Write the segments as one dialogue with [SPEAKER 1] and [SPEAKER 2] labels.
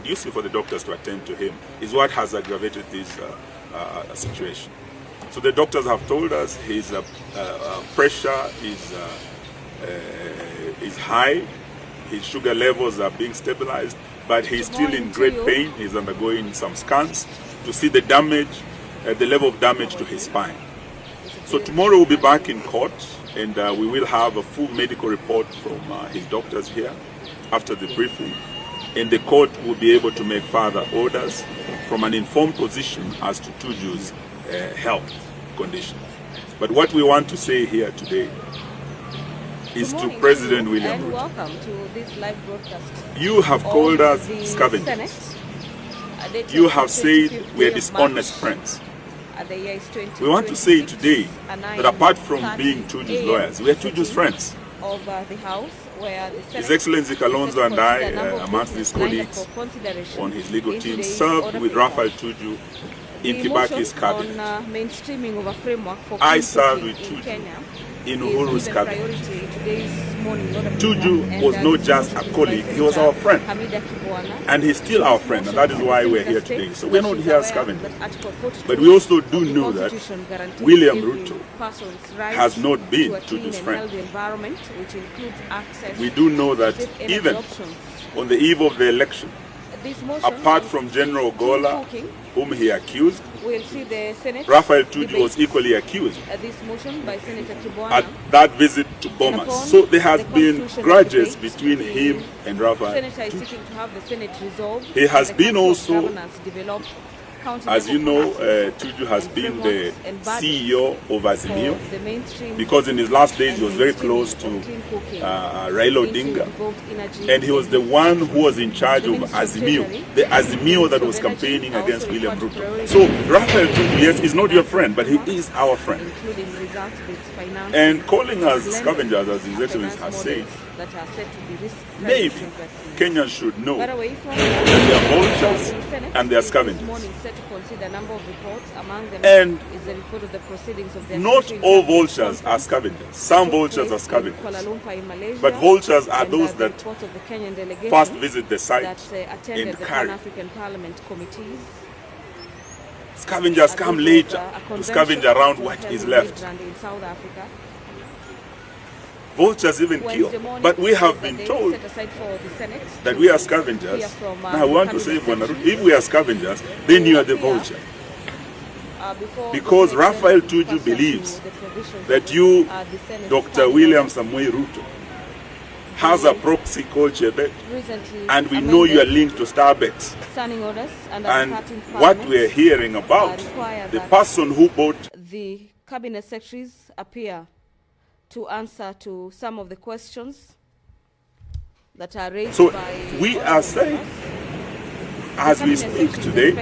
[SPEAKER 1] conducive for the doctors to attend to him is what has aggravated this situation. So the doctors have told us his pressure is high, his sugar levels are being stabilized, but he's still in great pain. He's undergoing some scans to see the damage, the level of damage to his spine. So tomorrow we'll be back in court, and we will have a full medical report from his doctors here after the briefing, and the court will be able to make further orders from an informed position as to Tuju's health condition. But what we want to say here today is to President William Ruto.
[SPEAKER 2] Welcome to this live broadcast.
[SPEAKER 1] You have called us scavengers. You have said we are dishonest friends. We want to say today that apart from being Tuju's lawyers, we are Tuju's friends.
[SPEAKER 2] Of the House, where the
[SPEAKER 1] His Excellency Kalonzo and I, amongst his colleagues on his legal team, served with Raphael Tuju in Kibaki's cabinet. I served with Tuju in Uhuru's cabinet. Tuju was not just a colleague, he was our friend. And he's still our friend, and that is why we're here today. So we're not here as scavengers. But we also do know that William Ruto has not been Tuju's friend. We do know that even on the eve of the election, apart from General Gola, whom he accused, Raphael Tuju was equally accused at that visit to Bomas. So there has been grudges between him and Raphael Tuju. He has been also, as you know, Tuju has been the CEO of Azimio, because in his last days he was very close to Raila Odinga, and he was the one who was in charge of Azimio, the Azimio that was campaigning against William Ruto. So Raphael Tuju, yes, is not your friend, but he is our friend. And calling us scavengers, as His Excellency has said, maybe Kenyans should know that they are vultures and they are scavengers. And not all vultures are scavengers. Some vultures are scavengers. But vultures are those that first visit the site and carry. Scavengers come later to scavenge around what is left. Vultures even kill. But we have been told that we are scavengers. Now I want to say, if we are scavengers, then you are the vulture. Because Raphael Tuju believes that you, Dr. William Samoei Ruto, has a proxy called Chebet, and we know you are linked to Starbucks. And what we are hearing about, the person who bought
[SPEAKER 2] the cabinet secretaries appear to answer to some of the questions that are raised by
[SPEAKER 1] we are saying, as we speak today,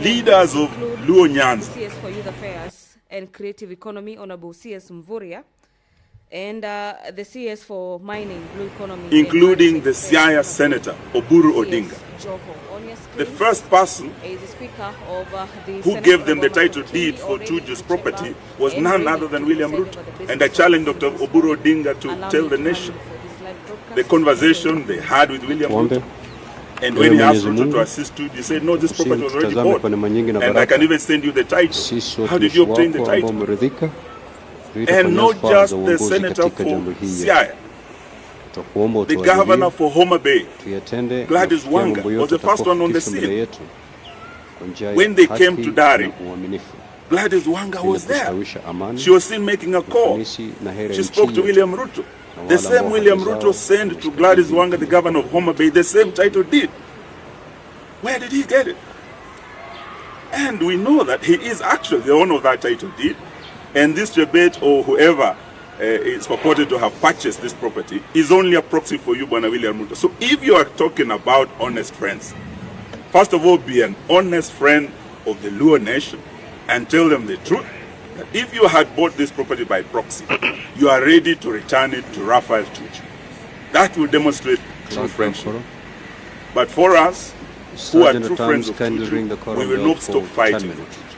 [SPEAKER 1] leaders of Luo Nyanza,
[SPEAKER 2] CS for Youth Affairs and Creative Economy, Honorable CS Mvurya, and the CS for Mining, Blue Economy,
[SPEAKER 1] including the Siaya Senator, Oburu Odinga. The first person who gave them the title deed for Tuju's property was none other than William Ruto. And I challenged Dr. Oburu Odinga to tell the nation the conversation they had with William Ruto. And when he asked Ruto to assist Tuju, he said, no, this property was already bought. And I can even send you the title. How did you obtain the title? And not just the senator for Siaya. The governor for Homa Bay, Gladys Wanga, was the first one on the scene. When they came to Dari, Gladys Wanga was there. She was seen making a call. She spoke to William Ruto. The same William Ruto sent to Gladys Wanga, the governor of Homa Bay, the same title deed. Where did he get it? And we know that he is actually the owner of that title deed. And this debate, or whoever is purported to have purchased this property, is only a proxy for you, Bwana William Ruto. So if you are talking about honest friends, first of all, be an honest friend of the Luo nation and tell them the truth. That if you had bought this property by proxy, you are ready to return it to Raphael Tuju. That will demonstrate true friendship. But for us, who are true friends of Tuju, we will not stop fighting for Tuju.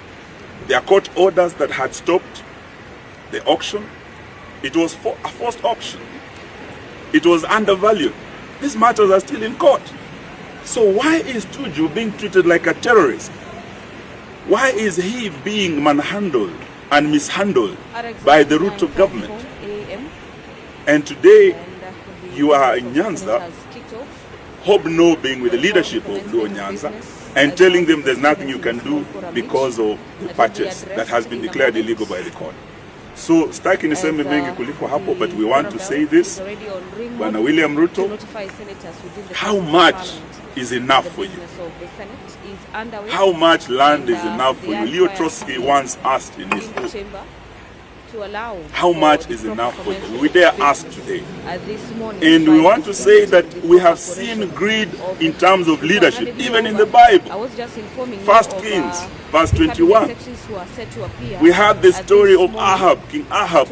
[SPEAKER 1] There are court orders that had stopped the auction. It was a forced auction. It was undervalued. These matters are still in court. So why is Tuju being treated like a terrorist? Why is he being manhandled and mishandled by the root of government? And today, you are in Nyanza, hobnobbing with the leadership of Luo Nyanza and telling them there's nothing you can do because of the purchase that has been declared illegal by the court. So, staki niseme mengi kuliko hapo, but we want to say this, Bwana William Ruto, how much is enough for you? How much land is enough for you? Leo Trotsky once asked in his book, how much is enough for you? We dare ask today. And we want to say that we have seen greed in terms of leadership, even in the Bible. First Kings, verse 21. We had the story of Ahab, King Ahab,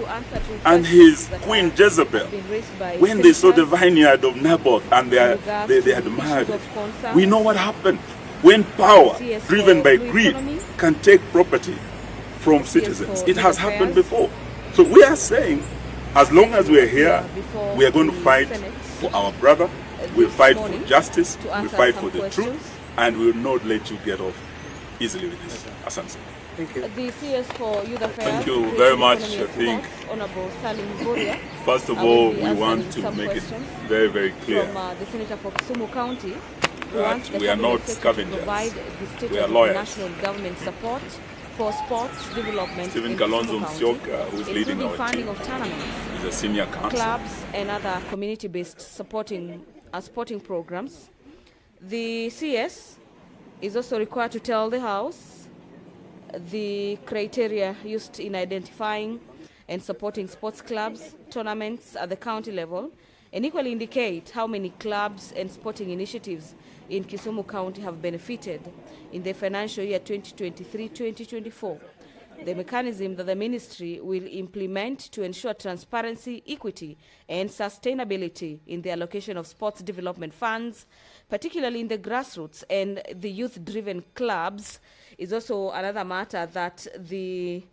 [SPEAKER 1] and his queen Jezebel, when they saw the vineyard of Naboth and they admired it. We know what happened. When power, driven by greed, can take property from citizens. It has happened before. So we are saying, as long as we are here, we are going to fight for our brother, we'll fight for justice, we'll fight for the truth, and we will not let you get off easily with this. Asante.
[SPEAKER 3] Thank you.
[SPEAKER 2] The CS for Youth Affairs.
[SPEAKER 1] Thank you very much. I think,
[SPEAKER 2] Mvurya,
[SPEAKER 1] first of all, we want to make it very, very clear
[SPEAKER 2] from the Senator for Kisumu County,
[SPEAKER 1] that we are not scavengers. We are
[SPEAKER 2] of
[SPEAKER 1] lawyers.
[SPEAKER 2] national government support for sports development
[SPEAKER 1] Stephen
[SPEAKER 2] in
[SPEAKER 1] Kalonzo
[SPEAKER 2] Kisumu County,
[SPEAKER 1] Musyoka, who's leading
[SPEAKER 2] including
[SPEAKER 1] our
[SPEAKER 2] funding
[SPEAKER 1] team,
[SPEAKER 2] of tournaments,
[SPEAKER 1] is a senior counsel.
[SPEAKER 2] clubs, and other community-based sporting programs. The CS is also required to tell the House the criteria used in identifying and supporting sports clubs, tournaments at the county level, and equally indicate how many clubs and sporting initiatives in Kisumu County have benefited in the financial year 2023-2024. The mechanism that the ministry will implement to ensure transparency, equity, and sustainability in the allocation of sports development funds, particularly in the grassroots and the youth-driven clubs, is also another matter that the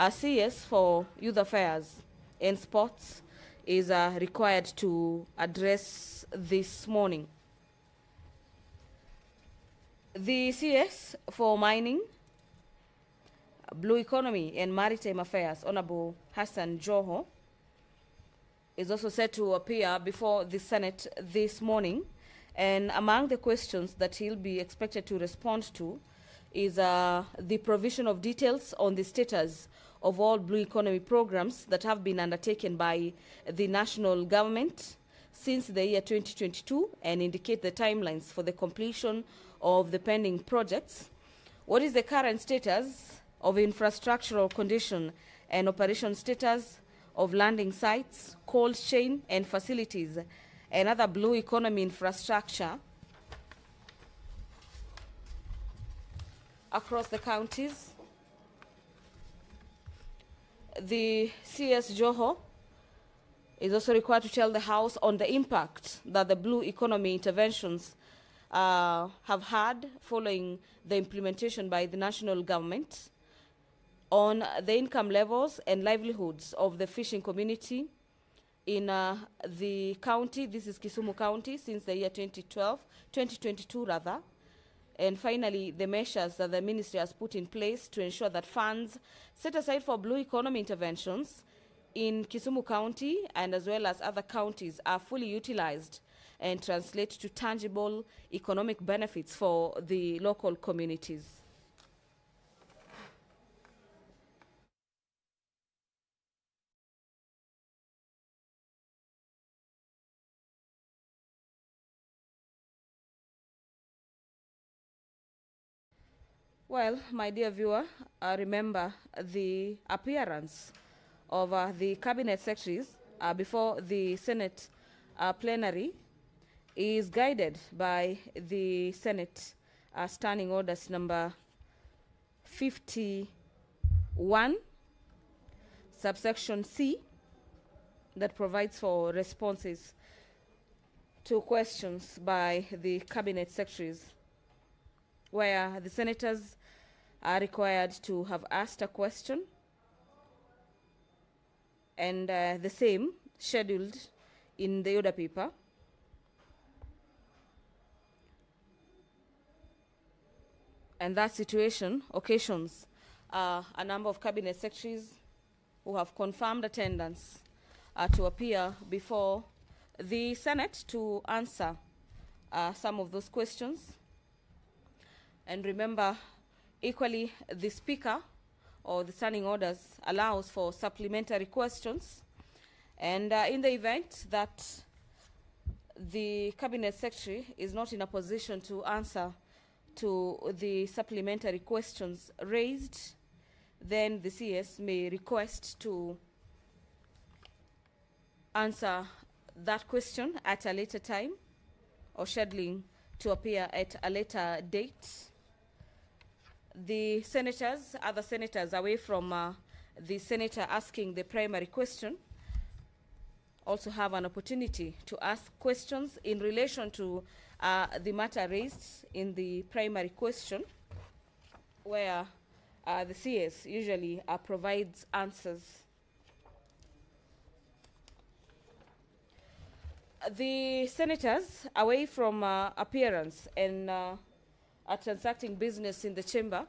[SPEAKER 2] CS for Youth Affairs and Sports is required to address this morning. The CS for Mining, Blue Economy and Maritime Affairs, Honorable Hassan Joho, is also set to appear before the Senate this morning. And among the questions that he'll be expected to respond to is the provision of details on the status of all Blue Economy programs that have been undertaken by the national government since the year 2022 and indicate the timelines for the completion of the pending projects. What is the current status of infrastructural condition and operation status of landing sites, cold chain and facilities, and other Blue Economy infrastructure across the counties? The CS Joho is also required to tell the House on the impact that the Blue Economy interventions have had following the implementation by the national government on the income levels and livelihoods of the fishing community in the county. This is Kisumu County since the year 2022 rather. And finally, the measures that the ministry has put in place to ensure that funds set aside for Blue Economy interventions in Kisumu County and as well as other counties are fully utilized and translate to tangible economic benefits for the local communities. Well, my dear viewer, remember the appearance of the cabinet secretaries before the Senate plenary is guided by the Senate Standing Orders number 51, subsection C, that provides for responses to questions by the cabinet secretaries, where the senators are required to have asked a question and the same scheduled in the order paper And that situation occasions a number of cabinet secretaries who have confirmed attendance to appear before the Senate to answer some of those questions. And remember, equally, the Speaker or the standing orders allows for supplementary questions. And in the event that the Cabinet Secretary is not in a position to answer to the supplementary questions raised, then the CS may request to answer that question at a later time or scheduling to appear at a later date. The senators, other senators away from the senator asking the primary question, also have an opportunity to ask questions in relation to the matter raised in the primary question, where the CS usually provides answers. The senators, away from appearance and transacting business in the chamber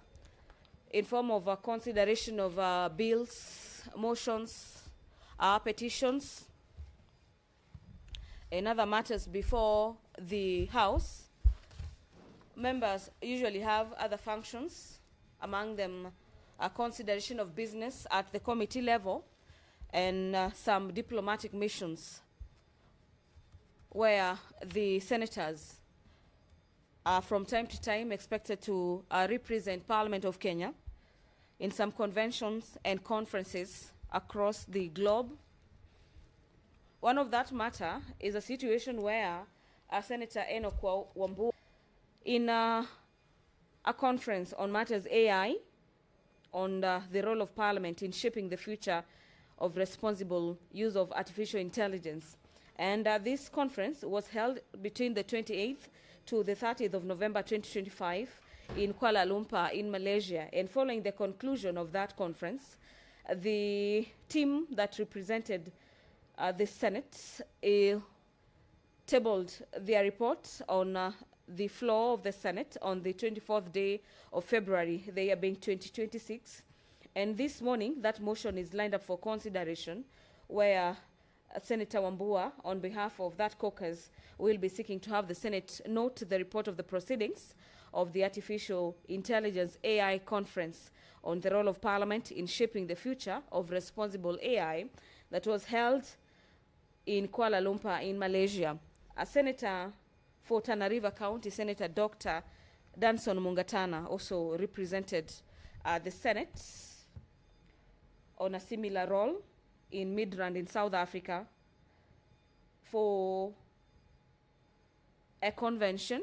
[SPEAKER 2] in form of a consideration of bills, motions, petitions, and other matters before the House, members usually have other functions, among them a consideration of business at the committee level and some diplomatic missions where the senators are from time to time expected to represent Parliament of Kenya in some conventions and conferences across the globe. One of that matter is a situation where Senator Enoch Wambua, in a conference on matters AI, on the role of Parliament in shaping the future of responsible use of artificial intelligence. And this conference was held between the 28th to the 30th of November 2025 in Kuala Lumpur in Malaysia. And following the conclusion of that conference, the team that represented the Senate tabled their report on the floor of the Senate on the 24th day of February, the year being 2026. And this morning, that motion is lined up for consideration, where Senator Wambua, on behalf of that caucus, will be seeking to have the Senate note the report of the proceedings of the Artificial Intelligence AI Conference on the role of Parliament in shaping the future of responsible AI that was held in Kuala Lumpur in Malaysia. A senator for Tana River County, Senator Dr. Danson Mungatana, also represented the Senate on a similar role in Midrand in South Africa for a convention.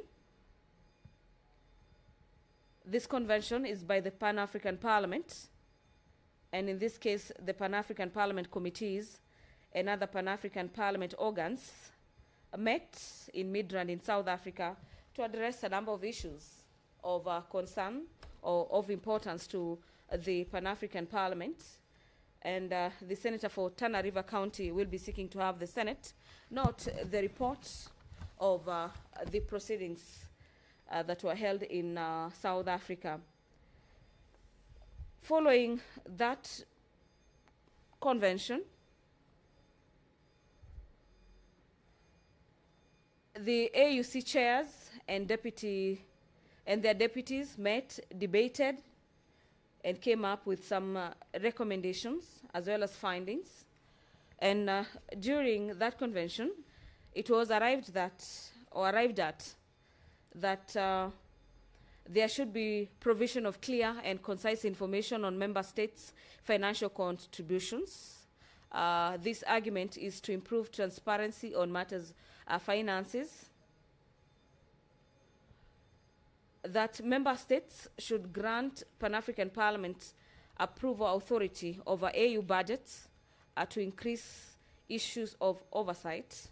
[SPEAKER 2] This convention is by the Pan-African Parliament, and in this case, the Pan-African Parliament committees and other Pan-African Parliament organs met in Midrand in South Africa to address a number of issues of concern or of importance to the Pan-African Parliament. And the senator for Tana River County will be seeking to have the Senate note the report of the proceedings that were held in South Africa. Following that convention, the AUC chairs and their deputies met, debated, and came up with some recommendations as well as findings. And during that convention, it was arrived at that there should be provision of clear and concise information on member states' financial contributions. This argument is to improve transparency on matters of finances, that member states should grant Pan-African Parliament approval authority over AU budgets to increase issues of oversight,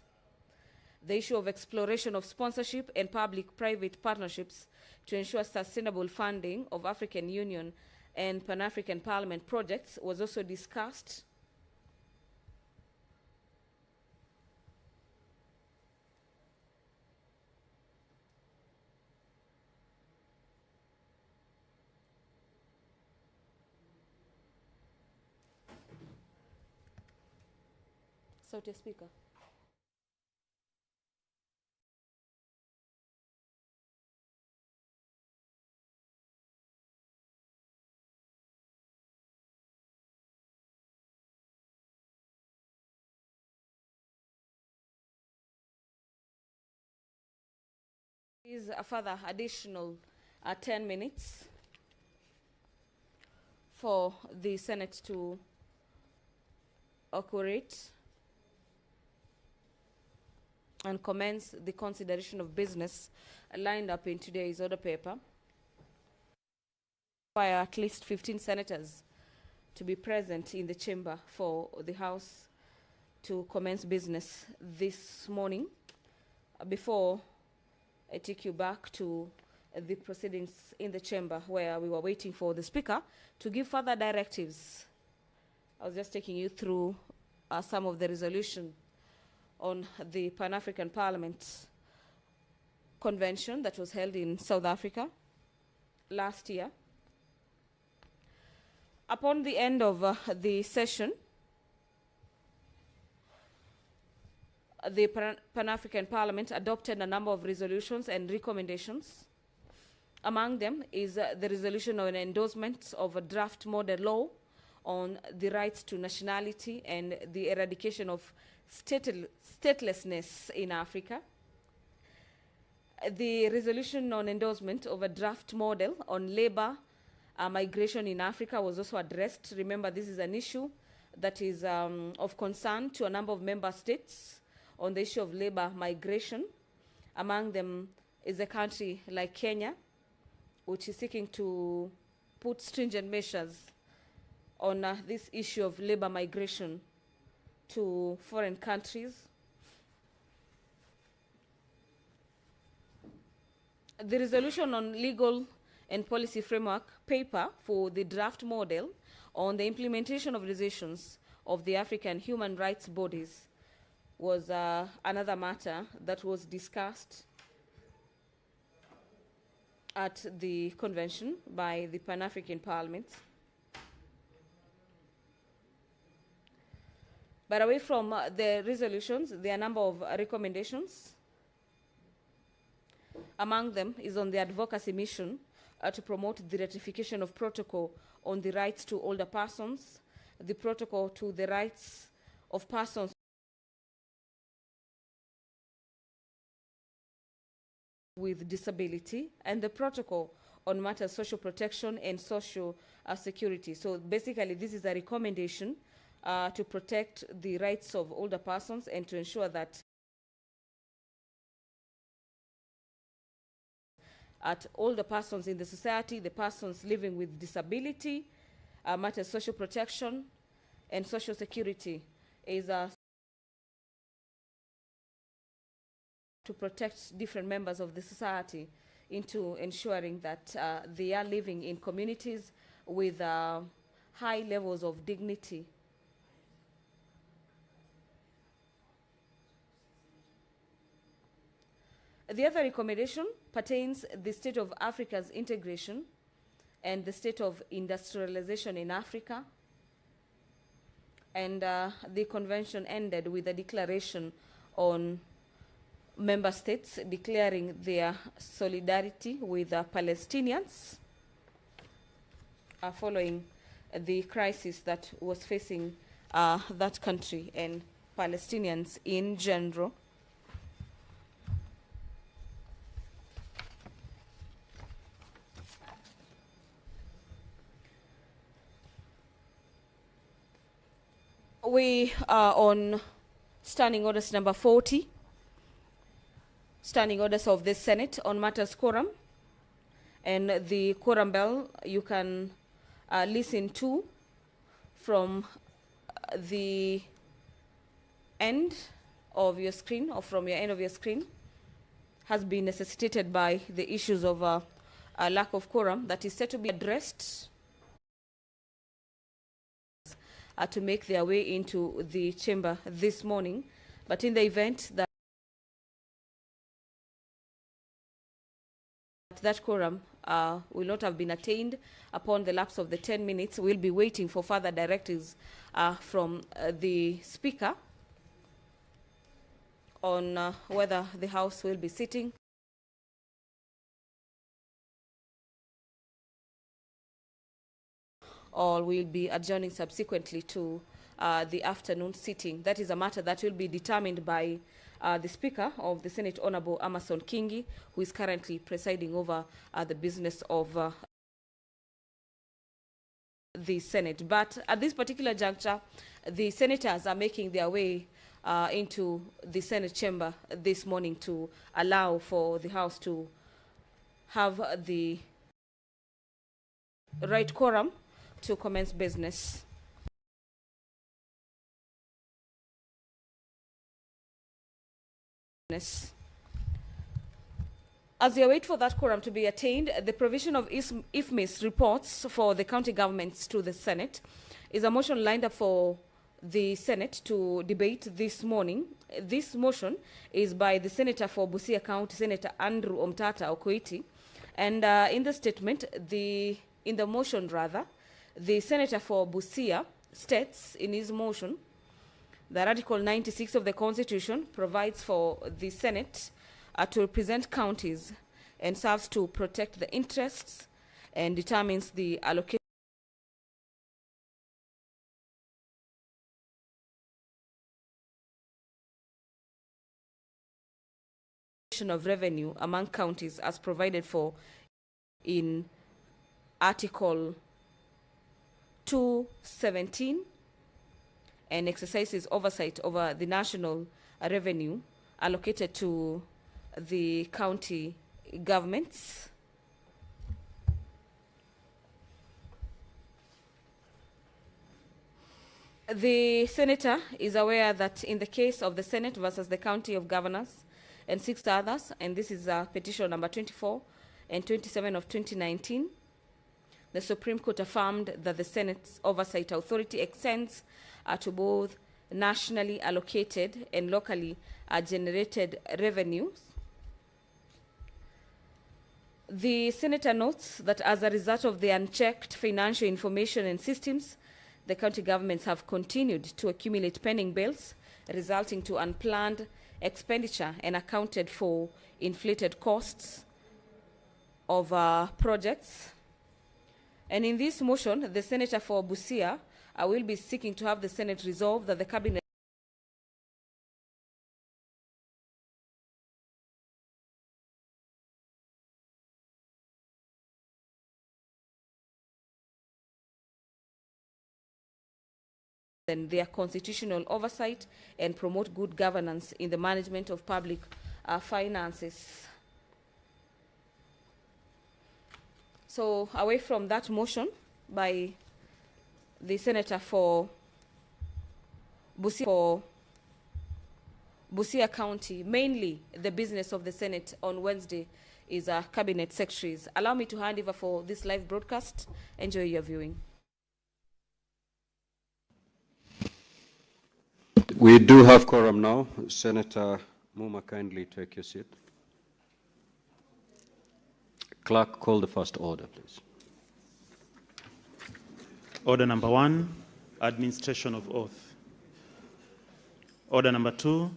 [SPEAKER 2] the issue of exploration of sponsorship and public-private partnerships to ensure sustainable funding of African Union and Pan-African Parliament projects was also discussed. Sauti ya Speaker. Is a further additional 10 minutes for the Senate to operate and commence the consideration of business lined up in today's order paper. Require at least 15 senators to be present in the chamber for the House to commence business this morning. Before I take you back to the proceedings in the chamber where we were waiting for the Speaker to give further directives. I was just taking you through some of the resolution on the Pan-African Parliament Convention that was held in South Africa last year. Upon the end of the session, the Pan-African Parliament adopted a number of resolutions and recommendations. Among them is the resolution on endorsement of a draft model law on the rights to nationality and the eradication of statelessness in Africa. The resolution on endorsement of a draft model on labor migration in Africa was also addressed. Remember, this is an issue that is of concern to a number of member states on the issue of labor migration. Among them is a country like Kenya, which is seeking to put stringent measures on this issue of labor migration to foreign countries. The resolution on legal and policy framework paper for the draft model on the implementation of decisions of the African human rights bodies was another matter that was discussed at the convention by the Pan-African Parliament. But away from the resolutions, there are a number of recommendations. Among them is on the advocacy mission to promote the ratification of protocol on the rights to older persons, the protocol to the rights of persons with disability, and the protocol on matters social protection and social security. So basically, this is a recommendation to protect the rights of older persons and to ensure that at older persons in the society, the persons living with disability, matters social protection and social security is to protect different members of the society into ensuring that they are living in communities with high levels of dignity. The other recommendation pertains the state of Africa's integration and the state of industrialization in Africa. And the convention ended with a declaration on member states declaring their solidarity with Palestinians following the crisis that was facing that country and Palestinians in general. We are on Standing Orders number 40, Standing Orders of the Senate on matters quorum. And the quorum bell you can listen to from the end of your screen or from your end of your screen has been necessitated by the issues of a lack of quorum that is set to be addressed to make their way into the chamber this morning. But in the event that that quorum will not have been attained upon the lapse of the 10 minutes, we'll be waiting for further directives from the Speaker on whether the House will be sitting or will be adjourning subsequently to the afternoon sitting. That is a matter that will be determined by the Speaker of the Senate, Honorable Amason Kingi, who is currently presiding over the business of the Senate. But at this particular juncture, the senators are making their way into the Senate chamber this morning to allow for the House to have the right quorum to commence business. As they wait for that quorum to be attained, the provision of IFMIS reports for the county governments to the Senate is a motion lined up for the Senate to debate this morning. This motion is by the Senator for Busia County, Senator Andrew Omtata Okoiti. And in the motion, the Senator for Busia states in his motion that Article 96 of the Constitution provides for the Senate to represent counties and serves to protect the interests and determines the allocation of revenue among counties as provided for in Article 217 and exercises oversight over the national revenue allocated to the county governments. The Senator is aware that in the case of the Senate versus the County of Governors and 6 others, and this is petition number 24 and 27 of 2019, the Supreme Court affirmed that the Senate's oversight authority extends to both nationally allocated and locally generated revenues. The Senator notes that as a result of the unchecked financial information and systems, the county governments have continued to accumulate pending bills, resulting to unplanned expenditure and accounted for inflated costs of projects. And in this motion, the Senator for Busia will be seeking to have the Senate resolve that the Cabinet and their constitutional oversight and promote good governance in the management of public finances. So away from that motion by the Senator for Busia County, mainly the business of the Senate on Wednesday is cabinet secretaries. Allow me to hand over for this live broadcast. Enjoy your viewing.
[SPEAKER 3] We do have quorum now. Senator Muma, kindly take your seat. Clerk, call the first order, please.
[SPEAKER 4] Order number 1, administration of oath. Order number 2,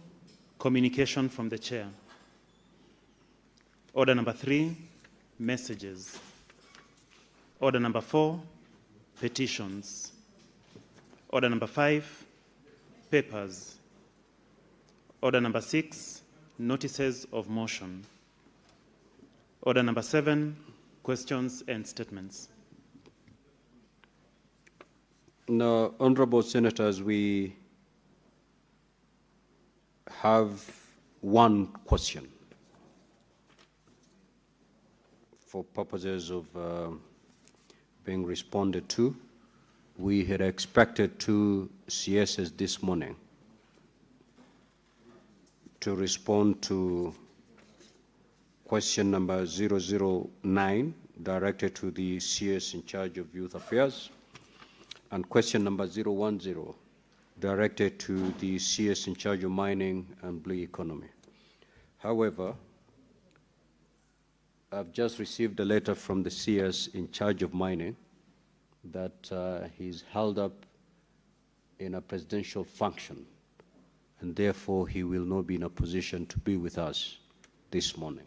[SPEAKER 4] communication from the chair. Order number 3, messages. Order number 4, petitions. Order number 5, papers. Order number 6, notices of motion. Order number 7, questions and statements.
[SPEAKER 3] Now, honorable senators, we have one question for purposes of being responded to. We had expected 2 CSs this morning to respond to question number 009, directed to the CS in charge of youth affairs, and question number 010, directed to the CS in charge of mining and blue economy. However, I've just received a letter from the CS in charge of mining that he's held up in a presidential function and therefore he will not be in a position to be with us this morning.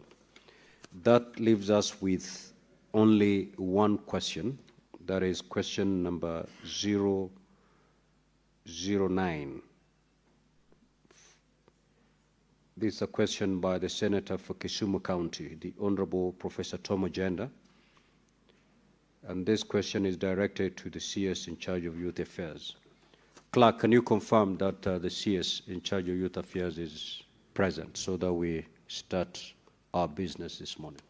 [SPEAKER 3] That leaves us with only one question. That is question number 009. This is a question by the Senator for Kisumu County, the Honorable Professor Tom Ojenda. And this question is directed to the CS in charge of Youth Affairs. Clerk, can you confirm that the CS in charge of Youth Affairs is present so that we start our business this morning?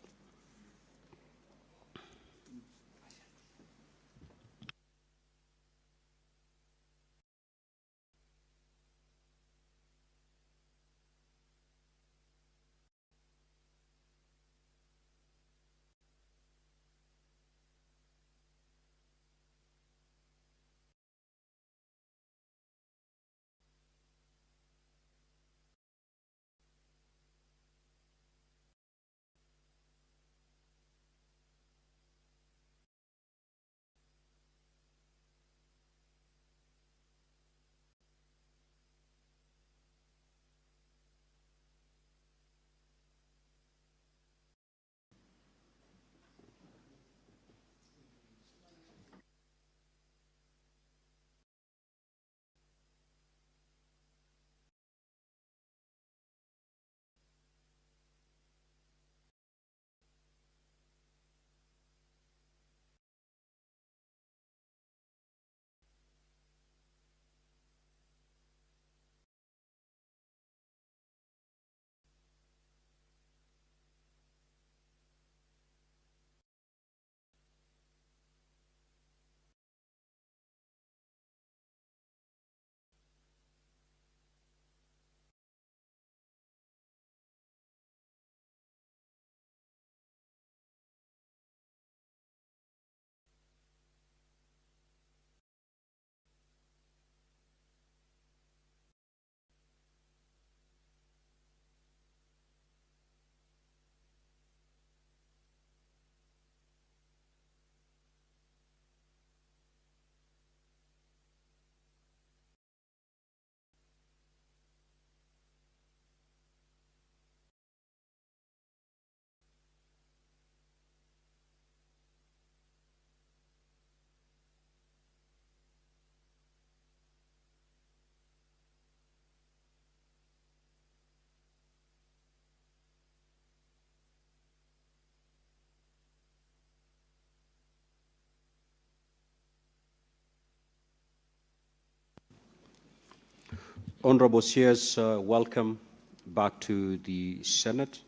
[SPEAKER 3] Honorable CS, welcome back to the Senate.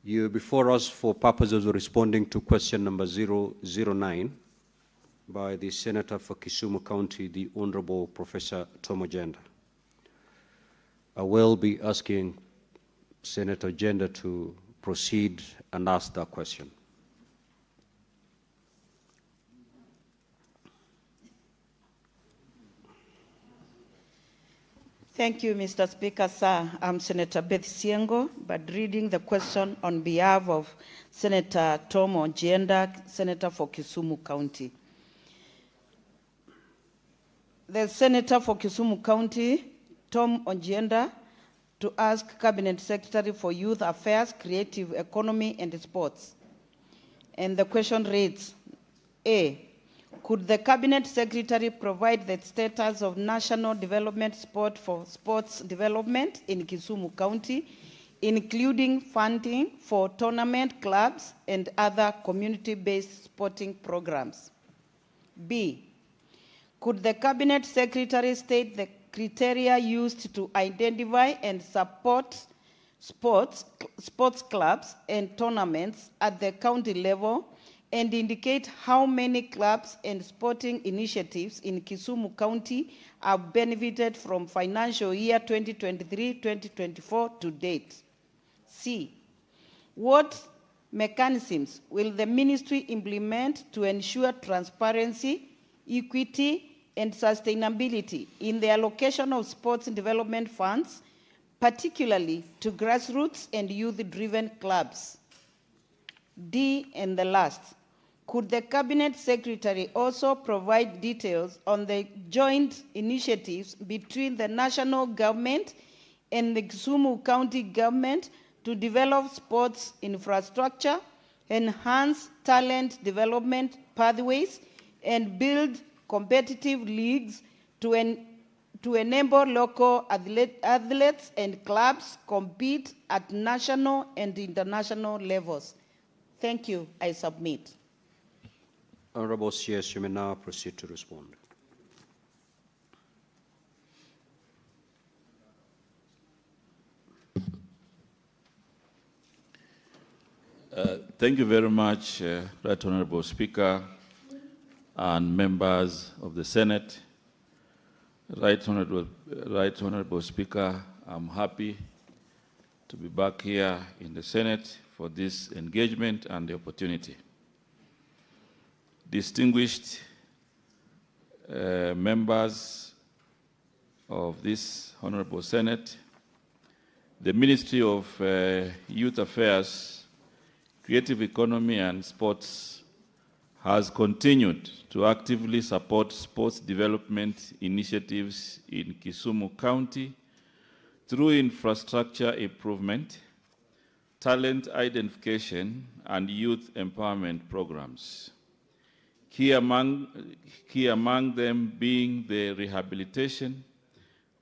[SPEAKER 3] You're before us for purposes of responding to question number 009 by the Senator for Kisumu County, the Honorable Professor Tom Ojenda. I will be asking Senator Ojenda to proceed and ask that question.
[SPEAKER 5] Thank you, Mr. Speaker, sir. I'm Senator Beth Siengo, but reading the question on behalf of Senator Tom Ojenda, Senator for Kisumu County. The Senator for Kisumu County, Tom Ojenda, to ask Cabinet Secretary for Youth Affairs, Creative Economy and Sports. And the question reads, A, could the Cabinet Secretary provide the status of national development support for sports development in Kisumu County, including funding for tournament clubs and other community-based sporting programs? B, could the Cabinet Secretary state the criteria used to identify and support sports clubs and tournaments at the county level, and indicate how many clubs and sporting initiatives in Kisumu County have benefited from financial year 2023-2024 to date? C, what mechanisms will the ministry implement to ensure transparency, equity, and sustainability in the allocation of sports and development funds, particularly to grassroots and youth-driven clubs? D, and the last, Could the Cabinet Secretary also provide details on the joint initiatives between the national government and the Kisumu County government to develop sports infrastructure, enhance talent development pathways, and build competitive leagues to enable local athletes and clubs compete at national and international levels? Thank you. I submit.
[SPEAKER 3] Honorable CS, you may now proceed to respond.
[SPEAKER 6] Thank you very much, Right Honorable Speaker and members of the Senate. Right Honorable Speaker, I'm happy to be back here in the Senate for this engagement and the opportunity. Distinguished members of this Honorable Senate, the Ministry of Youth Affairs, Creative Economy and Sports has continued to actively support sports development initiatives in Kisumu County through infrastructure improvement, talent identification, and youth empowerment programs. Key among them being the rehabilitation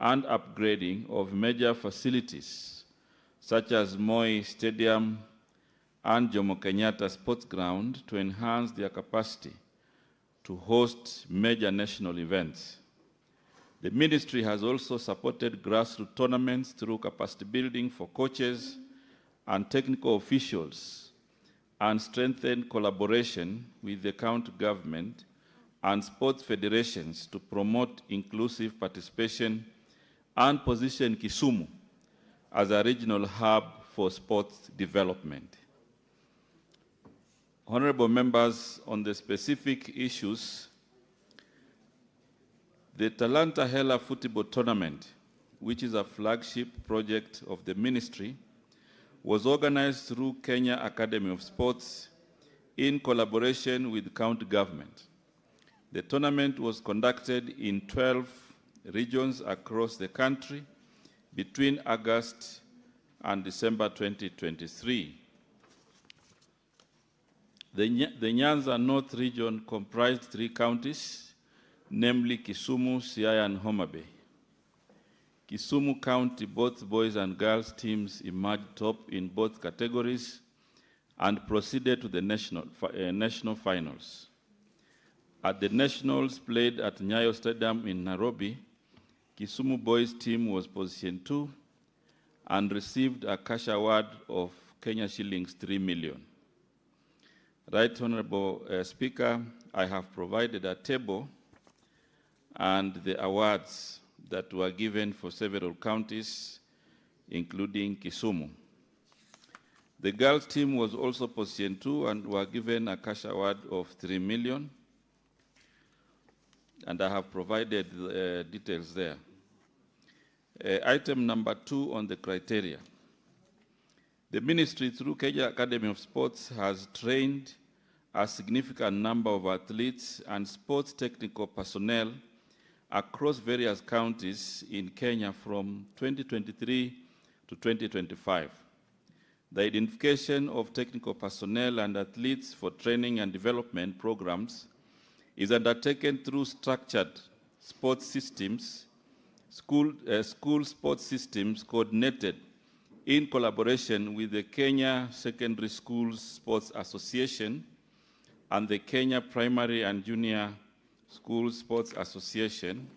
[SPEAKER 6] and upgrading of major facilities such as Moi Stadium and Jomo Kenyatta Sports Ground to enhance their capacity to host major national events. The ministry has also supported grassroots tournaments through capacity building for coaches and technical officials, and strengthened collaboration with the county government and sports federations to promote inclusive participation and position Kisumu as a regional hub for sports development. Honorable members, on the specific issues, the Talanta Hela Football Tournament, which is a flagship project of the ministry, was organized through Kenya Academy of Sports in collaboration with county government. The tournament was conducted in 12 regions across the country between August and December 2023. The Nyanza North region comprised 3 counties, namely Kisumu, Siaya, and Homa Bay. Kisumu County, both boys and girls teams emerged top in both categories and proceeded to the national finals. At the nationals played at Nyayo Stadium in Nairobi, Kisumu boys team was position 2 and received a cash award of Kenya shillings 3 million. Right Honorable Speaker, I have provided a table and the awards that were given for several counties, including Kisumu. The girls team was also position 2 and were given a cash award of 3 million, and I have provided details there. Item number 2 on the criteria. The ministry, through Kenya Academy of Sports, has trained a significant number of athletes and sports technical personnel across various counties in Kenya from 2023 to 2025. The identification of technical personnel and athletes for training and development programs is undertaken through structured sports systems, school sports systems coordinated in collaboration with the Kenya Secondary Schools Sports Association and the Kenya Primary and Junior School Sports Association,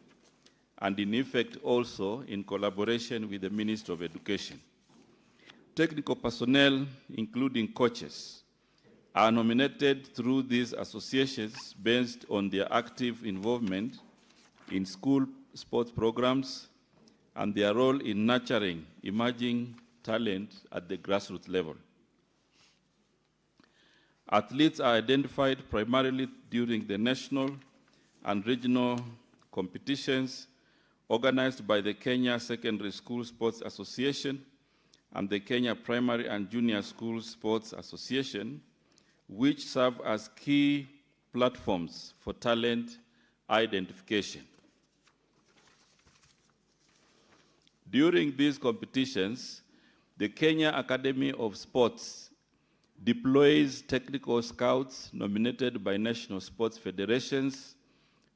[SPEAKER 6] and in effect also in collaboration with the Ministry of Education. Technical personnel, including coaches, are nominated through these associations based on their active involvement in school sports programs and their role in nurturing emerging talent at the grassroots level. Athletes are identified primarily during the national and regional competitions organized by the Kenya Secondary School Sports Association and the Kenya Primary and Junior School Sports Association, which serve as key platforms for talent identification. During these competitions, the Kenya Academy of Sports deploys technical scouts nominated by national sports federations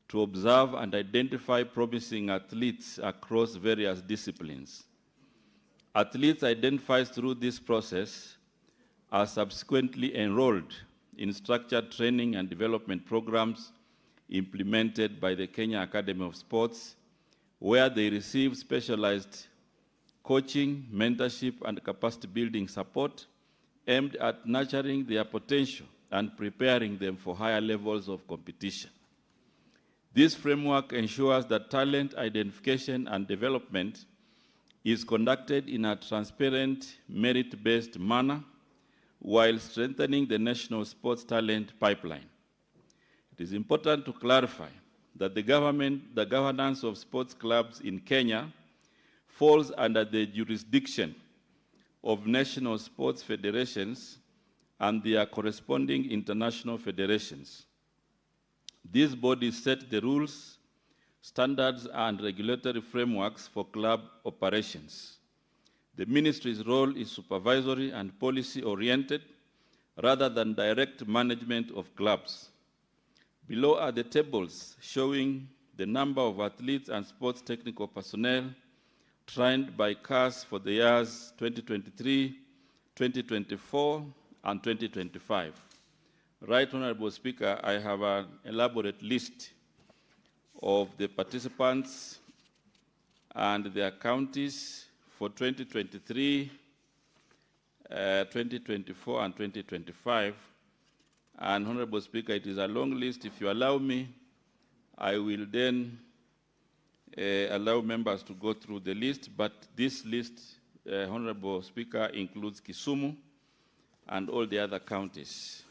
[SPEAKER 6] to observe and identify promising athletes across various disciplines. Athletes identified through this process are subsequently enrolled in structured training and development programs implemented by the Kenya Academy of Sports, where they receive specialized coaching, mentorship, and capacity building support aimed at nurturing their potential and preparing them for higher levels of competition. This framework ensures that talent identification and development is conducted in a transparent, merit-based manner while strengthening the national sports talent pipeline. It is important to clarify that the governance of sports clubs in Kenya falls under the jurisdiction of national sports federations and their corresponding international federations. These bodies set the rules, standards, and regulatory frameworks for club operations. The ministry's role is supervisory and policy-oriented rather than direct management of clubs. Below are the tables showing the number of athletes and sports technical personnel trained by CAS for the years 2023, 2024, and 2025. Right, Honorable Speaker, I have an elaborate list of the participants and their counties for 2023, 2024, and 2025. And Honorable Speaker, it is a long list. If you allow me, I will then allow members to go through the list, but this list, Honorable Speaker, includes Kisumu and all the other counties.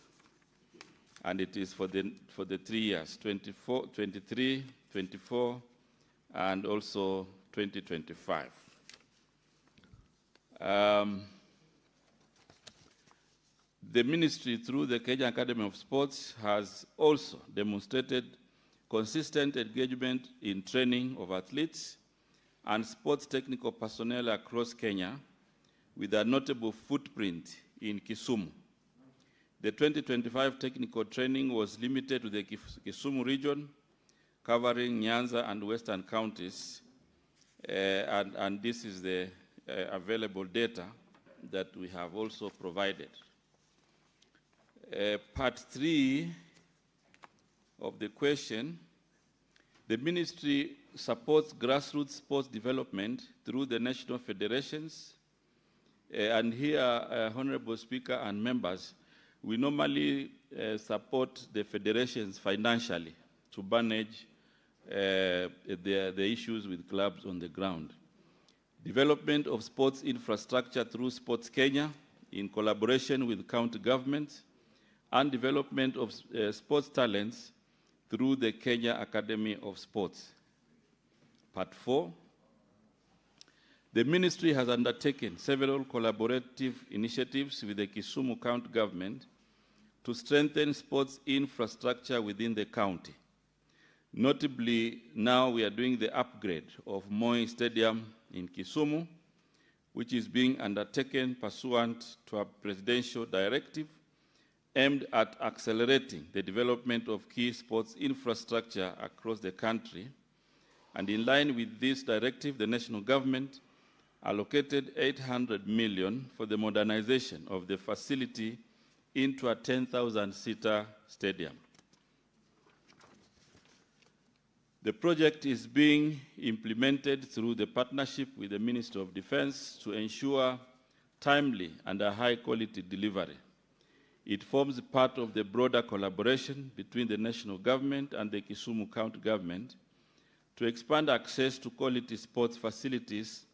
[SPEAKER 6] And it is for the 3 years, 24, 23, 24, and also 2025. The ministry, through the Kenya Academy of Sports, has also demonstrated consistent engagement in training of athletes and sports technical personnel across Kenya, with a notable footprint in Kisumu. The 2025 technical training was limited to the Kisumu region, covering Nyanza and Western counties, and this is the available data that we have also provided. Part 3 of the question, the ministry supports grassroots sports development through the national federations. And here, Honorable Speaker and members, we normally support the federations financially to manage the issues with clubs on the ground. Development of sports infrastructure through Sports Kenya in collaboration with county governments, and development of sports talents through the Kenya Academy of Sports. Part 4, the ministry has undertaken several collaborative initiatives with the Kisumu County government to strengthen sports infrastructure within the county. Notably, now we are doing the upgrade of Moi Stadium in Kisumu, which is being undertaken pursuant to a presidential directive aimed at accelerating the development of key sports infrastructure across the country. And in line with this directive, the national government allocated 800 million for the modernization of the facility into a 10,000-seater stadium. The project is being implemented through the partnership with the Ministry of Defense to ensure timely and a high-quality delivery. It forms part of the broader collaboration between the national government and the Kisumu County government to expand access to quality sports facilities,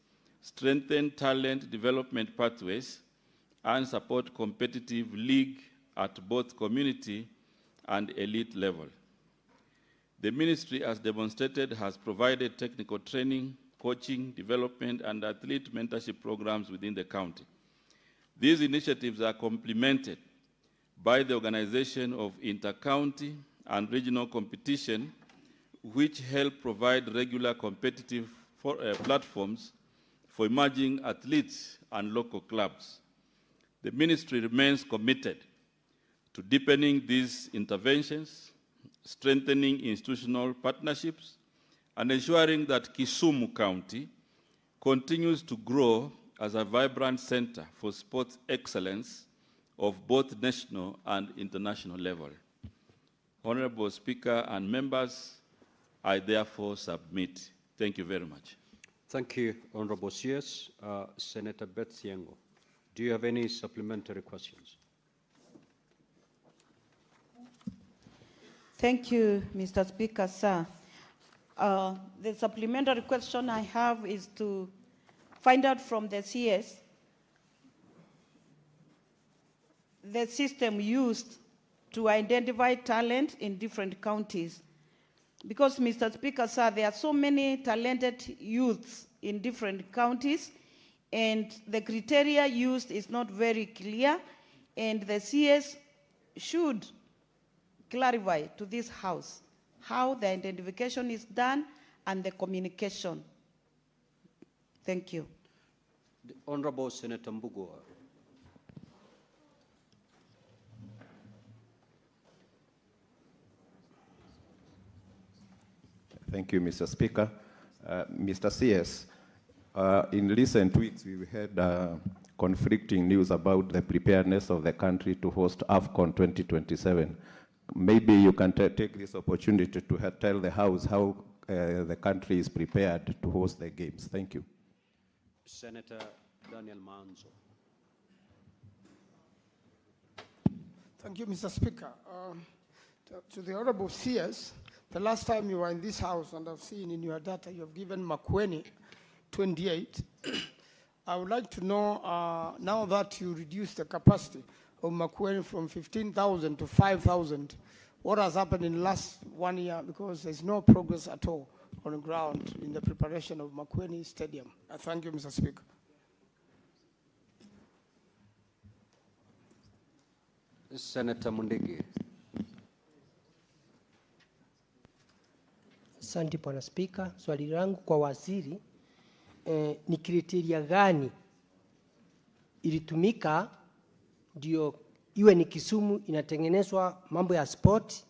[SPEAKER 6] strengthen talent development pathways, and support competitive league at both community and elite level. The ministry, as demonstrated, has provided technical training, coaching, development, and athlete mentorship programs within the county. These initiatives are complemented by the organization of inter-county and regional competition, which help provide regular competitive platforms for emerging athletes and local clubs. The ministry remains committed to deepening these interventions, strengthening institutional partnerships, and ensuring that Kisumu County continues to grow as a vibrant center for sports excellence of both national and international level. Honorable Speaker and members, I therefore submit. Thank you very much.
[SPEAKER 3] Thank you, Honorable CS. Senator Beth Siengo, do you have any supplementary questions?
[SPEAKER 5] Thank you, Mr. Speaker, sir. The supplementary question I have is to find out from the CS the system used to identify talent in different counties. Because, Mr. Speaker, sir, there are so many talented youths in different counties, and the criteria used is not very clear, and the CS should clarify to this House how the identification is done and the communication. Thank you.
[SPEAKER 3] The Honorable Senator Mvurya.
[SPEAKER 7] Thank you, Mr. Speaker. Mr. CS, in recent weeks, we've heard conflicting news about the preparedness of the country to host AFCON 2027. Maybe you can take this opportunity to tell the House how the country is prepared to host the games. Thank you.
[SPEAKER 3] Senator Daniel Manzo.
[SPEAKER 8] Thank you, Mr. Speaker. To the Honorable CS, the last time you were in this House, and I've seen in your data, you have given Makueni 28. I would like to know, now that you reduced the capacity of Makueni from 15,000 to 5,000, what has happened in the last 1 year, because there's no progress at all on the ground in the preparation of Makueni Stadium. Thank you, Mr. Speaker.
[SPEAKER 3] Senator Mundigi.
[SPEAKER 9] Asante Bwana Spika, swali langu kwa waziri ni kriteria gani ilitumika ndio iwe ni Kisumu inatengenezwa mambo ya sport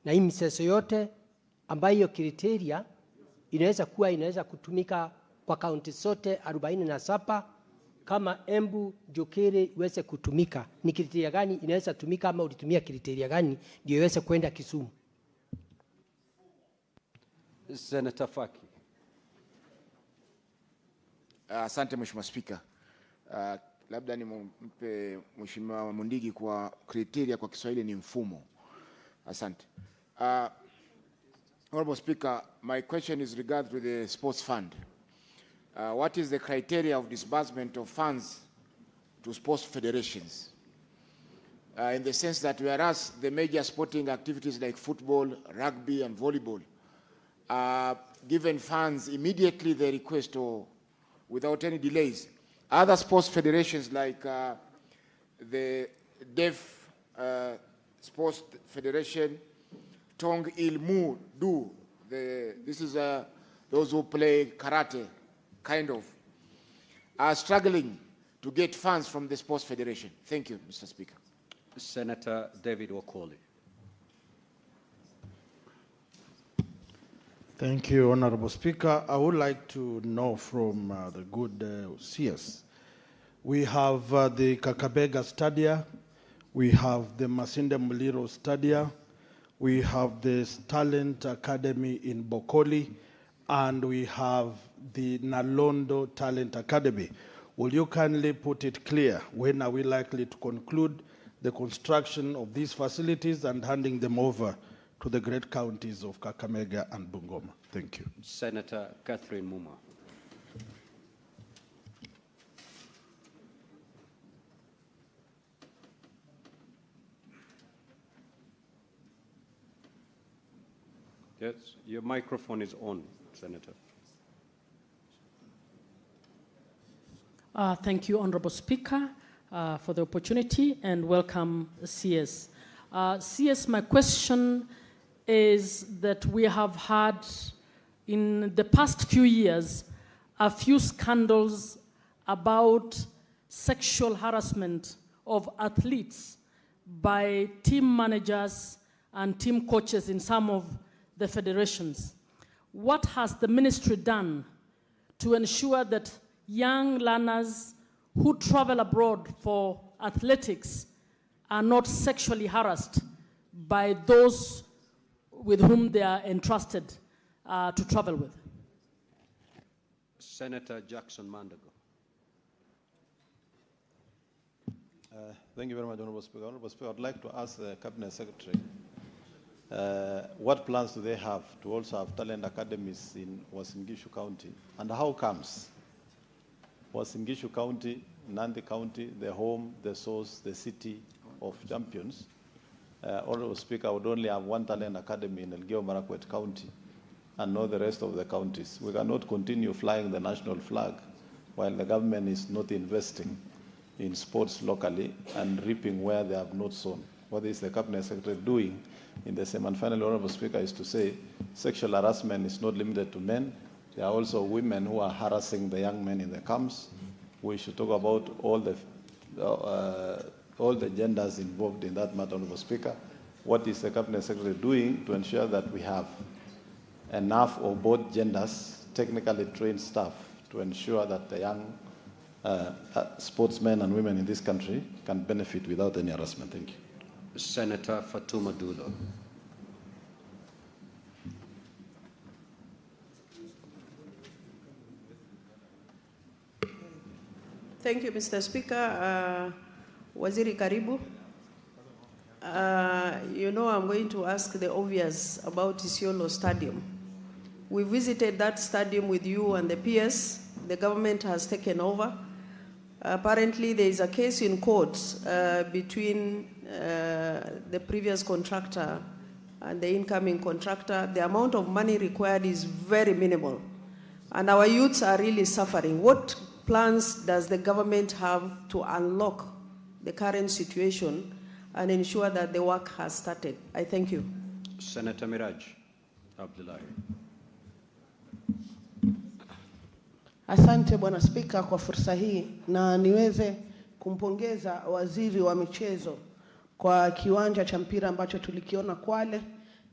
[SPEAKER 9] na hii michezo yote ambayo hiyo kriteria inaweza kutumika kwa kaunti zote 47 kama Embu, Jokere iweze kutumika. Ni kriteria gani inaweza tumika, ama ulitumia kriteria gani ndio iweze kwenda Kisumu?
[SPEAKER 3] Senator Faki.
[SPEAKER 10] Asante Mheshimiwa Spika. Labda nimpe Mheshimiwa Mundigi kwa kriteria kwa Kiswahili ni mfumo. Asante. Honorable Speaker, my question is regard to the sports fund. What is the criteria of disbursement of funds to sports federations? In the sense that whereas the major sporting activities like football, rugby, and volleyball given funds immediately they request or without any delays, other sports federations like the Deaf Sports Federation, Tong Ilmu Do, this is those who play karate, kind of, are struggling to get funds from the sports federation. Thank you, Mr. Speaker.
[SPEAKER 3] Senator David Wakoli.
[SPEAKER 11] Thank you, Honorable Speaker. I would like to know from the good CS. We have the Kakamega Stadia, we have the Masinde Muliro Stadia, we have the Talent Academy in Bokoli, and we have the Nalondo Talent Academy. Will you kindly put it clear, when are we likely to conclude the construction of these facilities and handing them over to the great counties of Kakamega and Bungoma? Thank you.
[SPEAKER 3] Senator Catherine Muma. Yes, your microphone is on, Senator.
[SPEAKER 12] Thank you, Honorable Speaker. for the opportunity, and welcome, CS. CS, my question is that we have had, in the past few years, a few scandals about sexual harassment of athletes by team managers and team coaches in some of the federations. What has the ministry done to ensure that young learners who travel abroad for athletics are not sexually harassed by those with whom they are entrusted to travel with?
[SPEAKER 3] Senator Jackson Mandago.
[SPEAKER 13] Thank you very much, Honorable Speaker. Honorable Speaker, I'd like to ask the Cabinet Secretary what plans do they have to also have talent academies in Uasin Gishu County, and how comes Uasin Gishu County, Nandi County, the home, the source, the city of champions? Honorable Speaker, would only have one talent academy in Elgeyo Marakwet County and not the rest of the counties. We cannot continue flying the national flag while the government is not investing in sports locally and reaping where they have not sown. What is the Cabinet Secretary doing in the same? And finally, Honorable Speaker, is to say sexual harassment is not limited to men. There are also women who are harassing the young men in the camps. We should talk about all the genders involved in that matter, Honorable Speaker. What is the Cabinet Secretary doing to ensure that we have enough of both genders, technically trained staff, to ensure that the young sportsmen and women in this country can benefit without any harassment? Thank you.
[SPEAKER 3] Senator Fatuma Dulo.
[SPEAKER 14] Thank you, Mr. Speaker. Waziri Karibu. You know, I'm going to ask the obvious about Isiolo Stadium. We visited that stadium with you and the PS. The government has taken over. Apparently, there is a case in court between the previous contractor and the incoming contractor. The amount of money required is very minimal. And our youths are really suffering. What plans does the government have to unlock the current situation and ensure that the work has started? I thank you.
[SPEAKER 3] Senator Miraj Abdullahi.
[SPEAKER 15] Asante Bwana Spika kwa fursa hii, na niweze kumpongeza waziri wa michezo kwa kiwanja cha mpira ambacho tulikiona Kwale,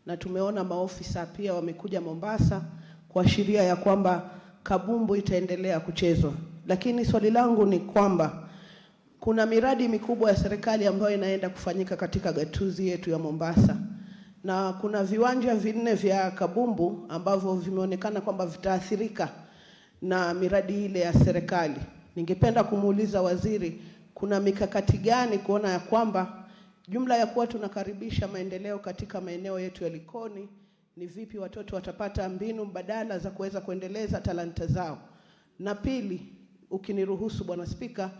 [SPEAKER 15] na tumeona maofisa pia wamekuja Mombasa kuashiria ya kwamba kabumbu itaendelea kuchezwa. Lakini swali langu ni kwamba kuna miradi mikubwa ya serikali ambayo inaenda kufanyika katika gatuzi yetu ya Mombasa, na kuna viwanja 4 vya kabumbu ambavyo vimeonekana kwamba vitaathirika na miradi ile ya serikali. Ningependa kumuuliza waziri, kuna mikakati gani kuona ya kwamba jumla ya kuwa tunakaribisha maendeleo katika maeneo yetu ya Likoni, ni vipi watoto watapata mbinu mbadala za kuweza kuendeleza talanta zao? Na pili, ukiniruhusu Bwana Spika,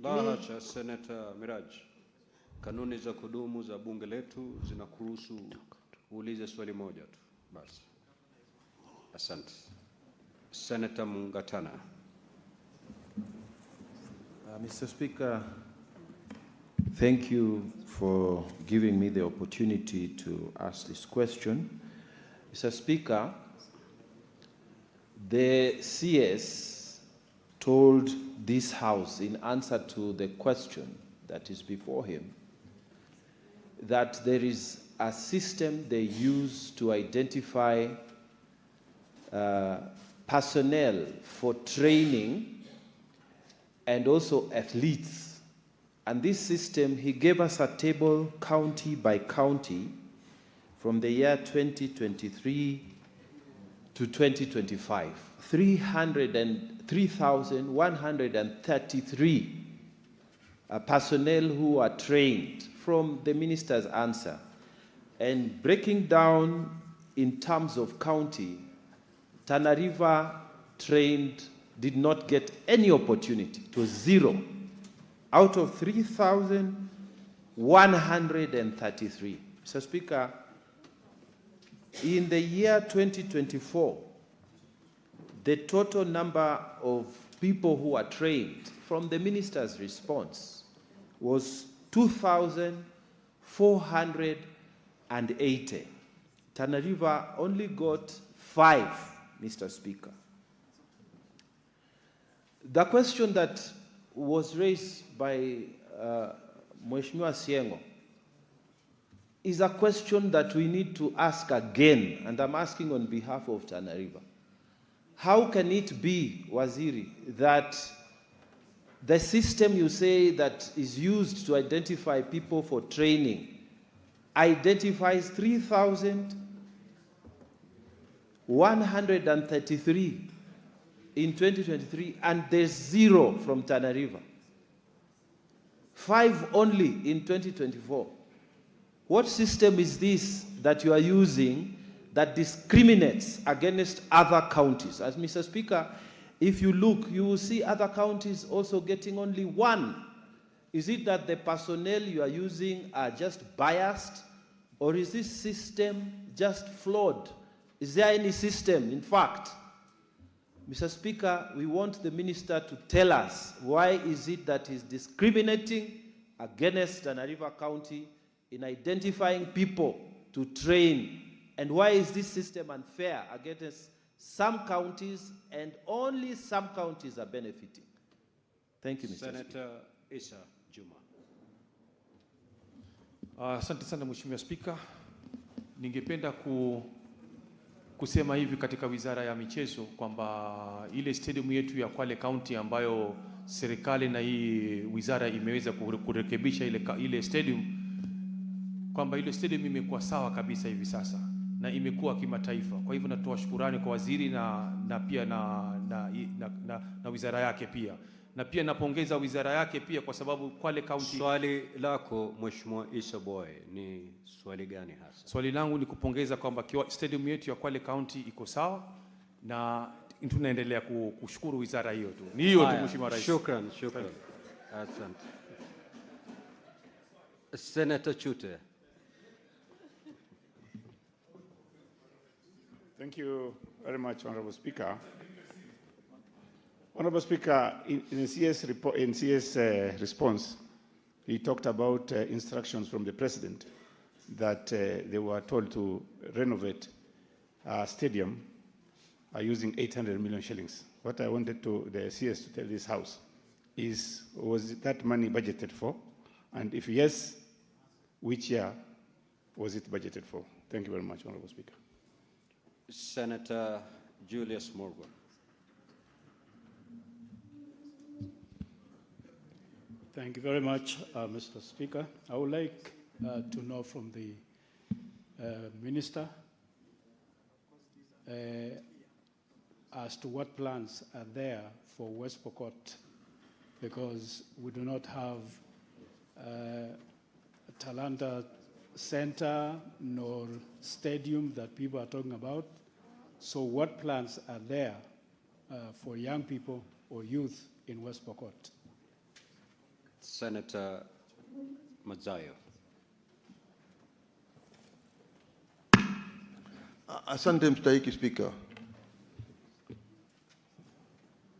[SPEAKER 3] Lahacha, Senator Miraj, kanuni za kudumu za bunge letu zinakuruhusu uulize swali moja tu. Basi. Asante. Senator Mungatana.
[SPEAKER 7] Mr. Speaker, thank you for giving me the opportunity to ask this question. Mr. Speaker, the CS told this House in answer to the question that is before him that there is a system they use to identify personnel for training and also athletes. And this system, he gave us a table county by county from the year 2023 to 2025. 3,133 personnel who are trained from the minister's answer. And breaking down in terms of county, Tana River trained did not get any opportunity. It was 0 out of 3,133. Mr. Speaker, in the year 2024, the total number of people who are trained from the minister's response
[SPEAKER 16] was 2,480. Tana River only got 5, Mr. Speaker. The question that was raised by Mheshimiwa Siengo is a question that we need to ask again, and I'm asking on behalf of Tana River. How can it be, Waziri, that the system you say that is used to identify people for training identifies 3,133 in 2023, and there's 0 from Tana River? 5 only in 2024. What system is this that you are using that discriminates against other counties? As Mr. Speaker, if you look, you will see other counties also getting only 1. Is it that the personnel you are using are just biased, or is this system just flawed? Is there any system, in fact? Mr. Speaker, we want the minister to tell us why is it that he's discriminating against Tana River County in identifying people to train, and why is this system unfair against some counties and only some counties are benefiting? Thank you, Mr.
[SPEAKER 3] Senator Issa Juma.
[SPEAKER 17] Asante sana Mheshimiwa Spika. Ningependa kusema hivi katika Wizara ya Michezo kwamba ile stadium yetu ya Kwale County ambayo serikali na hii wizara imeweza kurekebisha ile stadium, kwamba ile stadium imekuwa sawa kabisa hivi sasa na imekuwa kimataifa. Kwa hivyo natoa shukrani kwa waziri na pia na wizara yake pia. Na pia napongeza wizara yake pia kwa sababu Kwale County.
[SPEAKER 3] Swali lako Mheshimiwa Issa Boy ni swali gani hasa?
[SPEAKER 17] Swali langu ni kupongeza kwamba stadium yetu ya Kwale County iko sawa na tunaendelea kushukuru wizara hiyo tu. Ni hiyo tu Mheshimiwa Rais.
[SPEAKER 3] Shukran. Asante. Senator Chute.
[SPEAKER 18] Thank you very much, Honorable Speaker. Honorable Speaker, in CS response, he talked about instructions from the President that they were told to renovate a stadium using 800 million shillings. What I wanted the CS to tell this House is, was that money budgeted for? And if yes, which year was it budgeted for? Thank you very much, Honorable Speaker.
[SPEAKER 3] Senator Julius Morgan.
[SPEAKER 19] Thank you very much, Mr. Speaker. I would like to know from the Minister as to what plans are there for West Pokot, because we do not have a Talanta Center nor stadium that people are talking about. So what plans are there for young people or youth in West Pokot?
[SPEAKER 3] Senator Mazayo.
[SPEAKER 20] Asante mstahiki Speaker.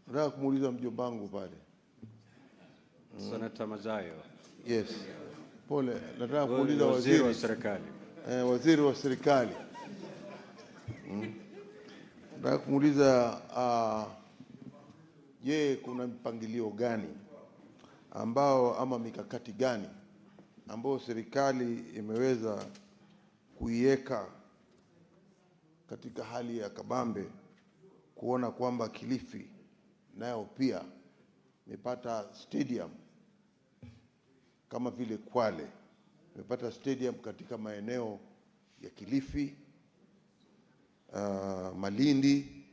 [SPEAKER 20] Nataka kumuuliza mjombangu pale.
[SPEAKER 3] Senator Mazayo.
[SPEAKER 20] Yes. Pole, nataka kuuliza waziri
[SPEAKER 3] wa serikali.
[SPEAKER 20] Waziri wa serikali. Nataka kumuuliza je, kuna mpangilio gani ambao ama mikakati gani ambao serikali imeweza kuiweka katika hali ya kabambe kuona kwamba Kilifi nayo pia imepata stadium kama vile Kwale imepata stadium katika maeneo ya Kilifi, Malindi,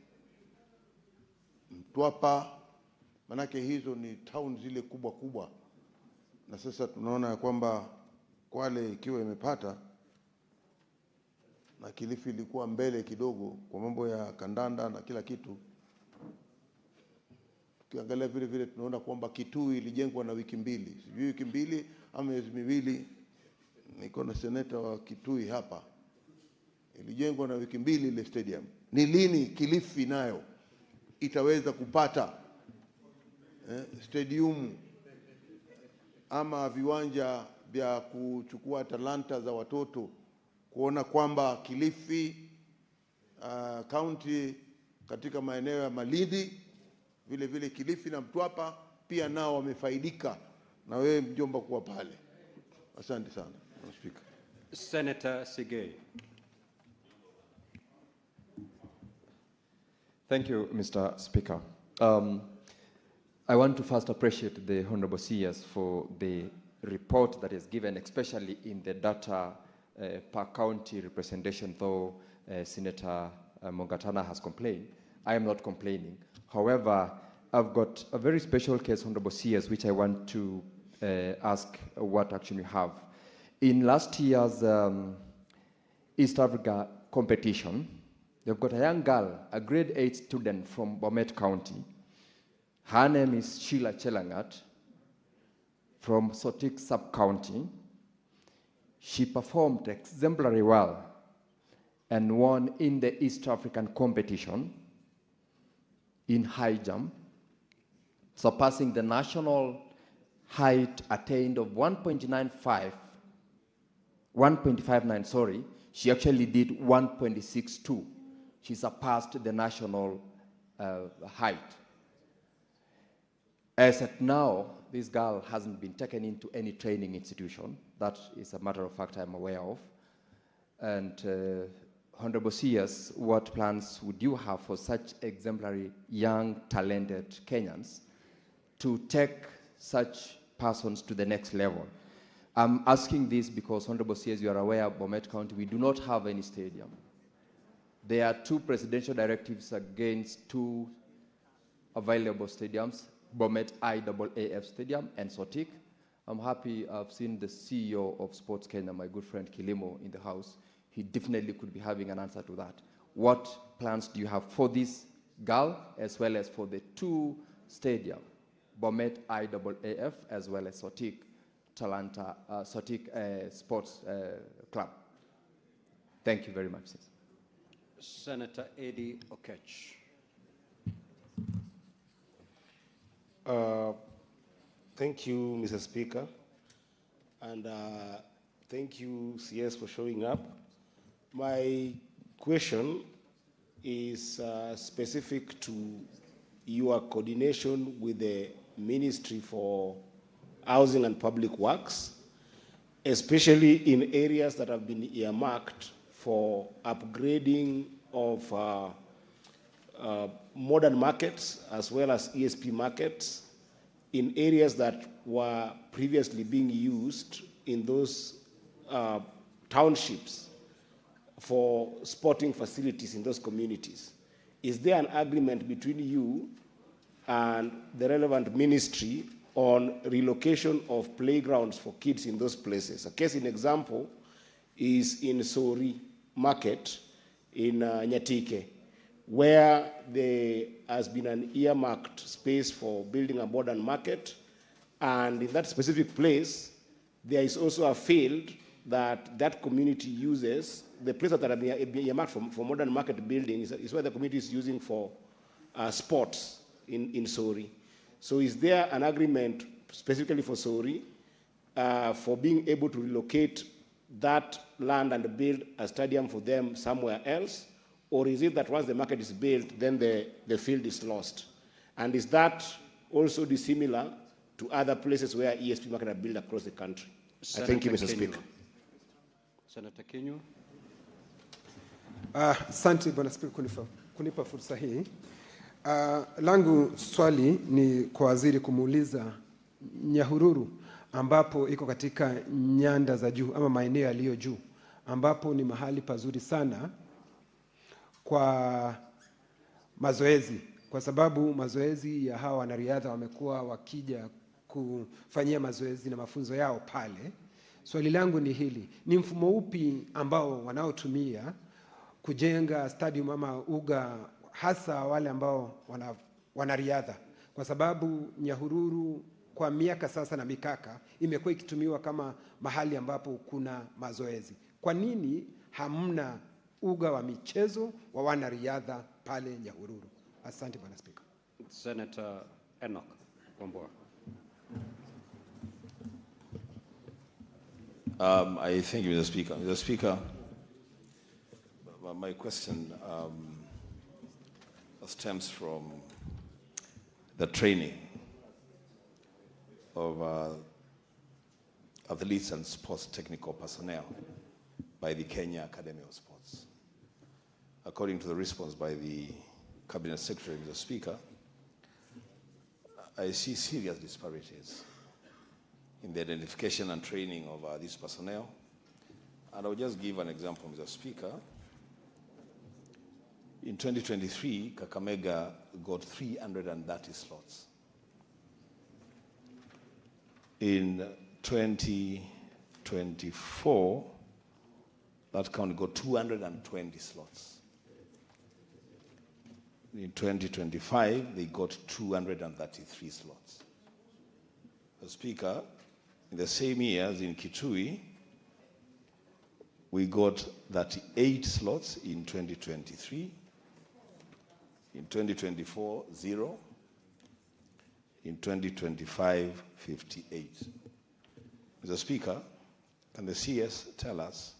[SPEAKER 20] Mtwapa, manake hizo ni town zile kubwa kubwa, na sasa tunaona kwamba Kwale ikiwa imepata na Kilifi ilikuwa mbele kidogo kwa mambo ya kandanda na kila kitu. Tukiangalia vile vile tunaona kwamba Kitui ilijengwa na wiki mbili, sijui wiki mbili ama miezi miwili. Niko na seneta wa Kitui hapa, ilijengwa na wiki mbili ile stadium. Ni lini Kilifi nayo itaweza kupata stadium ama viwanja vya kuchukua talanta za watoto, kuona kwamba Kilifi county katika maeneo ya Malindi, vile vile Kilifi na Mtwapa pia nao wamefaidika na wewe mjomba kuwa pale. Asante sana, Mr. Speaker.
[SPEAKER 3] Senator Sigei.
[SPEAKER 21] Thank you, Mr. Speaker. I want to first appreciate the Honorable CS for the report that is given, especially in the data per county representation, though Senator Mongatana has complained. I am not complaining. However, I've got a very special case, Honorable CS, which I want to ask what action you have. In last year's East Africa competition, they've got a young girl, a grade 8 student from Bomet County. Her name is Sheila Chelangat from Sotik Sub-County. She performed exemplary well and won in the East African competition in high jump, surpassing the national height attained of 1.59, sorry. She actually did 1.62. She surpassed the national height. As at now, this girl hasn't been taken into any training institution. That is a matter of fact I'm aware of. And Honorable CS, what plans would you have for such exemplary, young, talented Kenyans to take such persons to the next level? I'm asking this because, Honorable CS, you are aware, Bomet County, we do not have any stadium. There are 2 presidential directives against 2 available stadiums, Bomet IAAF Stadium and Sotik. I'm happy I've seen the CEO of Sports Kenya, my good friend Kilimo, in the house. He definitely could be having an answer to that. What plans do you have for this girl as well as for the 2 stadiums, Bomet IAAF as well as Sotik Talanta, Sotik Sports Club? Thank you very much, sir.
[SPEAKER 3] Senator Eddie Okech.
[SPEAKER 22] Thank you, Mr. Speaker, and thank you, CS, for showing up. My question is specific to your coordination with the Ministry for Housing and Public Works, especially in areas that have been earmarked for upgrading of modern markets as well as ESP markets in areas that were previously being used in those townships for sporting facilities in those communities. Is there an agreement between you and the relevant ministry on relocation of playgrounds for kids in those places? A case in example is in Sori Market in Nyatike, where there has been an earmarked space for building a modern market, and in that specific place, there is also a field that that community uses. The place that have been earmarked for modern market building is where the community is using for sports in Sori. So is there an agreement specifically for Sori for being able to relocate that land and build a stadium for them somewhere else? Or is it that once the market is built, then the field is lost? And is that also dissimilar to other places where ESP market are built across the country? Thank you, Mr. Speaker.
[SPEAKER 3] Senator Kinyu.
[SPEAKER 23] Asante Bwana Spika kunipa fursa hii. Langu swali ni kwa waziri kumuuliza Nyahururu, ambapo iko katika nyanda za juu ama maeneo yaliyo juu, ambapo ni mahali pazuri sana kwa mazoezi, kwa sababu mazoezi ya hawa wanariadha wamekuwa wakija kufanyia mazoezi na mafunzo yao pale. Swali langu ni hili: ni mfumo upi ambao wanaotumia kujenga stadium ama uga, hasa wale ambao wanariadha? Kwa sababu Nyahururu kwa miaka sasa na mikaka imekuwa ikitumiwa kama mahali ambapo kuna mazoezi. Kwa nini hamna uga wa michezo wa wanariadha pale Nyahururu? Asante Bwana Spika.
[SPEAKER 3] Senator Enoch Wambua.
[SPEAKER 1] I thank you, Mr. Speaker. Mr. Speaker, my question stems from the training of athletes and sports technical personnel by the Kenya Academy of Sports. According to the response by the Cabinet Secretary, Mr. Speaker, I see serious disparities in the identification and training of these personnel. And I'll just give an example, Mr. Speaker. In 2023, Kakamega got 330 slots. In 2024, that county got 220 slots. In 2025, they got 233 slots. Mr. Speaker, in the same years in Kitui, we got 38 slots in 2023. In 2024, 0. In 2025, 58. Mr. Speaker, can the CS tell us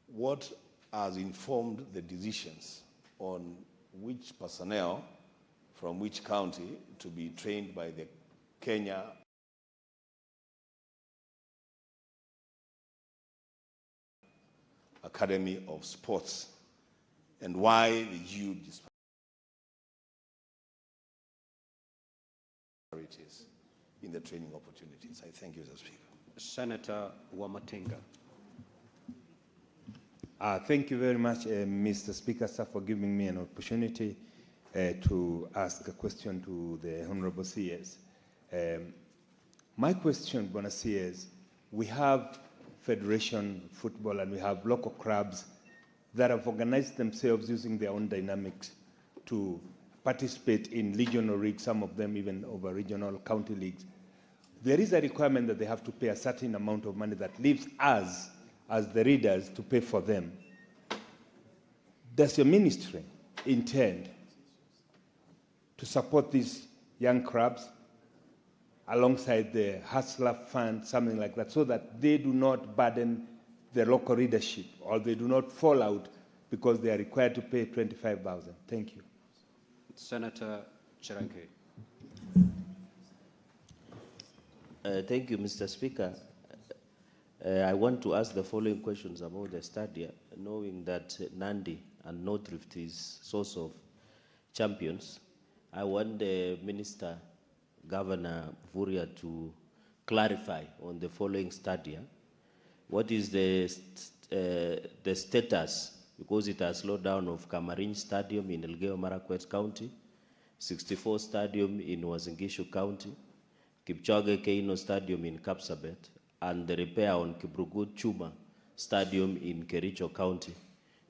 [SPEAKER 1] what has informed the decisions on which personnel from which county to be trained by the Kenya Academy of Sports, and why the huge disparities in the training opportunities? I thank you, Mr. Speaker.
[SPEAKER 3] Senator Wamatinga.
[SPEAKER 2] Thank you very much, Mr. Speaker, sir, for giving me an opportunity to ask a question to the Honorable CS. My question, Bona CS, we have federation football and we have local clubs that have organized themselves using their own dynamics to participate in regional leagues, some of them even over regional county leagues. There is a requirement that they have to pay a certain amount of money that leaves us as the readers to pay for them. Does your ministry intend to support these young clubs alongside the Hustler Fund, something like that, so that they do not burden the local readership or they do not fall out because they are required to pay 25,000? Thank you.
[SPEAKER 3] Senator Cherake.
[SPEAKER 4] Thank you, Mr. Speaker. I want to ask the following questions about the stadia, knowing that Nandi and North Rift is source of champions. I want the Minister, Governor Mvurya, to clarify on the following stadia. What is the status, because it has slowed down, of Kamarin Stadium in Elgeyo Marakwet County, 64 Stadium in Uasin Gishu County, Kipchoge Keino Stadium in Kapsabet, and the repair on Kibrugut Chuma Stadium in Kericho County,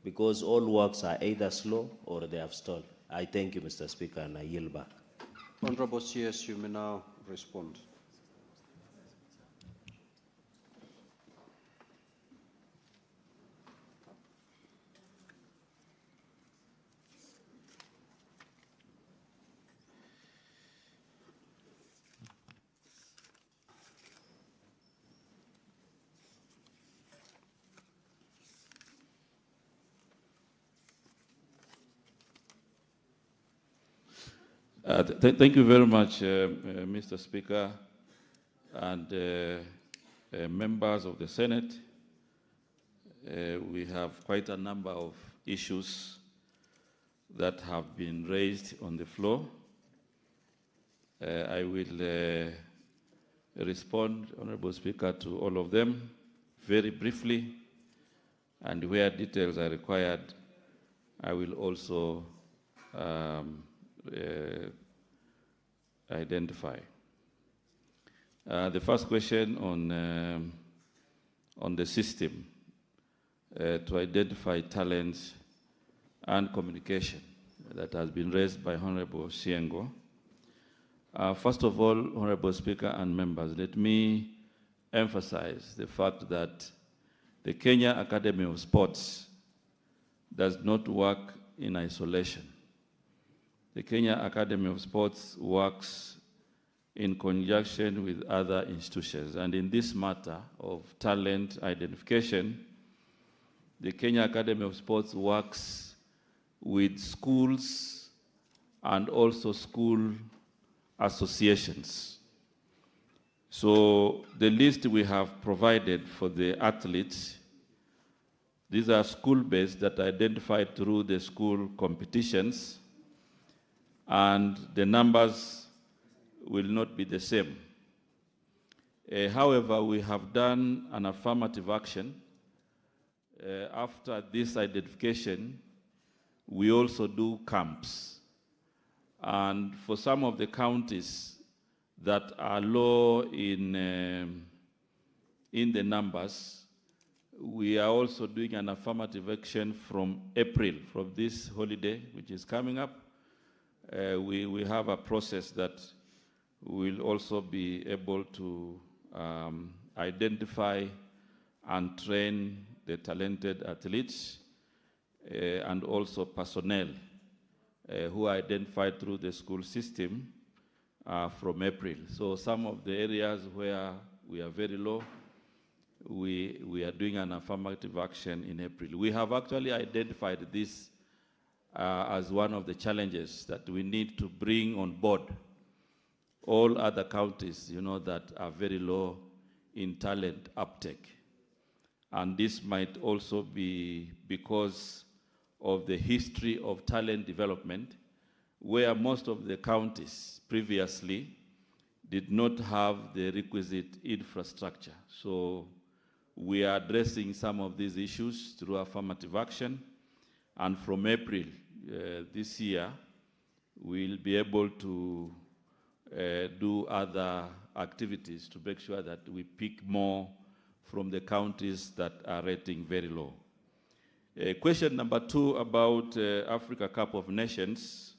[SPEAKER 4] because all works are either slow or they have stalled. I thank you, Mr. Speaker, and I yield back.
[SPEAKER 3] Honorable CS, you may now respond.
[SPEAKER 6] Thank you very much, Mr. Speaker, and members of the Senate. We have quite a number of issues that have been raised on the floor. I will respond, Honorable Speaker, to all of them very briefly, and where details are required, I will also identify. The first question on the system to identify talents and communication that has been raised by Honorable Siengo. First of all, Honorable Speaker and members, let me emphasize the fact that the Kenya Academy of Sports does not work in isolation. The Kenya Academy of Sports works in conjunction with other institutions. And in this matter of talent identification, the Kenya Academy of Sports works with schools and also school associations. So the list we have provided for the athletes, these are school-based that are identified through the school competitions, and the numbers will not be the same. However, we have done an affirmative action. After this identification, we also do camps. And for some of the counties that are low in the numbers, we are also doing an affirmative action from April, from this holiday, which is coming up. We have a process that will also be able to identify and train the talented athletes and also personnel who are identified through the school system from April. So some of the areas where we are very low, we are doing an affirmative action in April. We have actually identified this as one of the challenges that we need to bring on board all other counties, that are very low in talent uptake. And this might also be because of the history of talent development, where most of the counties previously did not have the requisite infrastructure. So we are addressing some of these issues through affirmative action. And from April this year, we'll be able to do other activities to make sure that we pick more from the counties that are rating very low. Question number 2 about Africa Cup of Nations.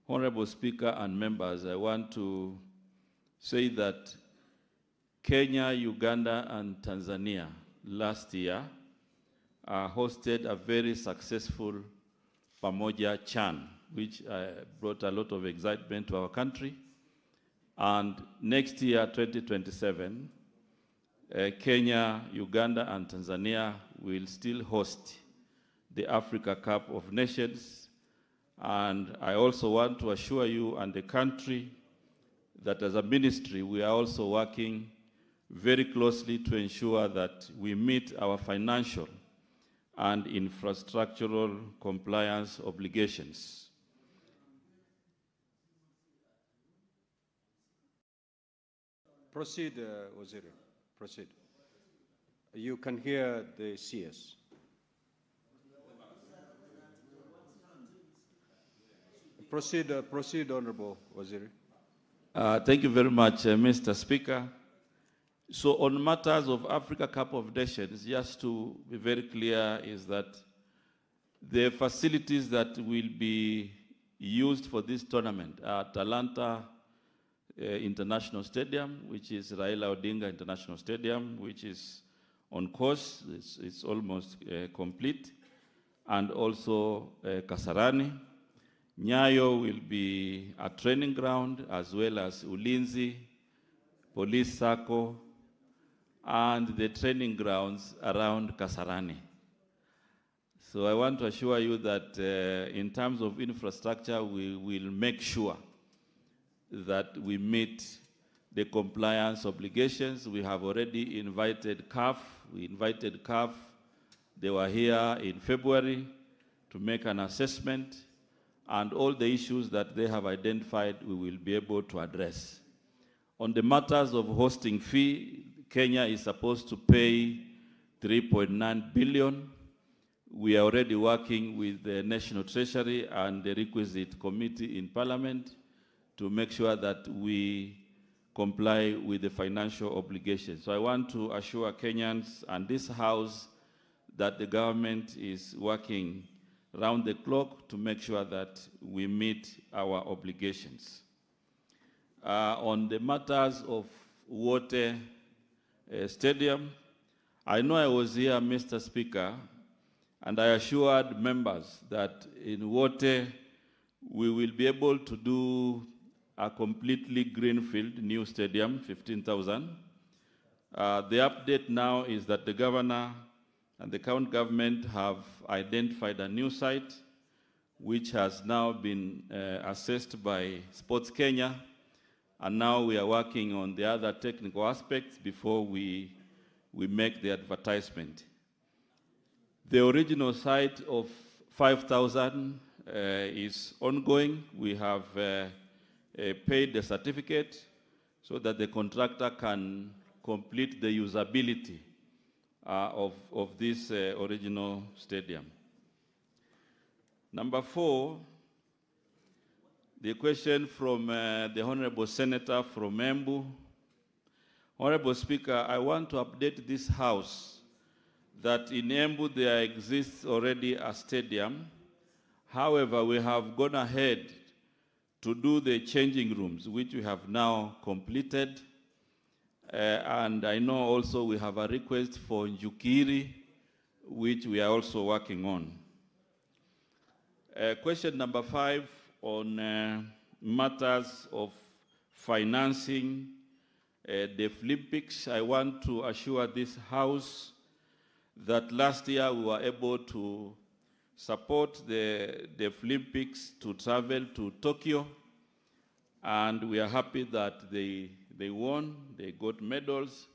[SPEAKER 6] Honorable Speaker and members, I want to say that Kenya, Uganda, and Tanzania last year hosted a very successful Pamoja Chan, which brought a lot of excitement to our country. And next year, 2027, Kenya, Uganda, and Tanzania will still host the Africa Cup of Nations. And I also want to assure you and the country that as a ministry, we are also working very closely to ensure that we meet our financial and infrastructural compliance obligations.
[SPEAKER 3] Proceed, Waziri. Proceed. You can hear the CS. Proceed, Honorable Waziri.
[SPEAKER 6] Thank you very much, Mr. Speaker. So on matters of Africa Cup of Nations, just to be very clear, is that the facilities that will be used for this tournament are Atlanta International Stadium, which is Raila Odinga International Stadium, which is on course. It's almost complete. And also Kasarani. Nyayo will be a training ground, as well as Ulinzi, Police Sacco, and the training grounds around Kasarani. So I want to assure you that in terms of infrastructure, we will make sure that we meet the compliance obligations. We have already invited CAF. We invited CAF. They were here in February to make an assessment, and all the issues that they have identified, we will be able to address. On the matters of hosting fee, Kenya is supposed to pay 3.9 billion. We are already working with the National Treasury and the requisite committee in Parliament to make sure that we comply with the financial obligations. So I want to assure Kenyans and this House that the government is working round the clock to make sure that we meet our obligations. On the matters of Wote Stadium, I know I was here, Mr. Speaker, and I assured members that in Wote we will be able to do a completely greenfield new stadium, 15,000. The update now is that the governor and the county government have identified a new site which has now been assessed by Sports Kenya, and now we are working on the other technical aspects before we make the advertisement. The original site of 5,000 is ongoing. We have paid the certificate so that the contractor can complete the usability of this original stadium. Number 4, the question from the Honorable Senator from Embu. Honorable Speaker, I want to update this House that in Embu there exists already a stadium. However, we have gone ahead to do the changing rooms, which we have now completed. And I know also we have a request for Njukiri, which we are also working on. Question number 5 on matters of financing the Olympics. I want to assure this House that last year we were able to support the Olympics to travel to Tokyo, and we are happy that they won, they got medals,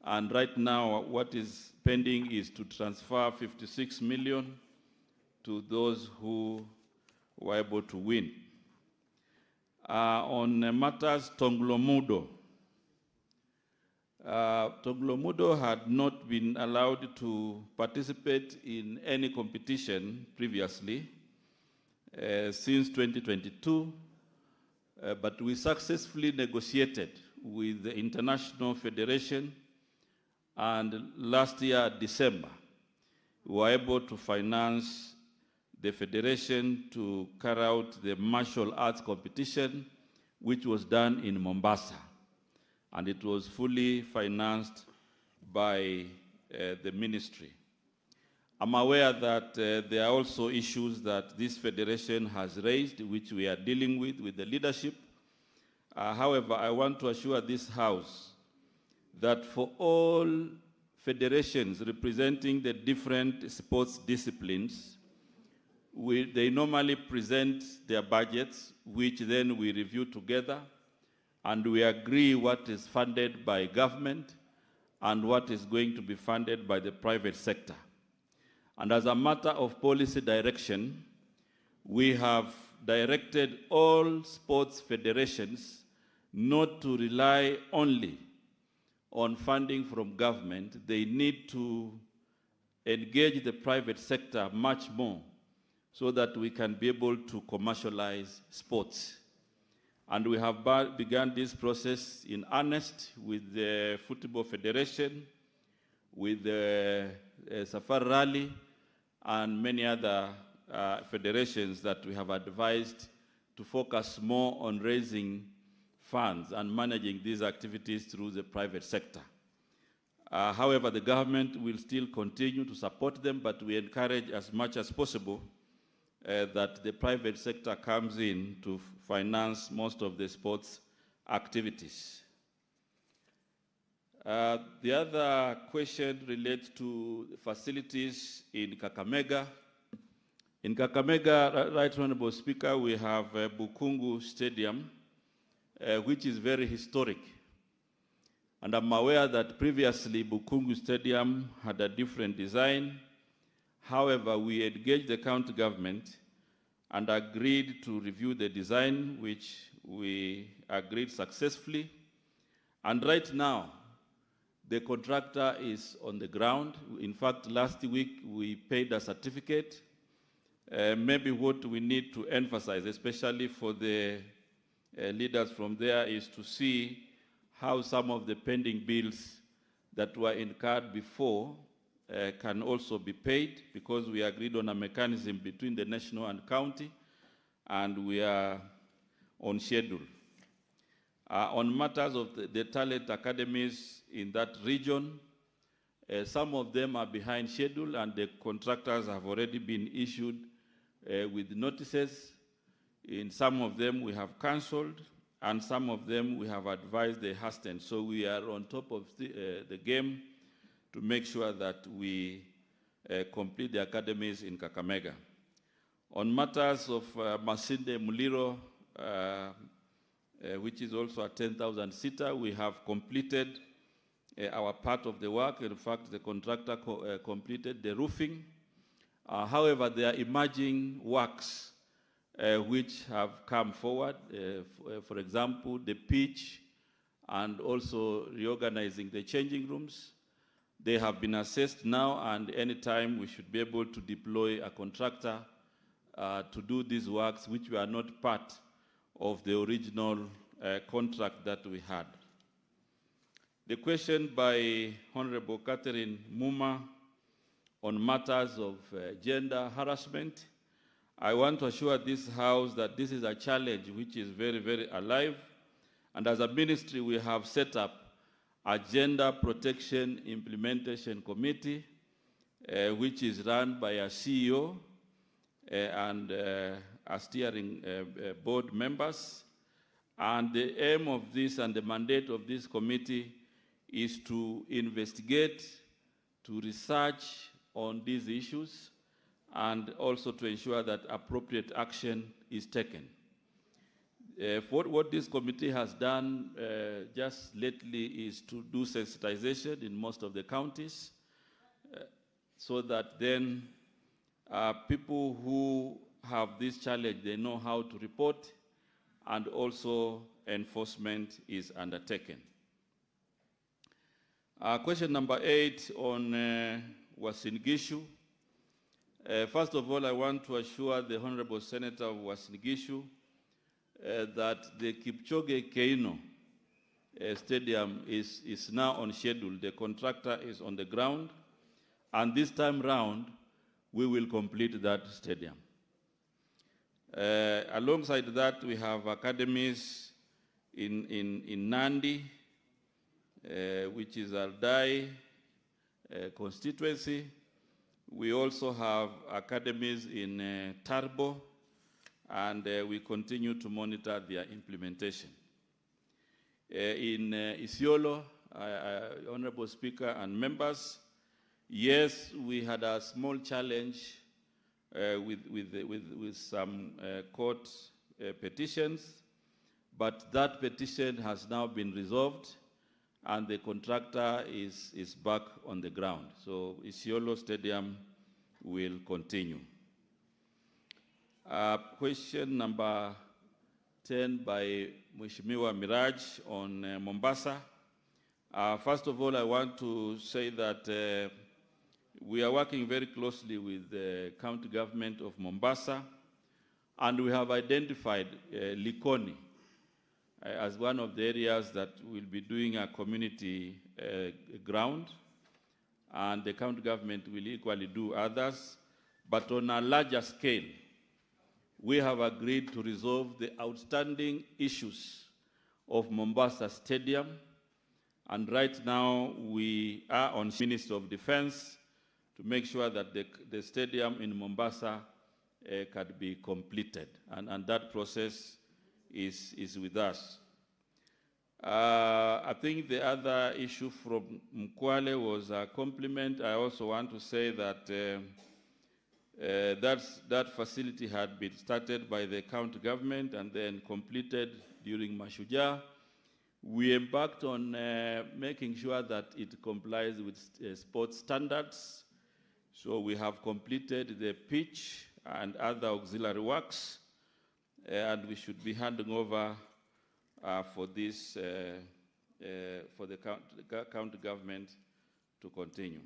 [SPEAKER 6] and right now what is pending is to transfer 56 million to those who were able to win. On matters Tonglomudo, Tonglomudo had not been allowed to participate in any competition previously since 2022, but we successfully negotiated with the International Federation, and last year, December, we were able to finance the Federation to carry out the martial arts competition, which was done in Mombasa. And it was fully financed by the ministry. I'm aware that there are also issues that this federation has raised, which we are dealing with the leadership. However, I want to assure this House that for all federations representing the different sports disciplines, they normally present their budgets, which then we review together, and we agree what is funded by government and what is going to be funded by the private sector. And as a matter of policy direction, we have directed all sports federations not to rely only on funding from government. They need to engage the private sector much more so that we can be able to commercialize sports. And we have begun this process in earnest with the Football Federation, with the Safari Rally, and many other federations that we have advised to focus more on raising funds and managing these activities through the private sector. However, the government will still continue to support them, but we encourage as much as possible that the private sector comes in to finance most of the sports activities. The other question relates to facilities in Kakamega. In Kakamega, Right Honorable Speaker, we have Bukungu Stadium, which is very historic. And I'm aware that previously Bukungu Stadium had a different design. However, we engaged the county government and agreed to review the design, which we agreed successfully. And right now, the contractor is on the ground. In fact, last week we paid a certificate. Maybe what we need to emphasize, especially for the leaders from there, is to see how some of the pending bills that were incurred before can also be paid, because we agreed on a mechanism between the national and county, and we are on schedule. On matters of the talent academies in that region, some of them are behind schedule, and the contractors have already been issued with notices. In some of them we have cancelled, and some of them we have advised they hasten. So we are on top of the game to make sure that we complete the academies in Kakamega. On matters of Masinde Muliro, which is also a 10,000-seater, we have completed our part of the work. In fact, the contractor completed the roofing. However, there are emerging works which have come forward. For example, the pitch and also reorganizing the changing rooms. They have been assessed now, and anytime we should be able to deploy a contractor to do these works, which were not part of the original contract that we had. The question by Honorable Catherine Muma on matters of gender harassment. I want to assure this House that this is a challenge which is very, very alive. And as a ministry, we have set up a Gender Protection Implementation Committee, which is run by a CEO and a steering board members. And the aim of this and the mandate of this committee is to investigate, to research on these issues, and also to ensure that appropriate action is taken. What this committee has done just lately is to do sensitization in most of the counties so that then people who have this challenge, they know how to report, and also enforcement is undertaken. Question number 8 on Uasin Gishu. First of all, I want to assure the Honorable Senator of Uasin Gishu that the Kipchoge Keino Stadium is now on schedule. The contractor is on the ground, and this time round, we will complete that stadium. Alongside that, we have academies in Nandi, which is Aldai constituency. We also have academies in Tarbo, and we continue to monitor their implementation. In Isiolo, Honorable Speaker and members, yes, we had a small challenge with some court petitions, but that petition has now been resolved, and the contractor is back on the ground. So Isiolo Stadium will continue. Question number 10 by Mheshimiwa Miraj on Mombasa. First of all, I want to say that we are working very closely with the county government of Mombasa, and we have identified Likoni as one of the areas that will be doing a community ground, and the county government will equally do others. But on a larger scale, we have agreed to resolve the outstanding issues of Mombasa Stadium, and right now we are on Minister of Defense to make sure that the stadium in Mombasa can be completed, and that process is with us. I think the other issue from Mkwale was a compliment. I also want to say that that facility had been started by the county government and then completed during Mashujaa. We embarked on making sure that it complies with sports standards. So we have completed the pitch and other auxiliary works, and we should be handing over for this, for the county government to continue.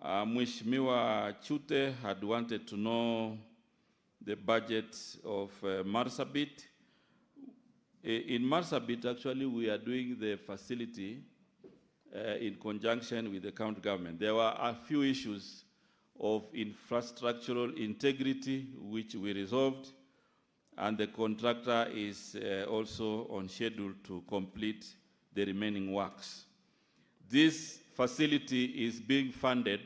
[SPEAKER 6] Mheshimiwa Chute had wanted to know the budget of Marsabit. In Marsabit, actually, we are doing the facility in conjunction with the county government. There were a few issues of infrastructural integrity which we resolved, and the contractor is also on schedule to complete the remaining works. This facility is being funded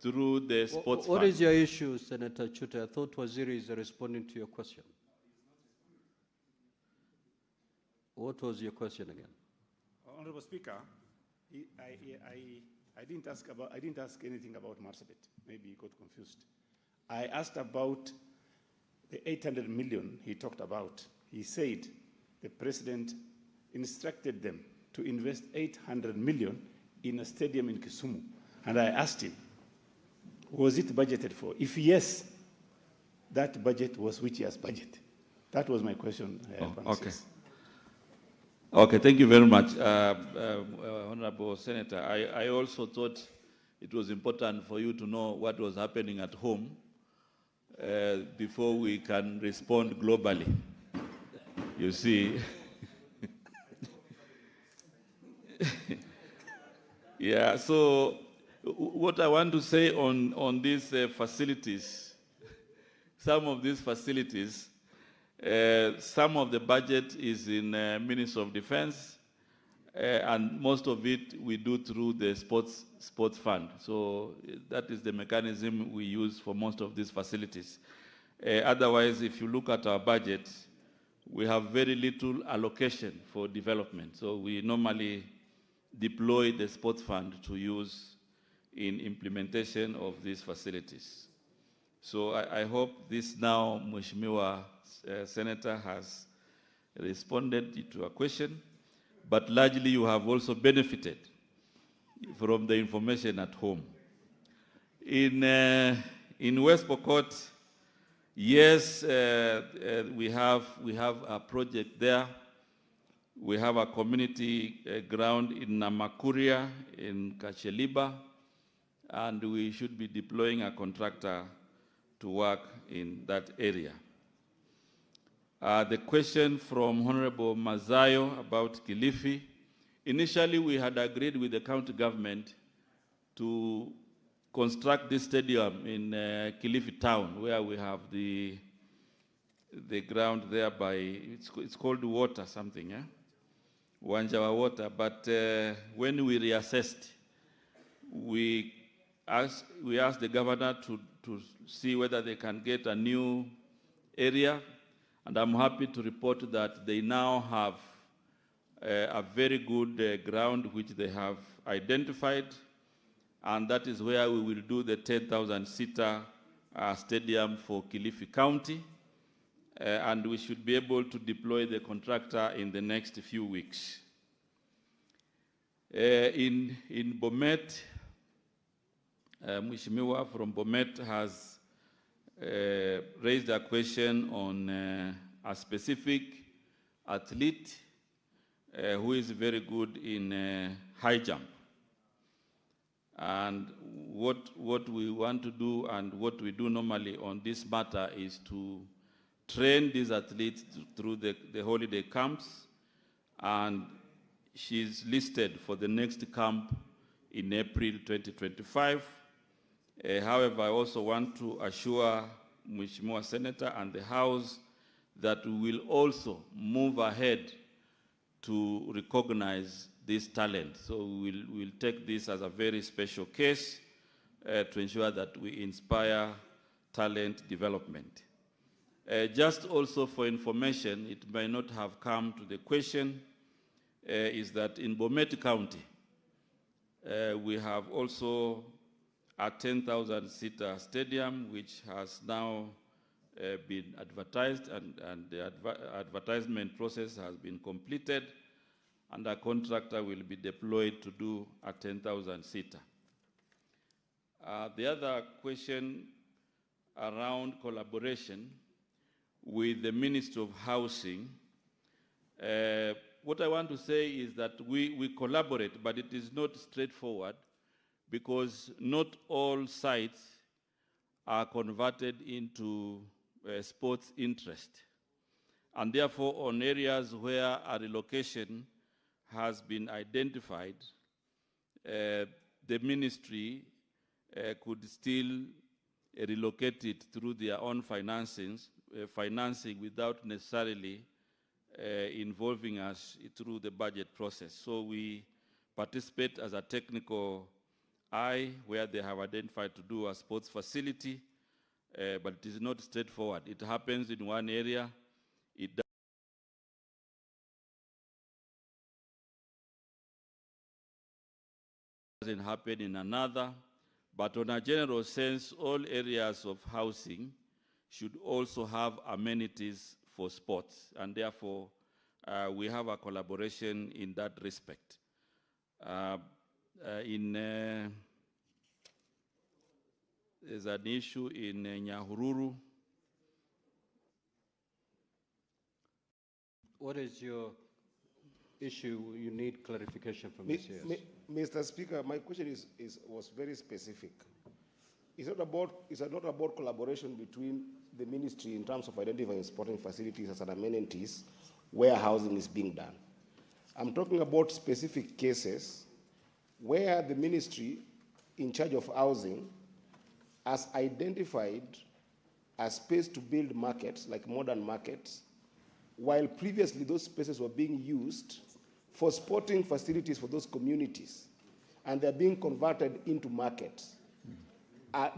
[SPEAKER 6] through the sports fund.
[SPEAKER 3] What is your issue, Senator Chute? I thought Waziri is responding to your question. What was your question again?
[SPEAKER 18] Honorable Speaker, I didn't ask anything about Marsabit. Maybe you got confused. I asked about the 800 million he talked about. He said the president instructed them to invest 800 million in a stadium in Kisumu. And I asked him, was it budgeted for? If yes, that budget was which year's budget? That was my question.
[SPEAKER 6] Okay. Okay, thank you very much, Honorable Senator. I also thought it was important for you to know what was happening at home before we can respond globally. You see. Yeah, so what I want to say on these facilities, some of these facilities, some of the budget is in Ministry of Defense, and most of it we do through the sports fund. So that is the mechanism we use for most of these facilities. Otherwise, if you look at our budget, we have very little allocation for development. So we normally deploy the sports fund to use in implementation of these facilities. So I hope this now, Mheshimiwa Senator, has responded to a question, but largely you have also benefited from the information at home. In West Pokot, yes, we have a project there. We have a community ground in Namakuria, in Kacheliba, and we should be deploying a contractor to work in that area. The question from Honorable Mazayo about Kilifi. Initially, we had agreed with the county government to construct this stadium in Kilifi town, where we have the ground there by, it's called water something, yeah? Wanjawa water. But when we reassessed, we asked the governor to see whether they can get a new area, and I'm happy to report that they now have a very good ground which they have identified, and that is where we will do the 10,000-seater stadium for Kilifi County, and we should be able to deploy the contractor in the next few weeks. In Bomet, Mheshimiwa from Bomet has raised a question on a specific athlete who is very good in high jump. And what we want to do and what we do normally on this matter is to train these athletes through the holiday camps, and she's listed for the next camp in April 2025. However, I also want to assure Mheshimiwa Senator and the House that we will also move ahead to recognize this talent. So we'll take this as a very special case to ensure that we inspire talent development. Just also for information, it may not have come to the question, is that in Bomet County, we have also a 10,000-seater stadium, which has now been advertised, and the advertisement process has been completed, and a contractor will be deployed to do a 10,000-seater. The other question around collaboration with the Ministry of Housing, what I want to say is that we collaborate, but it is not straightforward, because not all sites are converted into sports interest. And therefore, on areas where a relocation has been identified, the ministry could still relocate it through their own financing without necessarily involving us through the budget process. So we participate as a technical eye where they have identified to do a sports facility, but it is not straightforward. It happens in one area, it doesn't happen in another. But on a general sense, all areas of housing should also have amenities for sports. And therefore, we have a collaboration in that respect. There's an issue in Nyahururu.
[SPEAKER 3] What is your issue? You need clarification from the CS.
[SPEAKER 22] Mr. Speaker, my question was very specific. It's not about collaboration between the ministry in terms of identifying sporting facilities as an amenities where housing is being done. I'm talking about specific cases where the ministry in charge of housing has identified a space to build markets, like modern markets, while previously those spaces were being used for sporting facilities for those communities, and they're being converted into markets.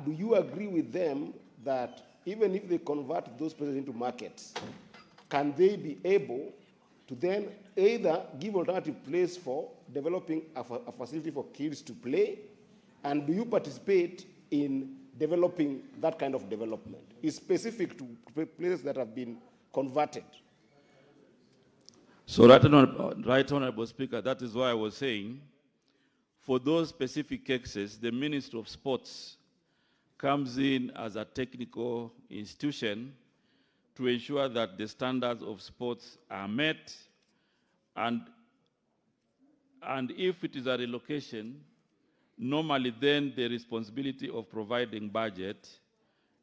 [SPEAKER 22] Do you agree with them that even if they convert those places into markets, can they be able to then either give alternative place for developing a facility for kids to play, and do you participate in developing that kind of development? It's specific to places that have been converted.
[SPEAKER 6] So, Right Honorable Speaker, that is why I was saying, for those specific cases, the Ministry of Sports comes in as a technical institution to ensure that the standards of sports are met, and if it is a relocation, normally then the responsibility of providing budget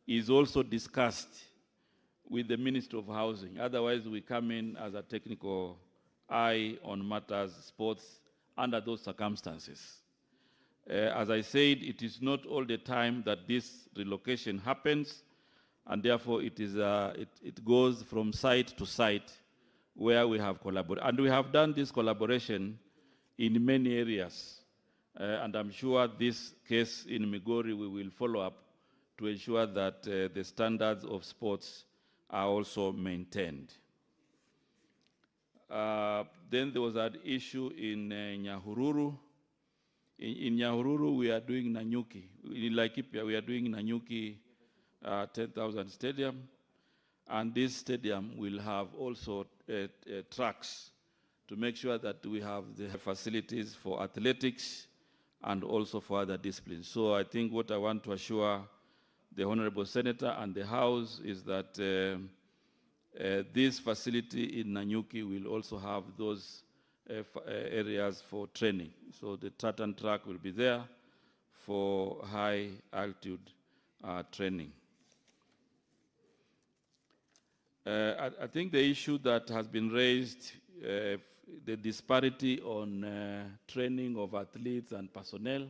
[SPEAKER 6] is also discussed with the Ministry of Housing. Otherwise, we come in as a technical eye on matters sports under those circumstances. As I said, it is not all the time that this relocation happens, and therefore it goes from site to site where we have collaborated. And we have done this collaboration in many areas. And I'm sure this case in Migori we will follow up to ensure that the standards of sports are also maintained. Then there was an issue in Nyahururu. In Nyahururu, we are doing Nanyuki. In Laikipia, we are doing Nanyuki 10,000 stadium. And this stadium will have also tracks to make sure that we have the facilities for athletics and also for other disciplines. So I think what I want to assure the Honorable Senator and the House is that this facility in Nanyuki will also have those areas for training. So the tartan track will be there for high altitude training. I think the issue that has been raised, the disparity on training of athletes and personnel,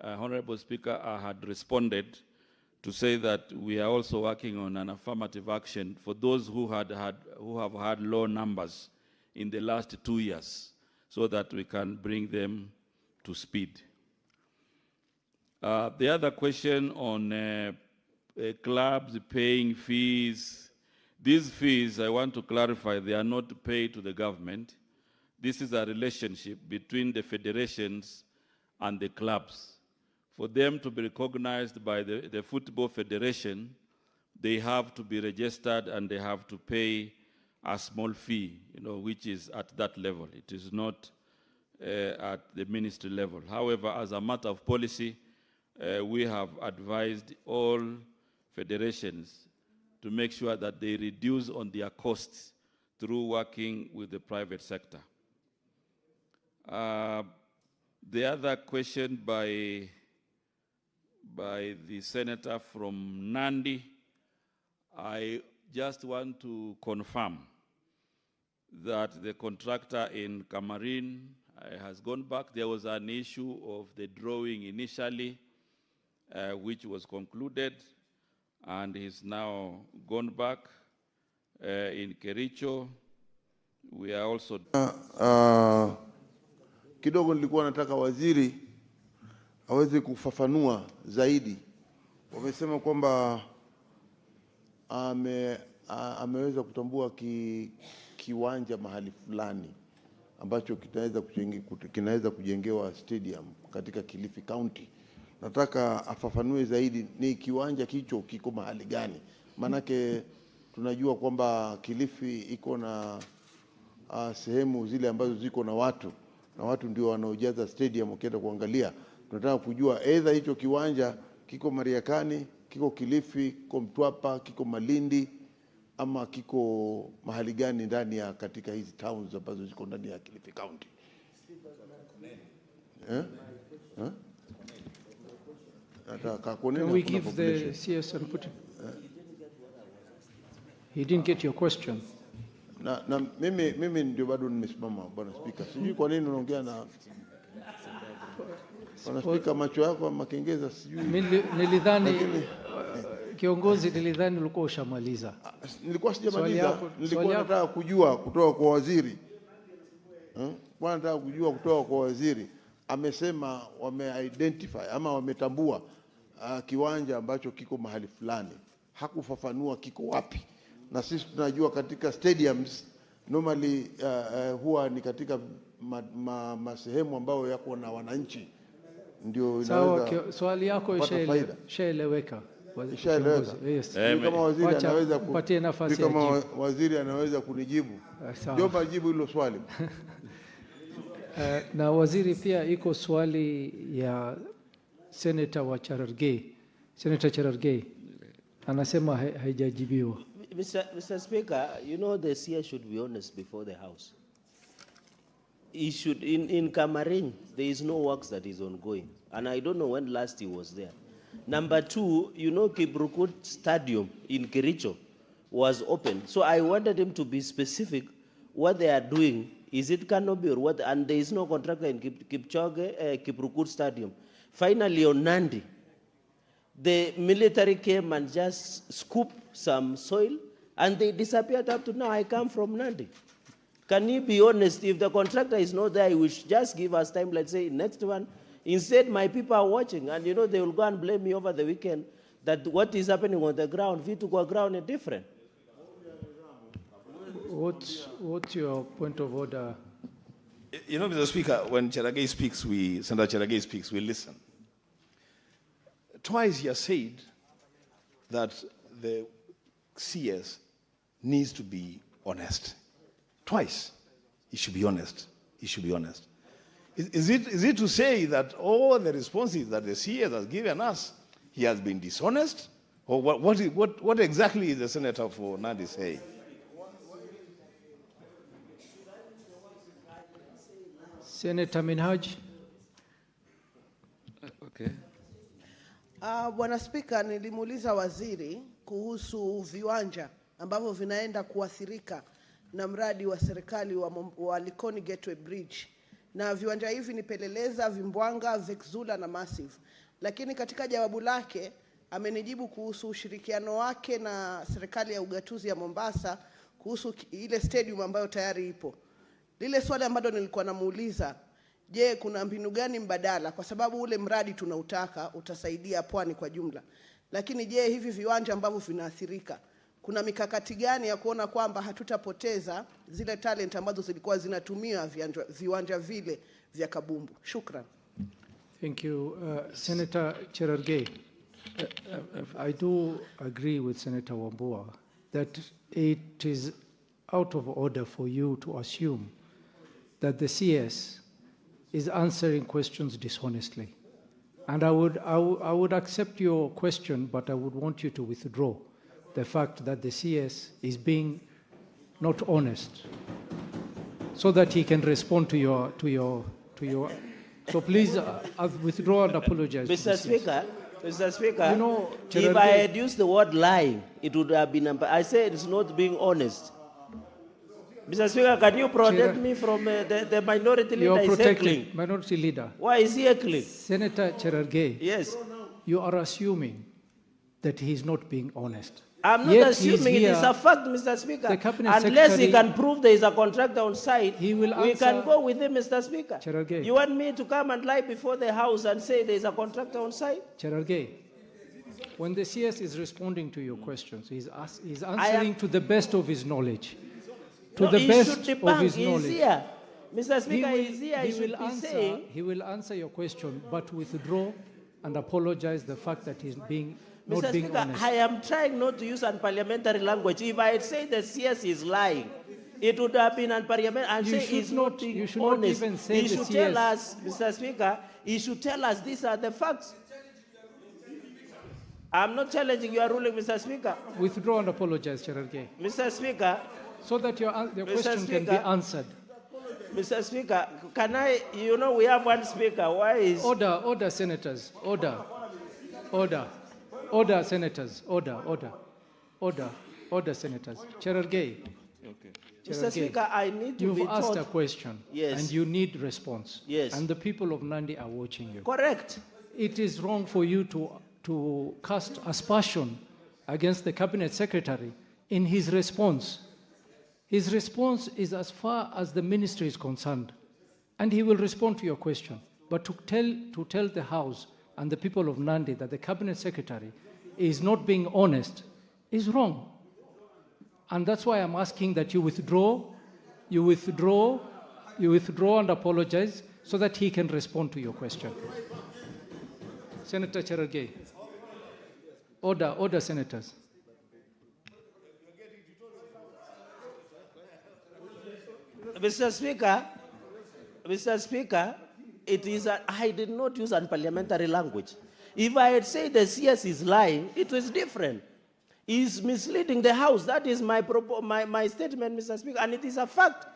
[SPEAKER 6] Honorable Speaker, I had responded to say that we are also working on an affirmative action for those who have had low numbers in the last 2 years, so that we can bring them to speed. The other question on clubs paying fees. These fees, I want to clarify, they are not paid to the government. This is a relationship between the federations and the clubs. For them to be recognized by the Football Federation, they have to be registered and they have to pay a small fee, which is at that level. It is not at the ministry level. However, as a matter of policy, we have advised all federations to make sure that they reduce on their costs through working with the private sector. The other question by the senator from Nandi, I just want to confirm that the contractor in Cameroon has gone back. There was an issue of the drawing initially, which was concluded, and he's now gone back. In Kericho, we are also...
[SPEAKER 20] Kidogo nilikuwa nataka waziri aweze kufafanua zaidi. Wamesema kwamba ameweza kutambua kiwanja mahali fulani ambacho kinaweza kujengewa stadium katika Kilifi County. Nataka afafanue zaidi ni kiwanja kicho kiko mahali gani. Manake tunajua kwamba Kilifi iko na sehemu zile ambazo ziko na watu ndio wanaojaza stadium. Ukienda kuangalia, tunataka kujua either hicho kiwanja kiko Mariakani, kiko Kilifi, kiko Mtwapa, kiko Malindi, ama kiko mahali gani ndani ya katika hizi towns ambazo ziko ndani ya Kilifi County.
[SPEAKER 5] Can we give the CS and put it? He didn't get your question.
[SPEAKER 20] Na mimi ndio bado nimesimama, Bwana Spika. Sijui kwa nini unaongea na Bwana Spika, macho yako makengeza sijui.
[SPEAKER 5] Nilidhani kiongozi, nilidhani ulikuwa ushamaliza.
[SPEAKER 20] Nilikuwa sijamaliza. Nilikuwa nataka kujua kutoka kwa waziri. Nataka kujua kutoka kwa waziri. Amesema wame-identify ama wametambua kiwanja ambacho kiko mahali fulani. Hakufafanua kiko wapi. Na sisi tunajua katika stadiums normally huwa ni katika masehemu ambayo yako na wananchi, ndio inaweza.
[SPEAKER 5] Swali yako ishaeleweka.
[SPEAKER 20] Yes. Kama waziri anaweza kupatia nafasi, kama waziri anaweza kunijibu, ndio majibu hilo swali.
[SPEAKER 5] Na waziri pia iko swali ya Senator wa Cherargei. Senator Cherargei anasema haijajibiwa.
[SPEAKER 4] Mr. Speaker, you know the CS should be honest before the House. He should, in Cameroon, there is no works that is ongoing. And I don't know when last he was there. Number two, you know Kibrukut Stadium in Kericho was open. So I wanted him to be specific what they are doing. Is it canopy or what? And there is no contractor in Kibrukut Stadium. Finally, on Nandi, the military came and just scooped some soil and they disappeared. Up to now, I come from Nandi. Can you be honest? If the contractor is not there, he should just give us time, let's say next one. Instead, my people are watching and you know they will go and blame me over the weekend that what is happening on the ground, we to go ground is different.
[SPEAKER 5] What's your point of order?
[SPEAKER 1] You know, Mr. Speaker, when Cherargei speaks, Senator Cherargei speaks, we listen. Twice he has said that the CS needs to be honest. Twice. He should be honest. He should be honest. Is it to say that all the responses that the CS has given us, he has been dishonest? Or what exactly is the Senator for Nandi saying?
[SPEAKER 5] Senator Minhaj.
[SPEAKER 6] Okay.
[SPEAKER 15] Bwana Spika, nilimuuliza waziri kuhusu viwanja ambavyo vinaenda kuathirika na mradi wa serikali wa Likoni Gateway Bridge. Na viwanja hivi ni Peleleza, Vimbwanga, Vexula na Massive. Lakini katika jawabu lake amenijibu kuhusu ushirikiano wake na serikali ya ugatuzi ya Mombasa kuhusu ile stadium ambayo tayari ipo. Lile swali ambalo nilikuwa namuuliza, je, kuna mbinu gani mbadala kwa sababu ule mradi tunautaka utasaidia pwani kwa jumla. Lakini je, hivi viwanja ambavyo vinaathirika, kuna mikakati gani ya kuona kwamba hatutapoteza zile talent ambazo zilikuwa zinatumia viwanja vile vya kabumbu? Shukran.
[SPEAKER 5] Thank you. Senator Cherargei, I do agree with Senator Wambua that it is out of order for you to assume that the CS is answering questions dishonestly. And I would accept your question, but I would want you to withdraw the fact that the CS is being not honest, so that he can respond to your. So please withdraw and apologize.
[SPEAKER 4] Mr. Speaker, you know, if I had used the word lying, it would have been. I said it's not being honest. Mr. Speaker, can you protect me from the minority leader?
[SPEAKER 5] You're protecting minority leader.
[SPEAKER 4] Why is he heckling?
[SPEAKER 5] Senator Cherargei.
[SPEAKER 4] Yes.
[SPEAKER 5] You are assuming that he is not being honest.
[SPEAKER 4] I'm not assuming, it is a fact, Mr. Speaker. Unless he can prove there is a contractor on site, we can go with him, Mr. Speaker.
[SPEAKER 5] Cherargei.
[SPEAKER 4] You want me to come and lie before the House and say there is a contractor on site?
[SPEAKER 5] Cherargei, when the CS is responding to your questions, he's answering to the best of his knowledge. To the best of his knowledge.
[SPEAKER 4] Here.
[SPEAKER 8] Mr. Speaker, is here, he should be saying...
[SPEAKER 5] He will answer your question, but withdraw and apologize the fact that he's not being
[SPEAKER 8] Speaker,
[SPEAKER 5] honest.
[SPEAKER 8] I am trying not to use unparliamentary language. If I had said the CS is lying, it would have been unparliamentary. I'm saying he's not being honest.
[SPEAKER 5] Not even say
[SPEAKER 8] he should tell us, Mr. Speaker, he should tell us these are the facts. I'm not challenging your ruling, Mr. Speaker.
[SPEAKER 5] Withdraw and apologize, Cherargei.
[SPEAKER 8] Mr. Speaker.
[SPEAKER 5] So that your question can be answered.
[SPEAKER 8] Mr. Speaker, can I, we have one speaker. Why is...
[SPEAKER 5] Order, senators. Order, senators. Order, senators. Cherargei.
[SPEAKER 8] Okay. Mr. Speaker, I need to be
[SPEAKER 5] You've asked a question.
[SPEAKER 8] Yes.
[SPEAKER 5] And you need response.
[SPEAKER 8] Yes.
[SPEAKER 5] And the people of Nandi are watching you.
[SPEAKER 8] Correct.
[SPEAKER 5] It is wrong for you to cast aspersion against the cabinet secretary in his response. His response is as far as the ministry is concerned, and he will respond to your question. But to tell the House and the people of Nandi that the cabinet secretary is not being honest is wrong. And that's why I'm asking that you withdraw and apologize so that he can respond to your question. Senator Cherargei. Order, senators.
[SPEAKER 8] Mr. Speaker, I did not use unparliamentary language. If I had said the CS is lying, it was different. He's misleading the House. That is my statement, Mr. Speaker, and it is a fact.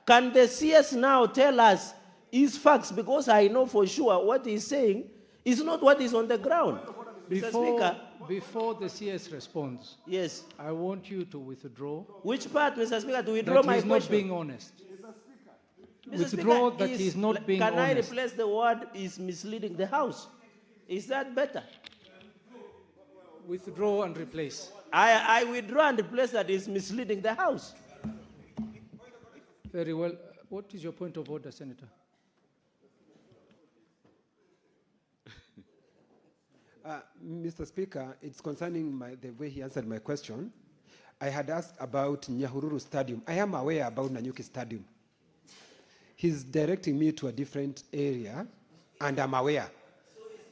[SPEAKER 8] Can the CS now tell us his facts? Because I know for sure what he's saying is not what is on the ground.
[SPEAKER 5] Before the CS responds,
[SPEAKER 8] yes,
[SPEAKER 5] I want you to withdraw.
[SPEAKER 8] Which part, Mr. Speaker, to withdraw my question?
[SPEAKER 5] That he's not being honest. Withdraw that he's not being honest.
[SPEAKER 8] Can I replace the word is misleading the House? Is that better?
[SPEAKER 5] Withdraw and replace.
[SPEAKER 8] I withdraw and replace that is misleading the House.
[SPEAKER 5] Very well. What is your point of order, Senator?
[SPEAKER 23] Mr. Speaker, it's concerning the way he answered my question. I had asked about Nyahururu Stadium. I am aware about Nanyuki Stadium. He's directing me to a different area, and I'm aware.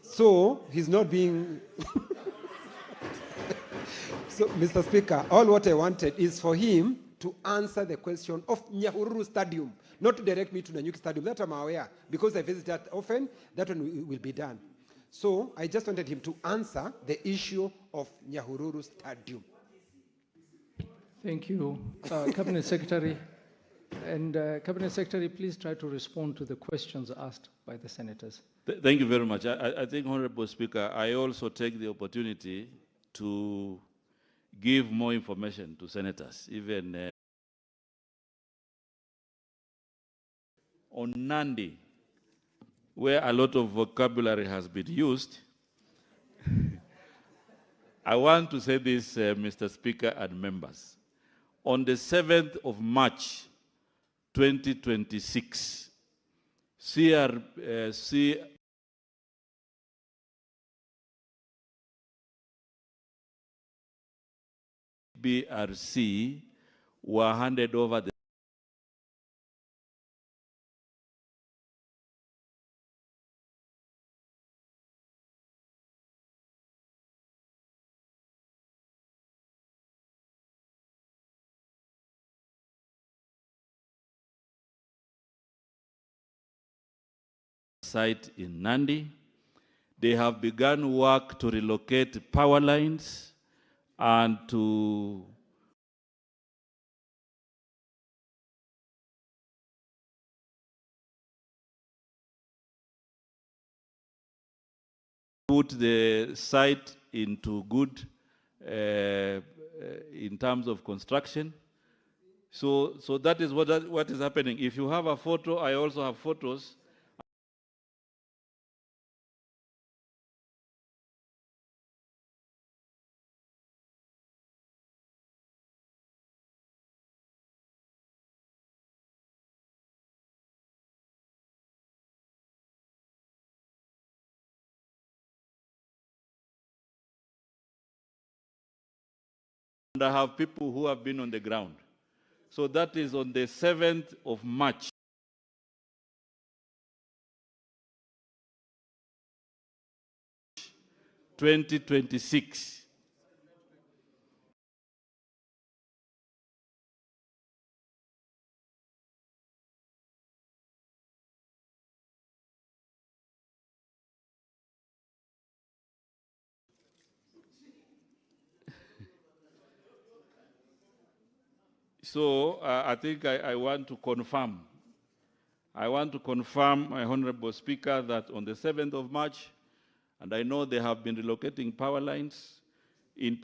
[SPEAKER 23] So he's not being... So, Mr. Speaker, all what I wanted is for him to answer the question of Nyahururu Stadium, not to direct me to Nanyuki Stadium. That I'm aware, because I visit that often, that one will be done. So I just wanted him to answer the issue of Nyahururu Stadium.
[SPEAKER 5] Thank you, Cabinet Secretary. And Cabinet Secretary, please try to respond to the questions asked by the senators.
[SPEAKER 6] Thank you very much. I think, Honorable Speaker, I also take the opportunity to give more information to senators, even on Nandi, where a lot of vocabulary has been used. I want to say this, Mr. Speaker and members. On the 7th of March, 2026, BRC were handed over the site in Nandi. They have begun work to relocate power lines and to put the site into good in terms of construction. So that is what is happening. If you have a photo, I also have photos. And I have people who have been on the ground. So that is on the 7th of March. 2026. So I think I want to confirm. I want to confirm, my Honorable Speaker, that on the 7th of March, and I know they have been relocating power lines in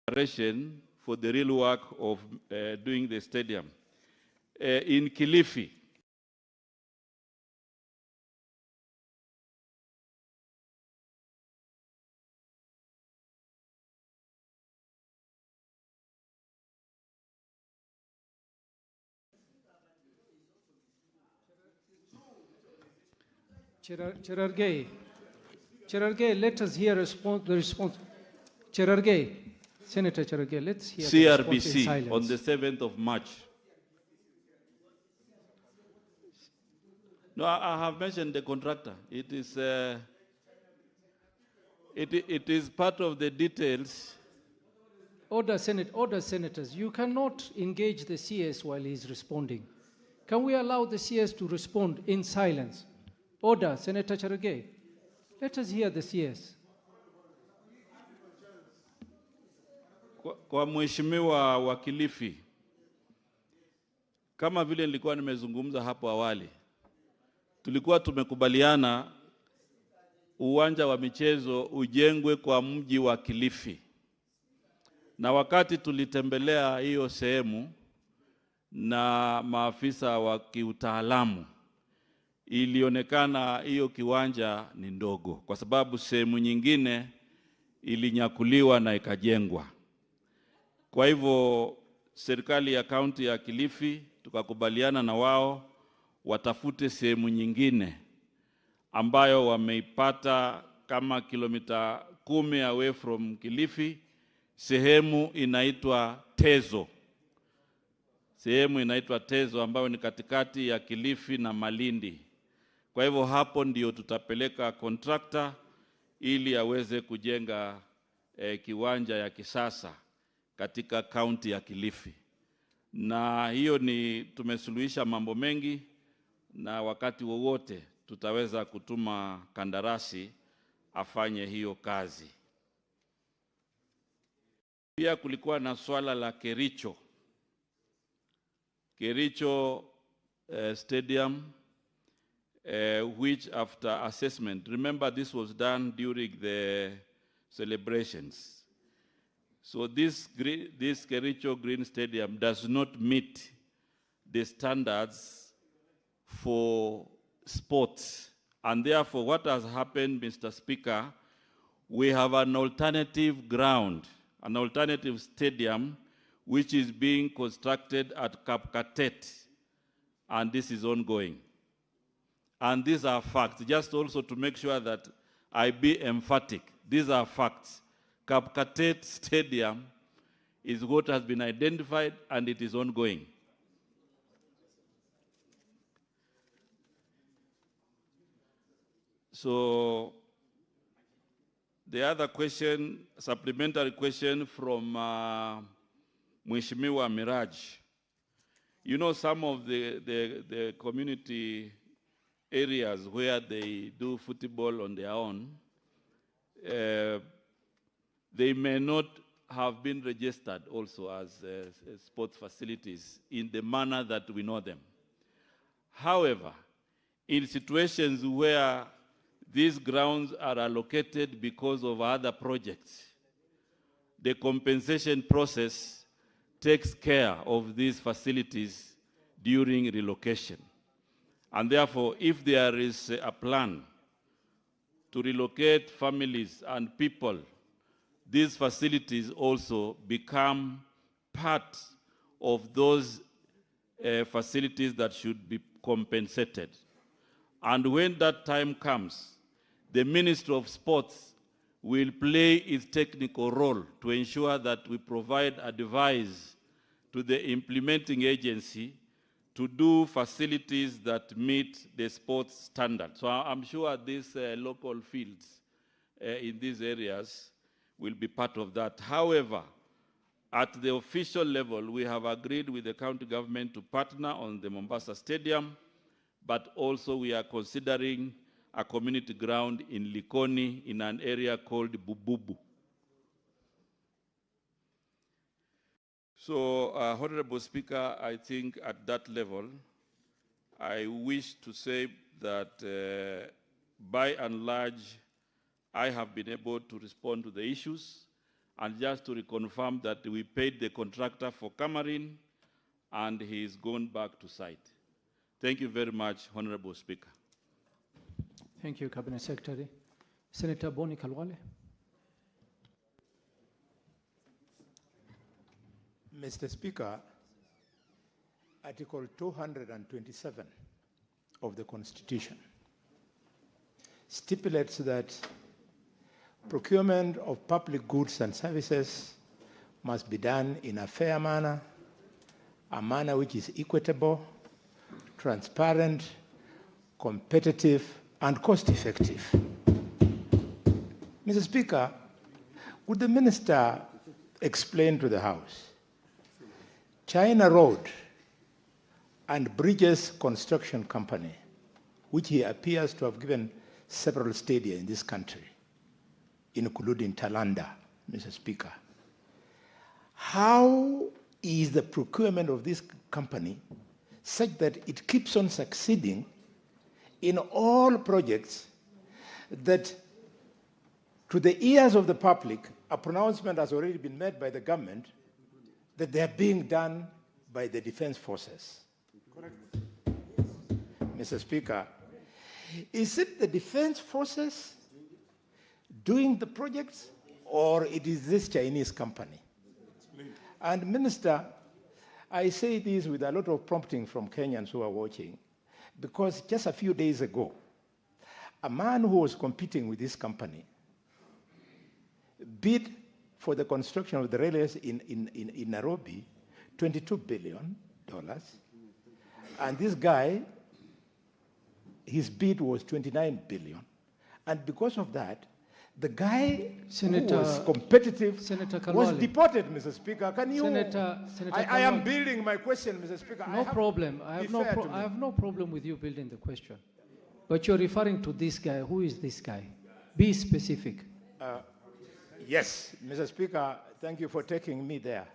[SPEAKER 6] preparation for the real work of doing the stadium. In Kilifi,
[SPEAKER 5] Cherargei, let us hear the response. Cherargei, Senator Cherargei, let's hear the response in
[SPEAKER 6] CRBC,
[SPEAKER 5] silence.
[SPEAKER 6] on the 7th of March. No, I have mentioned the contractor. It is, it is part of the details.
[SPEAKER 5] Order, senators. You cannot engage the CS while he's responding. Can we allow the CS to respond in silence? Order, Senator Cherargei. Let us hear the CS.
[SPEAKER 6] Kwa mheshimiwa wa Kilifi, kama vile nilikuwa nimezungumza hapo awali, tulikuwa tumekubaliana uwanja wa michezo ujengwe kwa mji wa Kilifi. Na wakati tulitembelea hiyo sehemu na maafisa wa kiutaalamu, ilionekana hiyo kiwanja ni ndogo kwa sababu sehemu nyingine ilinyakuliwa na ikajengwa. Kwa hivyo serikali ya kaunti ya Kilifi tukakubaliana na wao watafute sehemu nyingine ambayo wameipata kama kilomita 10 away from Kilifi, sehemu inaitwa Tezo. Sehemu inaitwa Tezo ambayo ni katikati ya Kilifi na Malindi. Kwa hivyo hapo ndio tutapeleka contractor ili aweze kujenga kiwanja ya kisasa katika kaunti ya Kilifi. Na hiyo ni tumesuluhisha mambo mengi, na wakati wowote tutaweza kutuma kandarasi afanye hiyo kazi. Pia kulikuwa na swala la Kericho. Kericho Stadium, which after assessment, remember this was done during the celebrations. So this Kericho Green Stadium does not meet the standards for sports. And therefore, what has happened, Mr. Speaker, we have an alternative ground, an alternative stadium, which is being constructed at Kapkatet, and this is ongoing. And these are facts, just also to make sure that I be emphatic. These are facts. Kapkatet Stadium is what has been identified, and it is ongoing. So the other question, supplementary question from Mheshimiwa Miraj. You know, some of the community areas where they do football on their own, they may not have been registered also as sports facilities in the manner that we know them. However, in situations where these grounds are allocated because of other projects, the compensation process takes care of these facilities during relocation. And therefore, if there is a plan to relocate families and people, these facilities also become part of those facilities that should be compensated. And when that time comes, the Ministry of Sports will play its technical role to ensure that we provide advice to the implementing agency to do facilities that meet the sports standards. So I'm sure these local fields in these areas will be part of that. However, at the official level, we have agreed with the county government to partner on the Mombasa Stadium, but also we are considering a community ground in Likoni in an area called Bububu. So, Honorable Speaker, I think at that level, I wish to say that by and large, I have been able to respond to the issues, and just to reconfirm that we paid the contractor for Cameroon and he's gone back to site. Thank you very much, Honorable Speaker.
[SPEAKER 5] Thank you, Cabinet Secretary. Senator Boni Kalwale.
[SPEAKER 9] Mr. Speaker, Article 227 of the Constitution stipulates that procurement of public goods and services must be done in a fair manner, a manner which is equitable, transparent, competitive, and cost-effective. Mr. Speaker, would the Minister explain to the House China Road and Bridges Construction Company, which he appears to have given several stadia in this country, including Talanda, Mr. Speaker. How is the procurement of this company such that it keeps on succeeding in all projects that, to the ears of the public, a pronouncement has already been made by the government that they are being done by the defense forces? Correct. Mr. Speaker, is it the defense forces doing the projects, or it is this Chinese company? And Minister, I say this with a lot of prompting from Kenyans who are watching, because just a few days ago, a man who was competing with this company bid for the construction of the railways in Nairobi, $22 billion. And this guy, his bid was $29 billion. And because of that, the guy who was competitive was deported, Mr. Speaker. Can you? I am building my question, Mr. Speaker.
[SPEAKER 5] No problem. I have no problem with you building the question. But you're referring to this guy. Who is this guy? Be specific.
[SPEAKER 9] Yes, Mr. Speaker, thank you for taking me there.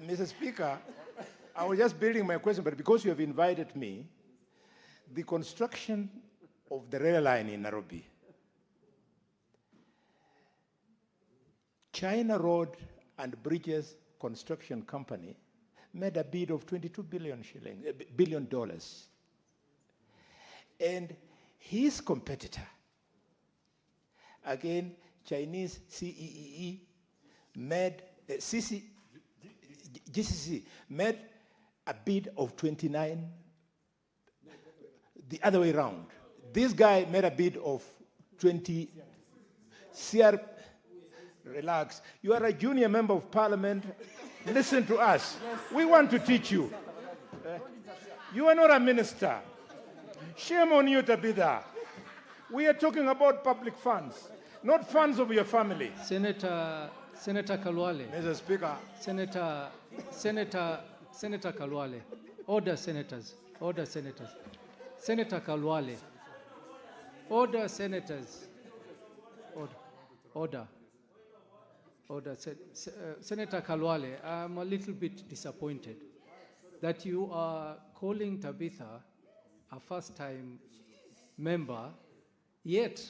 [SPEAKER 9] Mr. Speaker, I was just building my question, but because you have invited me, the construction of the rail line in Nairobi, China Road and Bridges Construction Company made a bid of $22 billion. And his competitor, again, Chinese CEEE, made, GCC, made a bid of 29, the other way around. This guy made a bid of 20. Relax. You are a junior member of parliament. Listen to us. We want to teach you. You are not a minister. Shame on you, Tabitha. We are talking about public funds, not funds of your family.
[SPEAKER 5] Senator Kalwale.
[SPEAKER 9] Mr. Speaker.
[SPEAKER 5] Senator Kalwale. Order, senators. Order, senators. Senator Kalwale. Order, senators. Order. Senator Kalwale, I'm a little bit disappointed that you are calling Tabitha a first-time member, yet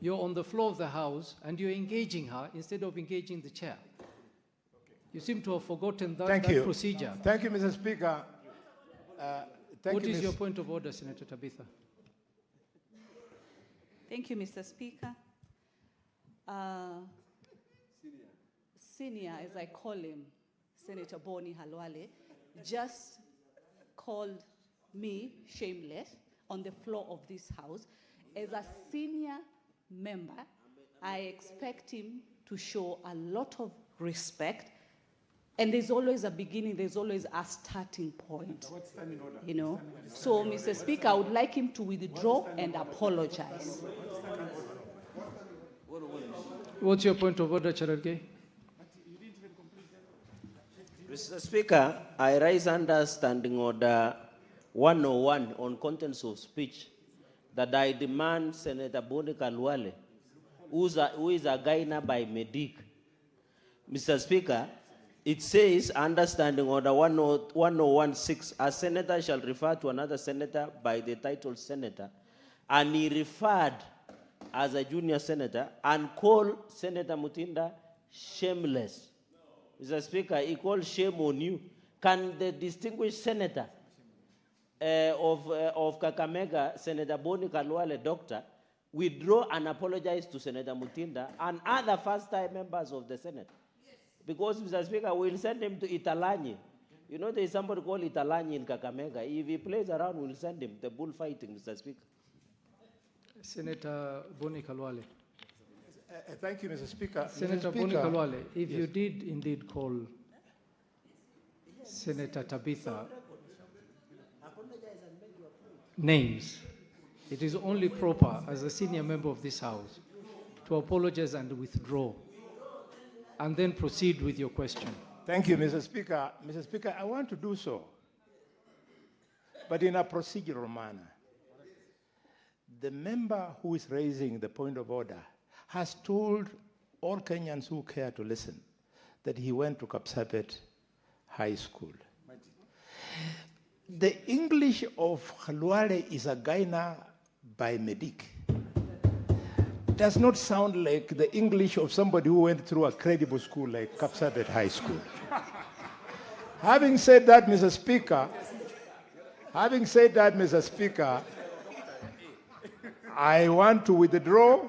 [SPEAKER 5] you're on the floor of the House and you're engaging her instead of engaging the chair. You seem to have forgotten that procedure.
[SPEAKER 9] Thank you, Mr. Speaker.
[SPEAKER 5] What is your point of order, Senator Tabitha?
[SPEAKER 10] Thank you, Mr. Speaker. Senior, as I call him, Senator Boni Halwale, just called me shameless on the floor of this House. as a senior member, I expect him to show a lot of respect. And there's always a beginning, there's always a starting point. You know? So, Mr. Speaker, I would like him to withdraw and apologize.
[SPEAKER 5] What's your point of order, Cherargei?
[SPEAKER 8] Mr. Speaker, I raise under Standing Order 101 on contents of speech that I demand Senator Boni Khalwale, who is a Gaina by Medic. Mr. Speaker, it says, under Standing Order 1016, a senator shall refer to another senator by the title senator, and he referred as a junior senator and called Senator Mutinda shameless. Mr. Speaker, he called shame on you. Can the distinguished senator of Kakamega, Senator Boni Khalwale, doctor, withdraw and apologize to Senator Mutinda and other first-time members of the Senate? Because, Mr. Speaker, we'll send him to Italanyi. You know, there's somebody called Italanyi in Kakamega. If he plays around, we'll send him the bullfighting, Mr. Speaker.
[SPEAKER 5] Senator Boni Khalwale.
[SPEAKER 9] Thank you, Mr. Speaker.
[SPEAKER 5] Senator
[SPEAKER 9] Mr.
[SPEAKER 5] Boni
[SPEAKER 9] Speaker,
[SPEAKER 5] Khalwale, if
[SPEAKER 9] yes.
[SPEAKER 5] you did indeed call Senator Tabitha names, it is only proper as a senior member of this House to apologize and withdraw, and then proceed with your question.
[SPEAKER 9] Thank you, Mr. Speaker. Mr. Speaker, I want to do so, but in a procedural manner. The member who is raising the point of order has told all Kenyans who care to listen that he went to Kapsabet High School. The English of Khalwale is a Gaina by Medic. Does not sound like the English of somebody who went through a credible school like Kapsabet High School. Having said that, Mr. Speaker, I want to withdraw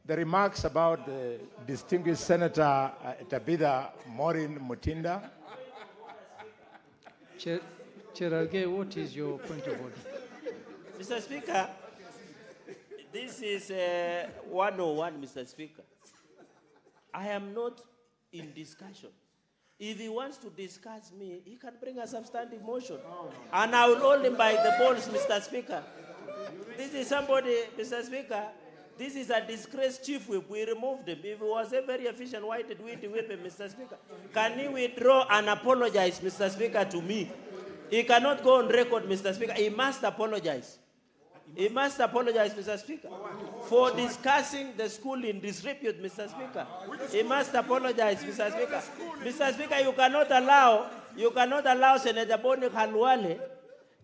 [SPEAKER 9] the remarks about the distinguished Senator Tabitha Maureen Mutinda.
[SPEAKER 5] Cherargei, what is your point of order?
[SPEAKER 8] Mr. Speaker, this is 101, Mr. Speaker. I am not in discussion. If he wants to discuss me, he can bring a substantive motion. And I will hold him by the balls, Mr. Speaker. This is somebody, Mr. Speaker, this is a disgraced chief whip. We removed him. If he was a very efficient, why did we whip him, Mr. Speaker? Can he withdraw and apologize, Mr. Speaker, to me? He cannot go on record, Mr. Speaker. He must apologize. He must apologize, Mr. Speaker, for discussing the school in disrepute, Mr. Speaker. He must apologize, Mr. Speaker. Mr. Speaker, you cannot allow Senator Boni Khalwale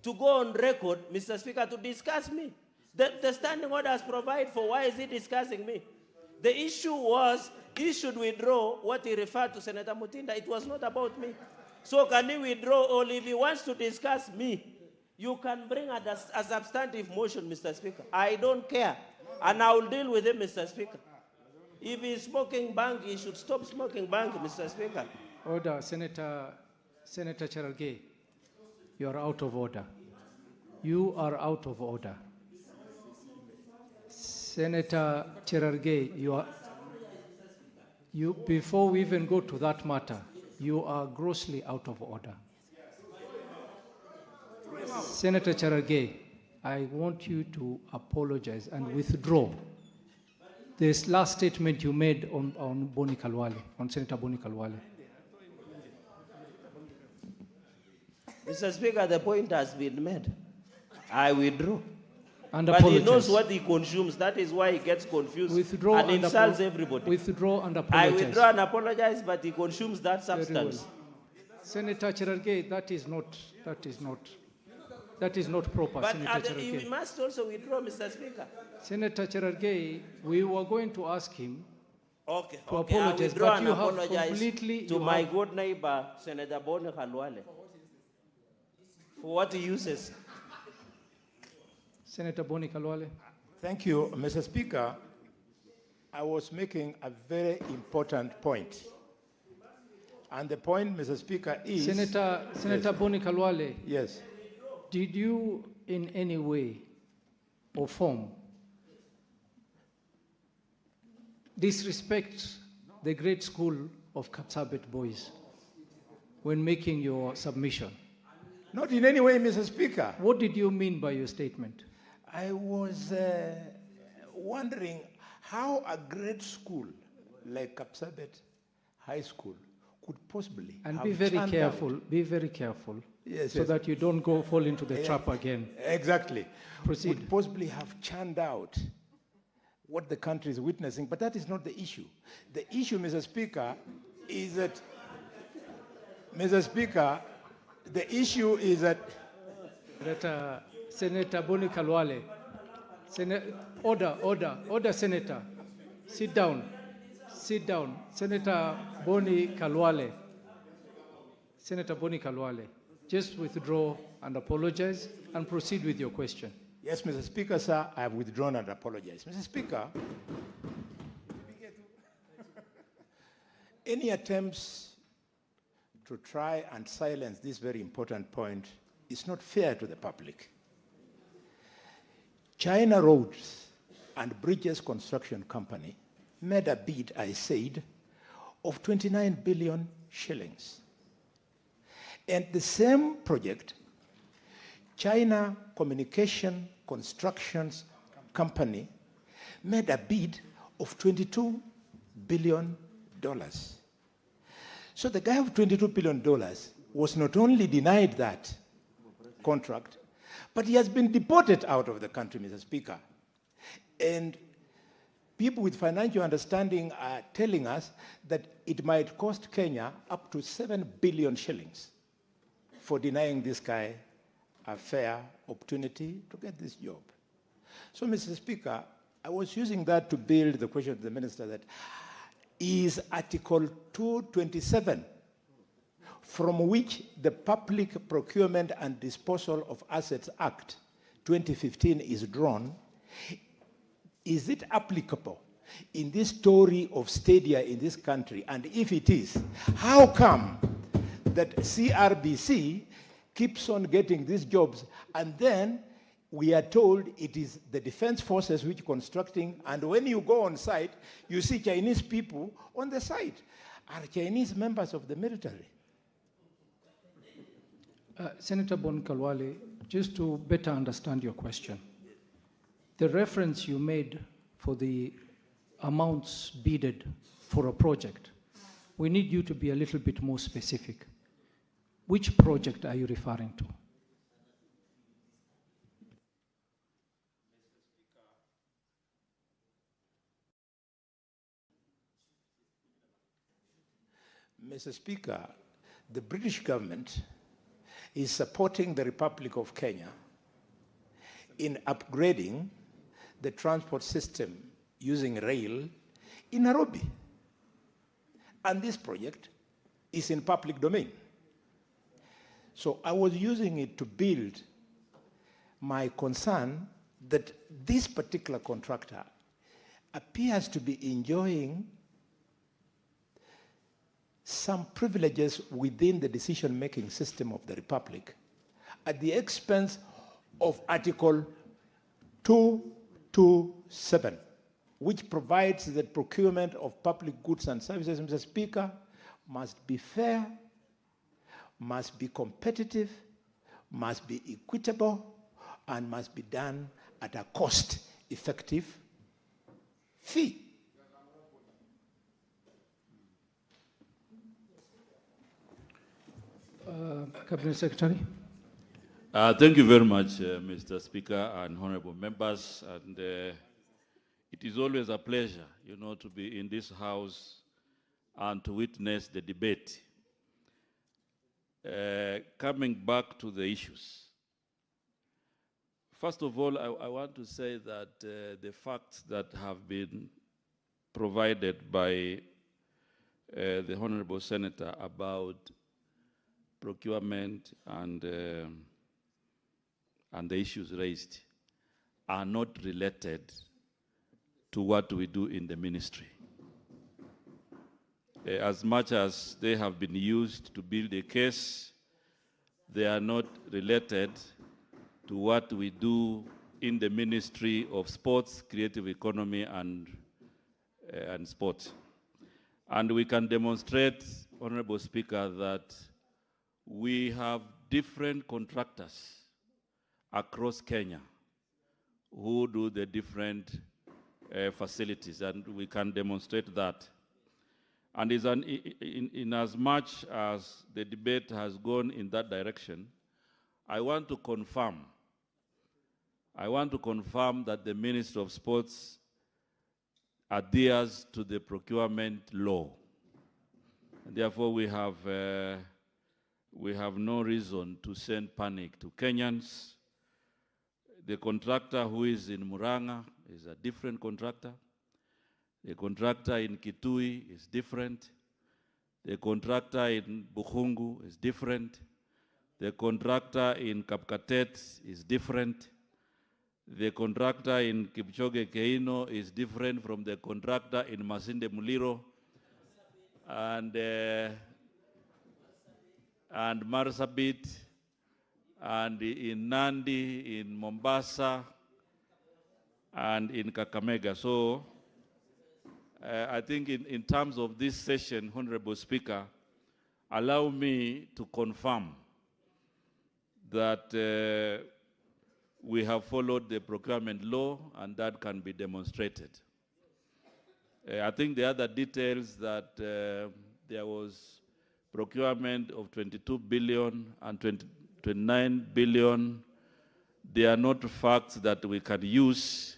[SPEAKER 8] to go on record, Mr. Speaker, to discuss me. The standing orders provide for why is he discussing me. The issue was he should withdraw what he referred to Senator Mutinda. It was not about me. So can he withdraw, or if he wants to discuss me, you can bring a substantive motion, Mr. Speaker. I don't care. And I will deal with him, Mr. Speaker. If he's smoking bang, he should stop smoking bang, Mr. Speaker.
[SPEAKER 5] Order, Senator Cherargei, you are out of order. You are out of order. Senator Cherargei, before we even go to that matter, you are grossly out of order. Senator Cherargei, I want you to apologize and withdraw this last statement you made on Boni Khalwale, on Senator Boni Khalwale.
[SPEAKER 8] Mr. Speaker, the point has been made. I withdraw.
[SPEAKER 5] And
[SPEAKER 8] but
[SPEAKER 5] apologize.
[SPEAKER 8] He knows what he consumes. That is why he gets confused
[SPEAKER 5] Withdraw
[SPEAKER 8] and insults everybody.
[SPEAKER 5] Withdraw and apologize.
[SPEAKER 8] I withdraw and apologize, but he consumes that substance.
[SPEAKER 5] Well. Senator Cherargei, that is not proper,
[SPEAKER 8] But
[SPEAKER 5] Senator Cherargei.
[SPEAKER 8] you must also withdraw, Mr. Speaker.
[SPEAKER 5] Senator Cherargei, we were going to ask him to
[SPEAKER 8] I
[SPEAKER 5] apologize,
[SPEAKER 8] withdraw
[SPEAKER 5] but
[SPEAKER 8] and
[SPEAKER 5] you have
[SPEAKER 8] apologize
[SPEAKER 5] completely...
[SPEAKER 8] to my good neighbor, Senator Boni Khalwale, for what he uses.
[SPEAKER 5] Senator Boni Khalwale.
[SPEAKER 9] Thank you, Mr. Speaker. I was making a very important point. And the point, Mr. Speaker, is...
[SPEAKER 5] Senator
[SPEAKER 9] yes.
[SPEAKER 5] Boni Khalwale.
[SPEAKER 9] Yes.
[SPEAKER 5] Did you in any way or form disrespect the great school of Kapsabet boys when making your submission.
[SPEAKER 9] Not in any way, Mr. Speaker.
[SPEAKER 5] What did you mean by your statement?
[SPEAKER 9] I was wondering how a great school like Kapsabet High School could possibly
[SPEAKER 5] And
[SPEAKER 9] have
[SPEAKER 5] be very
[SPEAKER 9] churned
[SPEAKER 5] careful,
[SPEAKER 9] out.
[SPEAKER 5] be very careful,
[SPEAKER 9] Yes,
[SPEAKER 5] so
[SPEAKER 9] yes.
[SPEAKER 5] that you don't fall into the
[SPEAKER 9] Yeah,
[SPEAKER 5] trap again.
[SPEAKER 9] Exactly.
[SPEAKER 5] Proceed.
[SPEAKER 9] Would possibly have churned out what the country is witnessing, but that is not the issue. The issue, Mr. Speaker, is that, Mr. Speaker, the issue is that
[SPEAKER 5] Senator Boni Kalwale, order, Senator. Sit down. Senator Boni Kalwale. Senator Boni Kalwale, just withdraw and apologize and proceed with your question.
[SPEAKER 9] Yes, Mr. Speaker, sir, I have withdrawn and apologized. Mr. Speaker, any attempts to try and silence this very important point is not fair to the public. China Roads and Bridges Construction Company made a bid, I said, of 29 billion shillings. And the same project, China Communication Constructions Company made a bid of $22 billion. So the guy of $22 billion was not only denied that contract, but he has been deported out of the country, Mr. Speaker. And people with financial understanding are telling us that it might cost Kenya up to 7 billion shillings for denying this guy a fair opportunity to get this job. So, Mr. Speaker, I was using that to build the question to the minister that is Article 227, from which the Public Procurement and Disposal of Assets Act 2015 is drawn, is it applicable in this story of stadia in this country? And if it is, how come that CRBC keeps on getting these jobs, and then we are told it is the defense forces which are constructing, and when you go on site, you see Chinese people on the site. Are Chinese members of the military?
[SPEAKER 5] Senator Bon Kalwale, just to better understand your question, the reference you made for the amounts bidded for a project, we need you to be a little bit more specific. Which project are you referring to?
[SPEAKER 9] Mr. Speaker, the British government is supporting the Republic of Kenya in upgrading the transport system using rail in Nairobi. And this project is in public domain. So I was using it to build my concern that this particular contractor appears to be enjoying some privileges within the decision-making system of the Republic at the expense of Article 227, which provides that procurement of public goods and services, Mr. Speaker, must be fair, must be competitive, must be equitable, and must be done at a cost-effective fee.
[SPEAKER 5] Cabinet Secretary.
[SPEAKER 6] Thank you very much, Mr. Speaker and honorable members. And it is always a pleasure, to be in this house and to witness the debate. Coming back to the issues. First of all, I want to say that the facts that have been provided by the honorable senator about procurement and the issues raised are not related to what we do in the ministry. As much as they have been used to build a case, they are not related to what we do in the Ministry of Sports, Creative Economy, and and sport. And we can demonstrate, Honorable Speaker, that we have different contractors across Kenya who do the different facilities, and we can demonstrate that. And in as much as the debate has gone in that direction, I want to confirm that the Ministry of Sports adheres to the procurement law. And therefore, we have no reason to send panic to Kenyans. The contractor who is in Muranga is a different contractor. The contractor in Kitui is different. The contractor in Bukhungu is different. The contractor in Kapkatet is different. The contractor in Kipchoge Keino is different from the contractor in Masinde Muliro and Marsabit, and in Nandi, in Mombasa, and in Kakamega. So I think in terms of this session, Honorable Speaker, allow me to confirm that we have followed the procurement law, and that can be demonstrated. I think the other details that there was procurement of 22 billion and 29 billion, they are not facts that we can use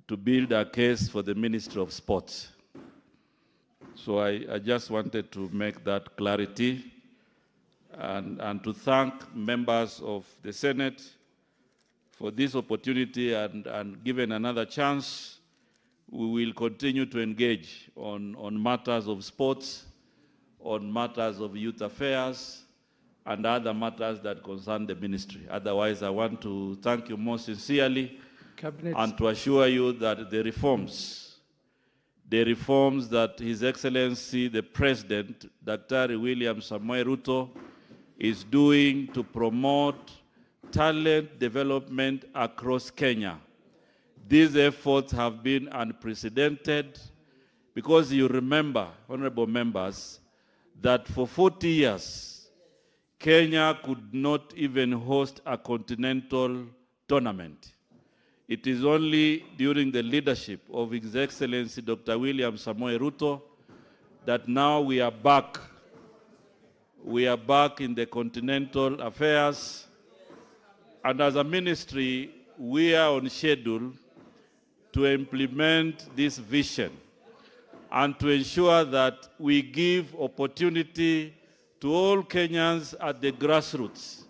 [SPEAKER 6] to build a case for the Ministry of Sports. So I just wanted to make that clarity and to thank members of the Senate for this opportunity, and given another chance, we will continue to engage on matters of sports, on matters of youth affairs, and other matters that concern the ministry. Otherwise, I want to thank you most sincerely and to assure you that the reforms that His Excellency the President, Dr. William Samoei Ruto, is doing to promote talent development across Kenya. These efforts have been unprecedented because you remember, honorable members, that for 40 years, Kenya could not even host a continental tournament. It is only during the leadership of His Excellency Dr. William Samoei Ruto that now we are back. We are back in the continental affairs. And as a ministry, we are on schedule to implement this vision and to ensure that we give opportunity to all Kenyans at the grassroots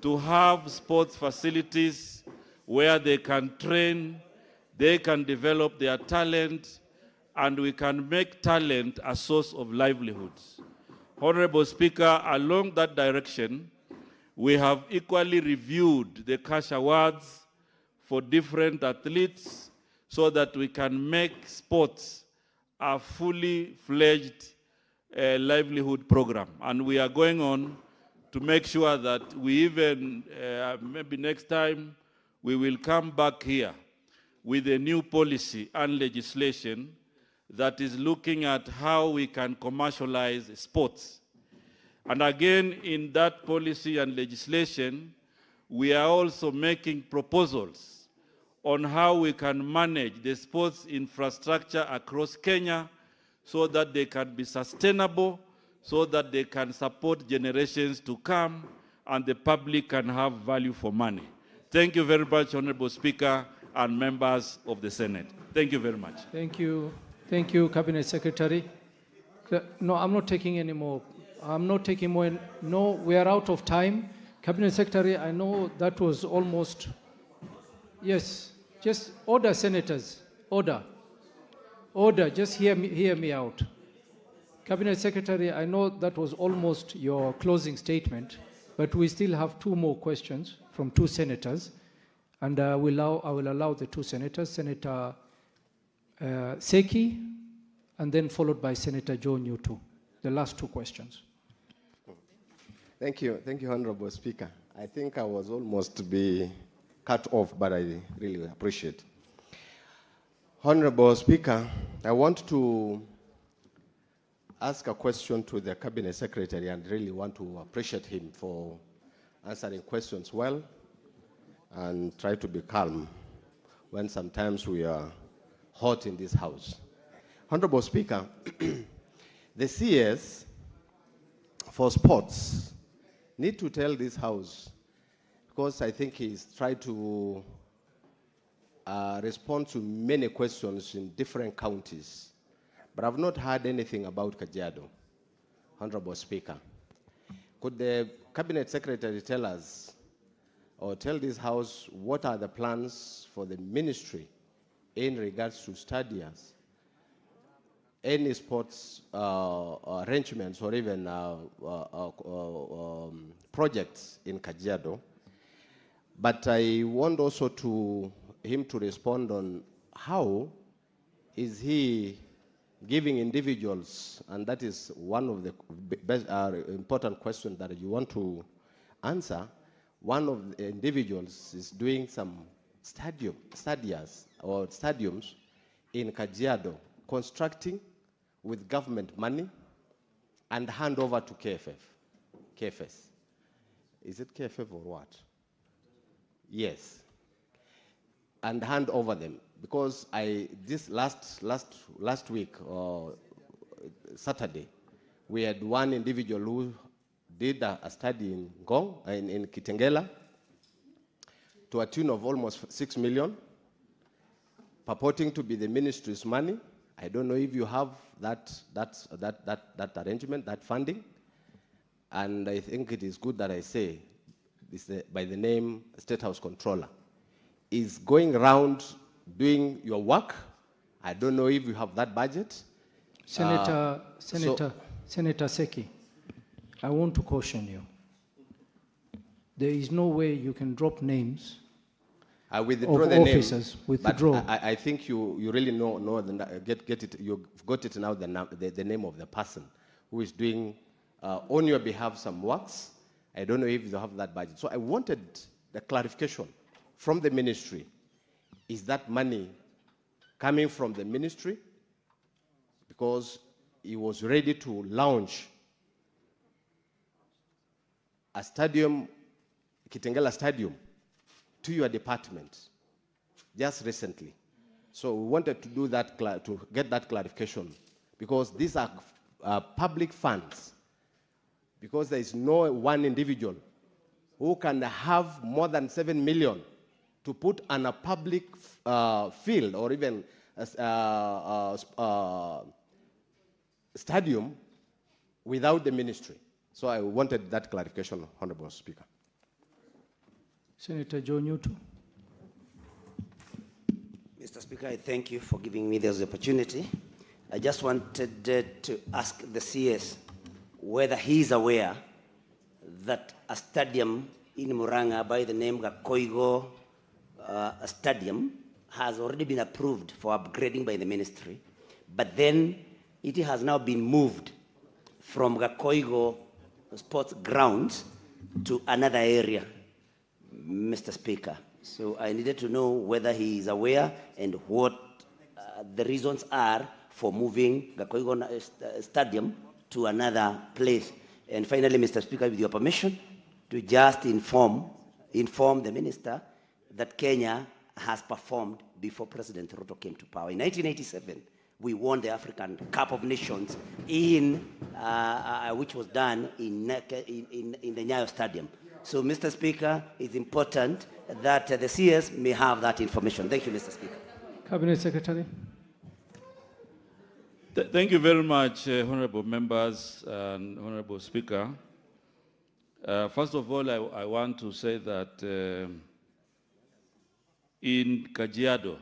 [SPEAKER 6] to have sports facilities where they can train, they can develop their talent, and we can make talent a source of livelihoods. Honorable Speaker, along that direction, we have equally reviewed the cash awards for different athletes so that we can make sports a fully fledged livelihood program. And we are going on to make sure that we even, maybe next time, we will come back here with a new policy and legislation that is looking at how we can commercialize sports. And again, in that policy and legislation, we are also making proposals on how we can manage the sports infrastructure across Kenya so that they can be sustainable, so that they can support generations to come, and the public can have value for money. Thank you very much, Honorable Speaker and members of the Senate. Thank you very much.
[SPEAKER 5] Thank you. Thank you, Cabinet Secretary. No, I'm not taking any more. I'm not taking more. No, we are out of time. Cabinet Secretary, I know that was almost, yes, just order, senators, order. Order, just hear me out. Cabinet Secretary, I know that was almost your closing statement, but we still have two more questions from two senators, and I will allow the two senators, Senator Seki, and then followed by Senator Joe Newton. The last two questions.
[SPEAKER 11] Thank you, Honorable Speaker. I think I was almost to be cut off, but I really appreciate. Honorable Speaker, I want to ask a question to the Cabinet Secretary and really want to appreciate him for answering questions well and try to be calm when sometimes we are hot in this House. Honorable Speaker, the CS for sports need to tell this House, because I think he's tried to respond to many questions in different counties, but I've not heard anything about Kajiado. Honorable Speaker, could the Cabinet Secretary tell us or tell this House what are the plans for the ministry in regards to stadiums, any sports arrangements or even projects in Kajiado? But I want also him to respond on how is he giving individuals, and that is one of the best, important questions that you want to answer. One of the individuals is doing some stadiums in Kajiado, constructing with government money and hand over to KFS. Is it KFF or what? Yes. And hand over them, because this last week or Saturday, we had one individual who did a study in Ngong, in Kitengela, to a tune of almost 6 million, purporting to be the ministry's money. I don't know if you have that arrangement, that funding, and I think it is good that I say this by the name State House Controller is going around doing your work. I don't know if you have that budget.
[SPEAKER 5] Senator Seki, I want to caution you. There is no way you can drop names
[SPEAKER 11] I withdraw
[SPEAKER 5] of
[SPEAKER 11] the
[SPEAKER 5] officers.
[SPEAKER 11] name,
[SPEAKER 5] Withdraw.
[SPEAKER 11] but I think you really know get it. You've got it now. The name of the person who is doing on your behalf some works. I don't know if you have that budget. So I wanted the clarification from the ministry. Is that money coming from the ministry? Because he was ready to launch a stadium, Kitengela Stadium, to your department just recently. So we wanted to do that, to get that clarification, because these are public funds, because there is no one individual who can have more than 7 million to put on a public field or even stadium without the ministry. So I wanted that clarification, Honorable Speaker.
[SPEAKER 5] Senator Joe Newton.
[SPEAKER 12] Mr. Speaker, I thank you for giving me this opportunity. I just wanted to ask the CS whether he is aware that a stadium in Muranga by the name Gakoigo Stadium has already been approved for upgrading by the ministry, but then it has now been moved from Gakoigo sports grounds to another area, Mr. Speaker. So I needed to know whether he is aware and what the reasons are for moving Gakoigo Stadium to another place. And finally, Mr. Speaker, with your permission, to just inform the minister that Kenya has performed before President Ruto came to power. In 1987, we won the African Cup of Nations which was done in the Nyayo Stadium. So, Mr. Speaker, it's important that the CS may have that information. Thank you, Mr. Speaker.
[SPEAKER 5] Cabinet Secretary.
[SPEAKER 6] Thank you very much, honorable members and honorable Speaker. First of all, I want to say that in Kajiado,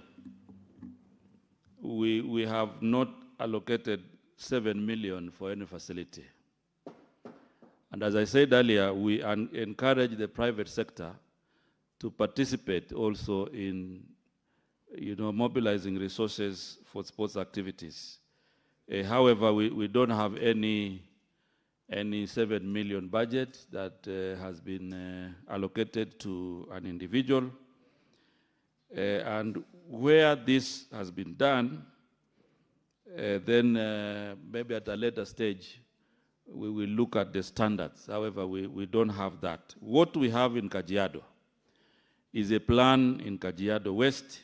[SPEAKER 6] we have not allocated 7 million for any facility. And as I said earlier, we encourage the private sector to participate also in, mobilizing resources for sports activities. However, we don't have any 7 million budget that has been allocated to an individual. And where this has been done, then maybe at a later stage, we will look at the standards. However, we don't have that. What we have in Kajiado is a plan in Kajiado West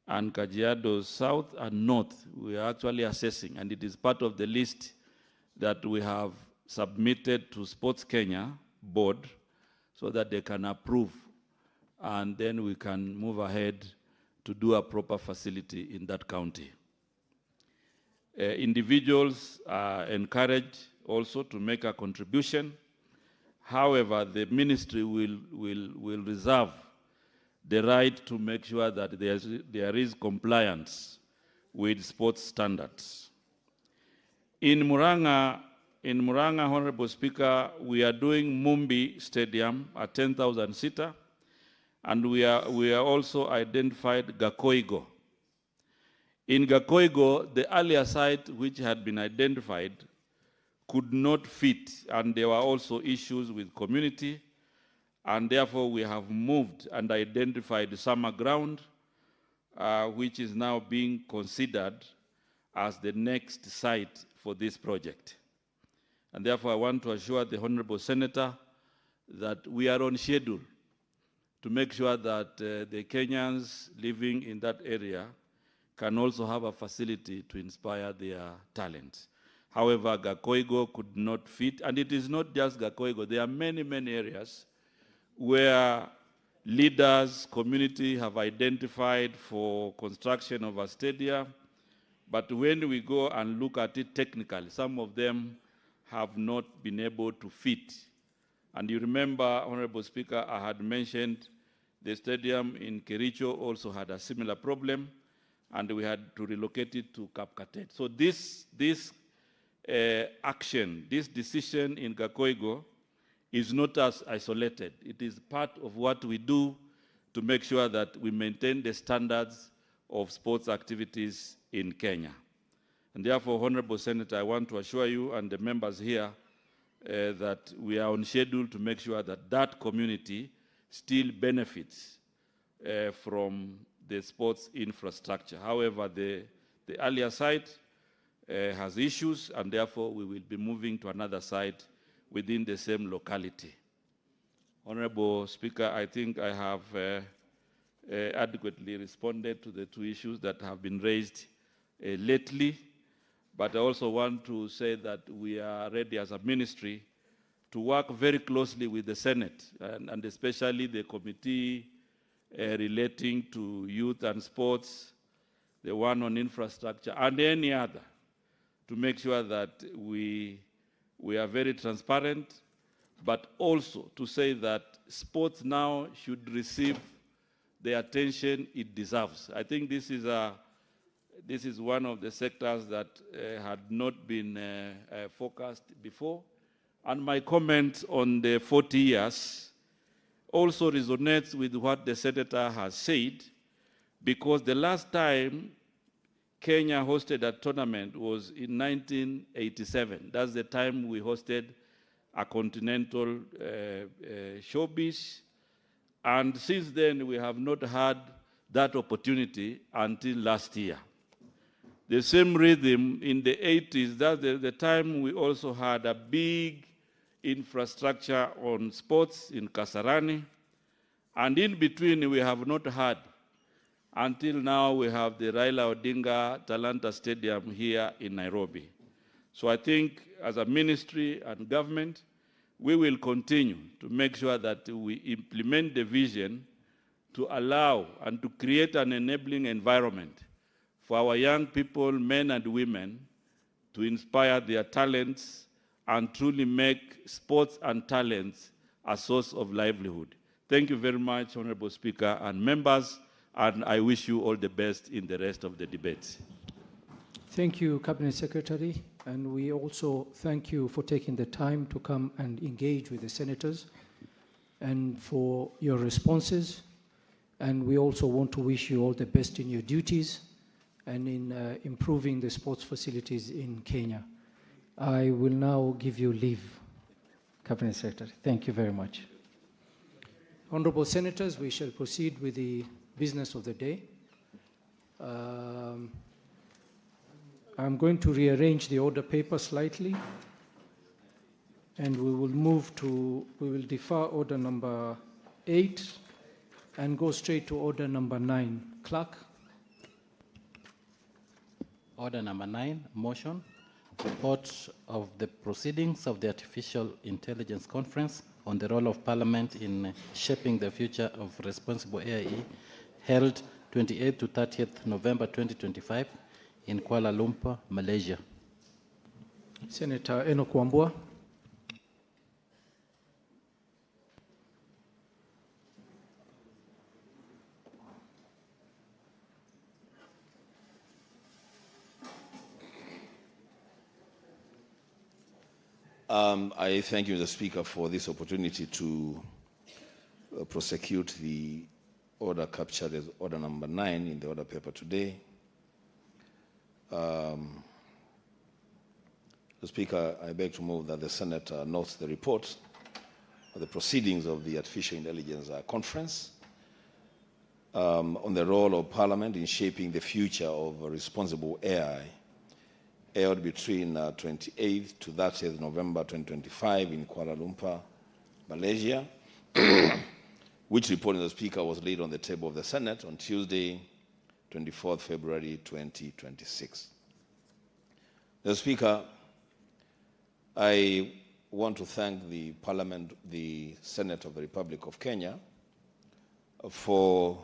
[SPEAKER 6] and Kajiado South and North. We are actually assessing, and it is part of the list that we have submitted to Sports Kenya board so that they can approve, and then we can move ahead to do a proper facility in that county. Individuals are encouraged also to make a contribution. However, the ministry will reserve the right to make sure that there is compliance with sports standards. In Muranga, Honorable Speaker, we are doing Mumbi Stadium, a 10,000-seater, and we are also identified Gakoigo. In Gakoigo, the earlier site which had been identified could not fit, and there were also issues with community, and therefore we have moved and identified Summer Ground, which is now being considered as the next site for this project. And therefore I want to assure the Honorable Senator that we are on schedule to make sure that the Kenyans living in that area can also have a facility to inspire their talents. However, Gakoigo could not fit, and it is not just Gakoigo. There are many, many areas where leaders, community have identified for construction of a stadium, but when we go and look at it technically, some of them have not been able to fit. And you remember, Honorable Speaker, I had mentioned the stadium in Kericho also had a similar problem, and we had to relocate it to Kapkatet. So this action, this decision in Gakoigo is not as isolated. It is part of what we do to make sure that we maintain the standards of sports activities in Kenya. And therefore, Honorable Senator, I want to assure you and the members here that we are on schedule to make sure that that community still benefits from the sports infrastructure. However, the earlier site has issues, and therefore we will be moving to another site within the same locality. Honorable Speaker, I think I have adequately responded to the two issues that have been raised lately, but I also want to say that we are ready as a ministry to work very closely with the Senate, and especially the committee relating to youth and sports, the one on infrastructure, and any other, to make sure that we are very transparent, but also to say that sports now should receive the attention it deserves. I think this is one of the sectors that had not been focused before. And my comment on the 40 years also resonates with what the Senator has said, because the last time Kenya hosted a tournament was in 1987. That's the time we hosted a continental showbiz. And since then, we have not had that opportunity until last year. The same rhythm in the 80s, that's the time we also had a big infrastructure on sports in Kasarani. And in between, we have not had. Until now, we have the Raila Odinga Talanta Stadium here in Nairobi. So I think as a ministry and government, we will continue to make sure that we implement the vision to allow and to create an enabling environment for our young people, men and women, to inspire their talents and truly make sports and talents a source of livelihood. Thank you very much, Honorable Speaker and members, and I wish you all the best in the rest of the debates.
[SPEAKER 5] Thank you, Cabinet Secretary, and we also thank you for taking the time to come and engage with the senators and for your responses. And we also want to wish you all the best in your duties and in improving the sports facilities in Kenya. I will now give you leave, Cabinet Secretary. Thank you very much. Honorable Senators, we shall proceed with the business of the day. I'm going to rearrange the order paper slightly, and we will defer order number 8 and go straight to order number 9. Clerk.
[SPEAKER 7] Order number 9, motion, report of the proceedings of the Artificial Intelligence Conference on the role of Parliament in shaping the future of responsible AI, held 28th to 30th November 2025 in Kuala Lumpur, Malaysia.
[SPEAKER 5] Senator Enoch Wambua.
[SPEAKER 1] I thank you, Mr. Speaker, for this opportunity to prosecute the order captured as order number 9 in the order paper today. Mr. Speaker, I beg to move that the Senate notes the report of the proceedings of the Artificial Intelligence Conference on the role of Parliament in shaping the future of responsible AI, held between 28th to 30th November 2025 in Kuala Lumpur, Malaysia, which report, Mr. Speaker, was laid on the table of the Senate on Tuesday, 24th February 2026. Mr. Speaker, I want to thank the Parliament, the Senate of the Republic of Kenya, for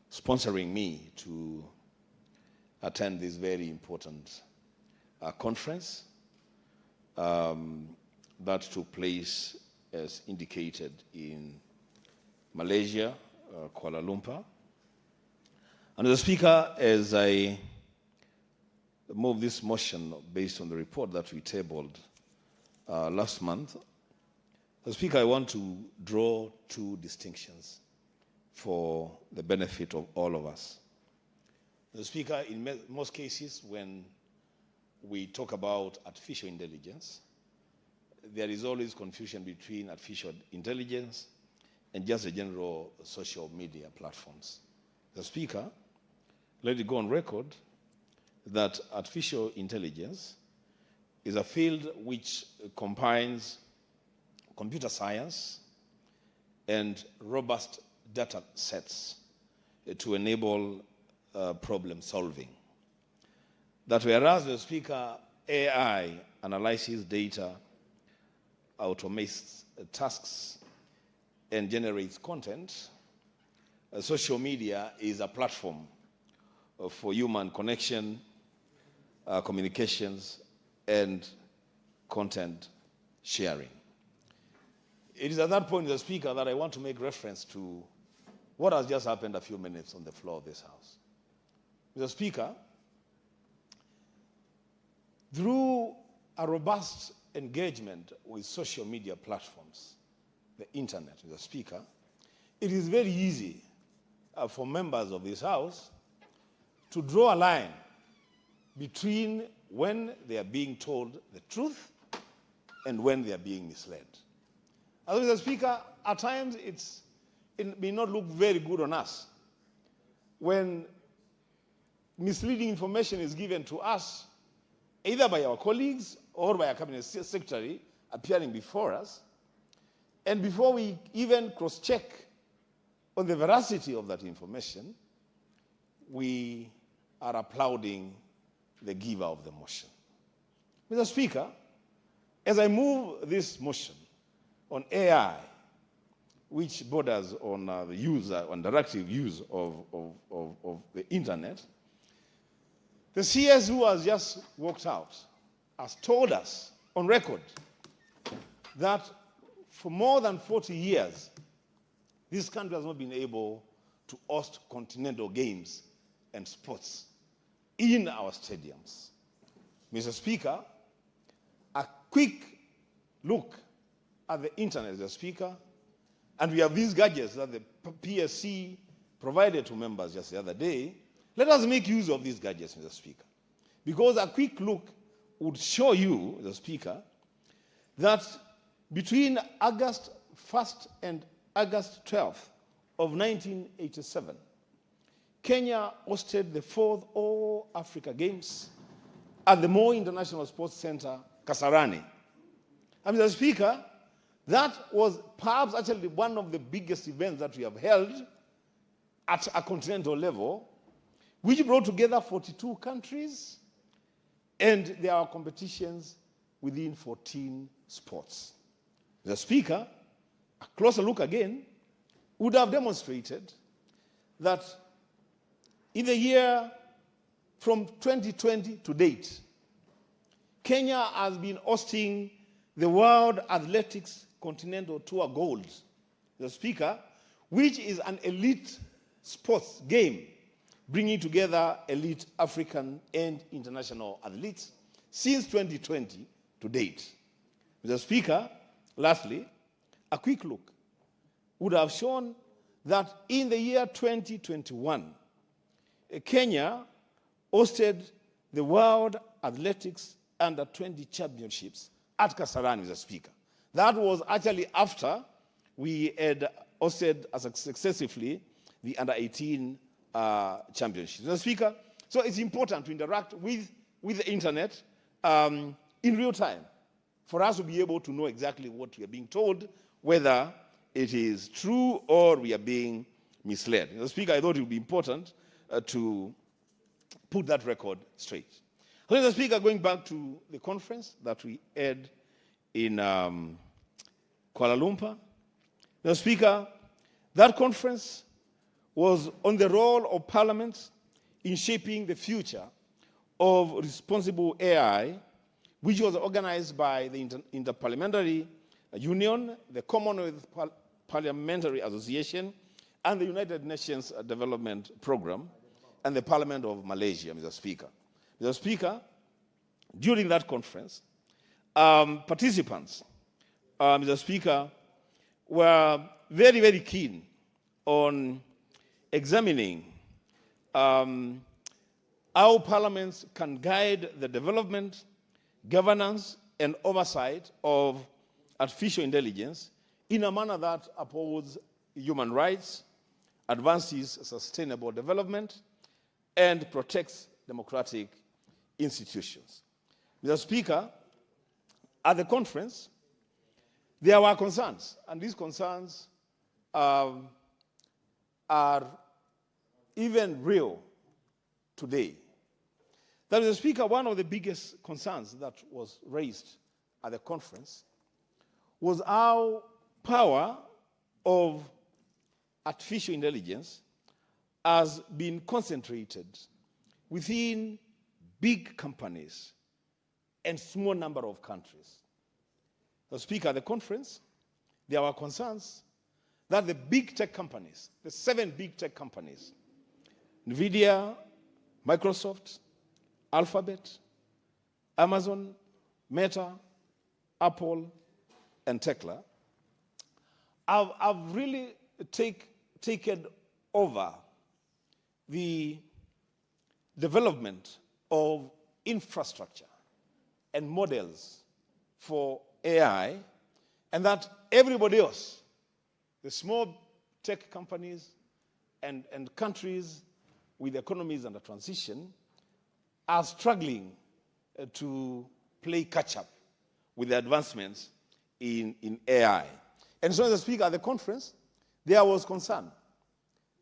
[SPEAKER 1] sponsoring me to attend this very important conference that took place, as indicated, in Malaysia, Kuala Lumpur. And Mr. Speaker, as I move this motion based on the report that we tabled last month, Mr. Speaker, I want to draw 2 distinctions for the benefit of all of us. Mr. Speaker, in most cases, when we talk about artificial intelligence, there is always confusion between artificial intelligence and just the general social media platforms. The Speaker, let it go on record that artificial intelligence is a field which combines computer science and robust data sets to enable problem solving. That whereas the Speaker, AI analyzes data, automates tasks, and generates content, social media is a platform for human connection, communications, and content sharing. It is at that point, Mr. Speaker, that I want to make reference to what has just happened a few minutes on the floor of this House. Mr. Speaker, through a robust engagement with social media platforms, the internet, Mr. Speaker, it is very easy for members of this House to draw a line between when they are being told the truth and when they are being misled. As Mr. Speaker, at times it may not look very good on us when misleading information is given to us either by our colleagues or by a cabinet secretary appearing before us, and before we even cross-check on the veracity of that information, we are applauding the giver of the motion. Mr. Speaker, as I move this motion on AI, which borders on the use, on directive use of the internet, the CS who has just walked out has told us on record that for more than 40 years, this country has not been able to host continental games and sports in our stadiums. Mr. Speaker, a quick look at the internet, Mr. Speaker, and we have these gadgets that the PSC provided to members just the other day. Let us make use of these gadgets, Mr. Speaker, because a quick look would show you, Mr. Speaker, that between August 1st and August 12th of 1987, Kenya hosted the 4th All Africa Games at the Moi International Sports Center, Kasarani. And Mr. Speaker, that was perhaps actually one of the biggest events that we have held at a continental level, which brought together 42 countries, and there are competitions within 14 sports. Mr. Speaker, a closer look again would have demonstrated that in the year from 2020 to date, Kenya has been hosting the World Athletics Continental Tour Gold, Mr. Speaker, which is an elite sports game bringing together elite African and international athletes since 2020 to date. Mr. Speaker, lastly, a quick look would have shown that in the year 2021, Kenya hosted the World Athletics Under-20 Championships at Kasarani, Mr. Speaker. That was actually after we had hosted successively the Under-18 Championships. Mr. Speaker, so it's important to interact with the internet in real time for us to be able to know exactly what we are being told, whether it is true or we are being misled. Mr. Speaker, I thought it would be important to put that record straight. So, Mr. Speaker, going back to the conference that we had in Kuala Lumpur, Mr. Speaker, that conference was on the role of Parliament in shaping the future of responsible AI, which was organized by the Interparliamentary Union, the Commonwealth Parliamentary Association, and the United Nations Development Programme, and the Parliament of Malaysia, Mr. Speaker. Mr. Speaker, during that conference, participants, Mr. Speaker, were very, very keen on examining how parliaments can guide the development, governance, and oversight of artificial intelligence in a manner that upholds human rights, advances sustainable development, and protects democratic institutions. Mr. Speaker, at the conference, there were concerns, and these concerns are even real today. That, Mr. Speaker, one of the biggest concerns that was raised at the conference was how power of artificial intelligence has been concentrated within big companies and small number of countries. The Speaker, at the conference, there were concerns that the big tech companies, the 7 big tech companies, Nvidia, Microsoft, Alphabet, Amazon, Meta, Apple, and Tesla, have really taken over the development of infrastructure and models for AI, and that everybody else, the small tech companies and countries with economies under transition, are struggling to play catch-up with the advancements in AI. And so, as I speak at the conference, there was concern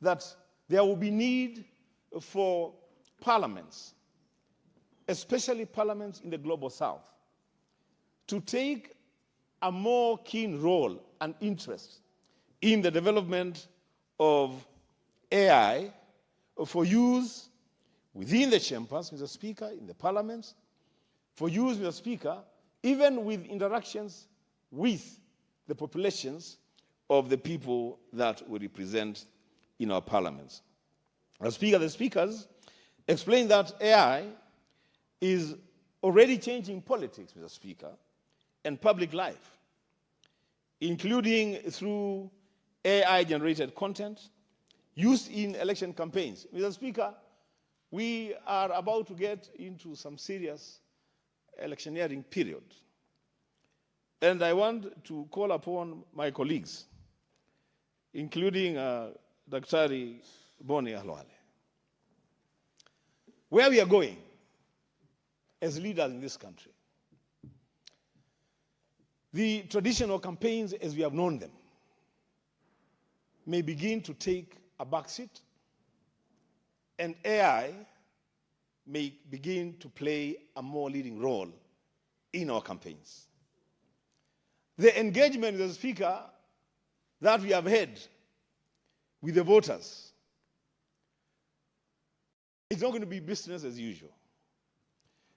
[SPEAKER 1] that there will be need for parliaments, especially parliaments in the global south, to take a more keen role and interest in the development of AI for use within the chambers, Mr. Speaker, in the parliaments, for use, Mr. Speaker, even with interactions with the populations of the people that we represent in our parliaments. As Speaker, the speakers explained that AI is already changing politics, Mr. Speaker, and public life, including through AI-generated content used in election campaigns. Mr. Speaker, we are about to get into some serious electioneering period. And I want to call upon my colleagues, including Dr. Boni Ahlwale, where we are going as leaders in this country. The traditional campaigns as we have known them may begin to take a backseat, and AI may begin to play a more leading role in our campaigns. The engagement, Mr. Speaker, that we have had with the voters, it's not going to be business as usual.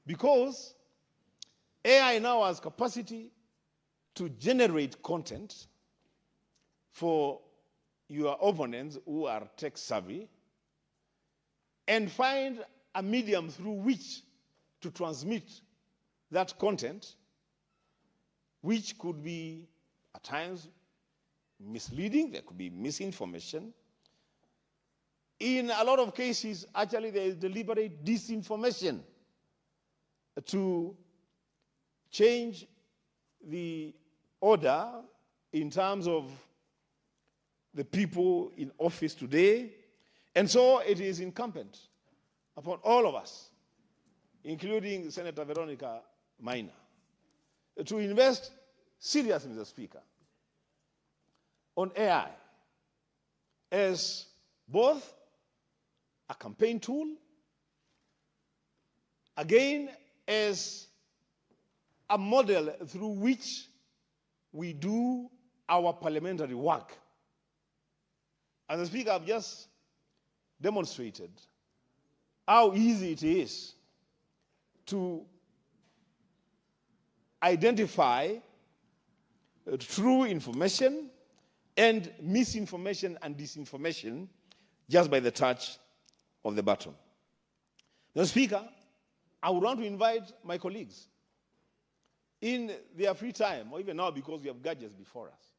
[SPEAKER 1] Because AI now has capacity to generate content for your opponents who are tech savvy and find a medium through which to transmit that content, which could be at times misleading, there could be misinformation. In a lot of cases, actually, there is deliberate disinformation to change the order in terms of the people in office today. And so it is incumbent upon all of us, including Senator Veronica Maina, to invest seriously, Mr. Speaker, on AI as both a campaign tool, again, as a model through which we do our parliamentary work. As the Speaker, I've just demonstrated how easy it is to identify true information and misinformation and disinformation just by the touch of the button. Mr. Speaker, I would want to invite my colleagues in their free time, or even now because we have gadgets before us,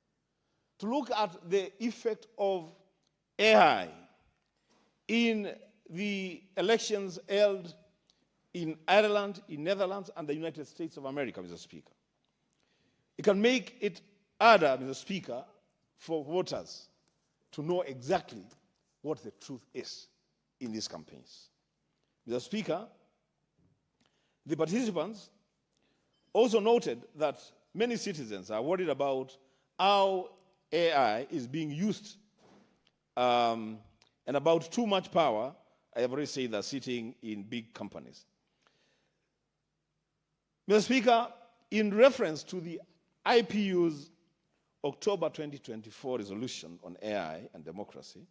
[SPEAKER 1] to look at the effect of AI in the elections held in Ireland, in Netherlands, and the United States of America, Mr. Speaker. It can make it harder, Mr. Speaker, for voters to know exactly what the truth is in these campaigns. Mr. Speaker, the participants also noted that many citizens are worried about how AI is being used and about too much power, I have already said that, sitting in big companies. Mr. Speaker, in reference to the IPU's October 2024 resolution on AI and democracy,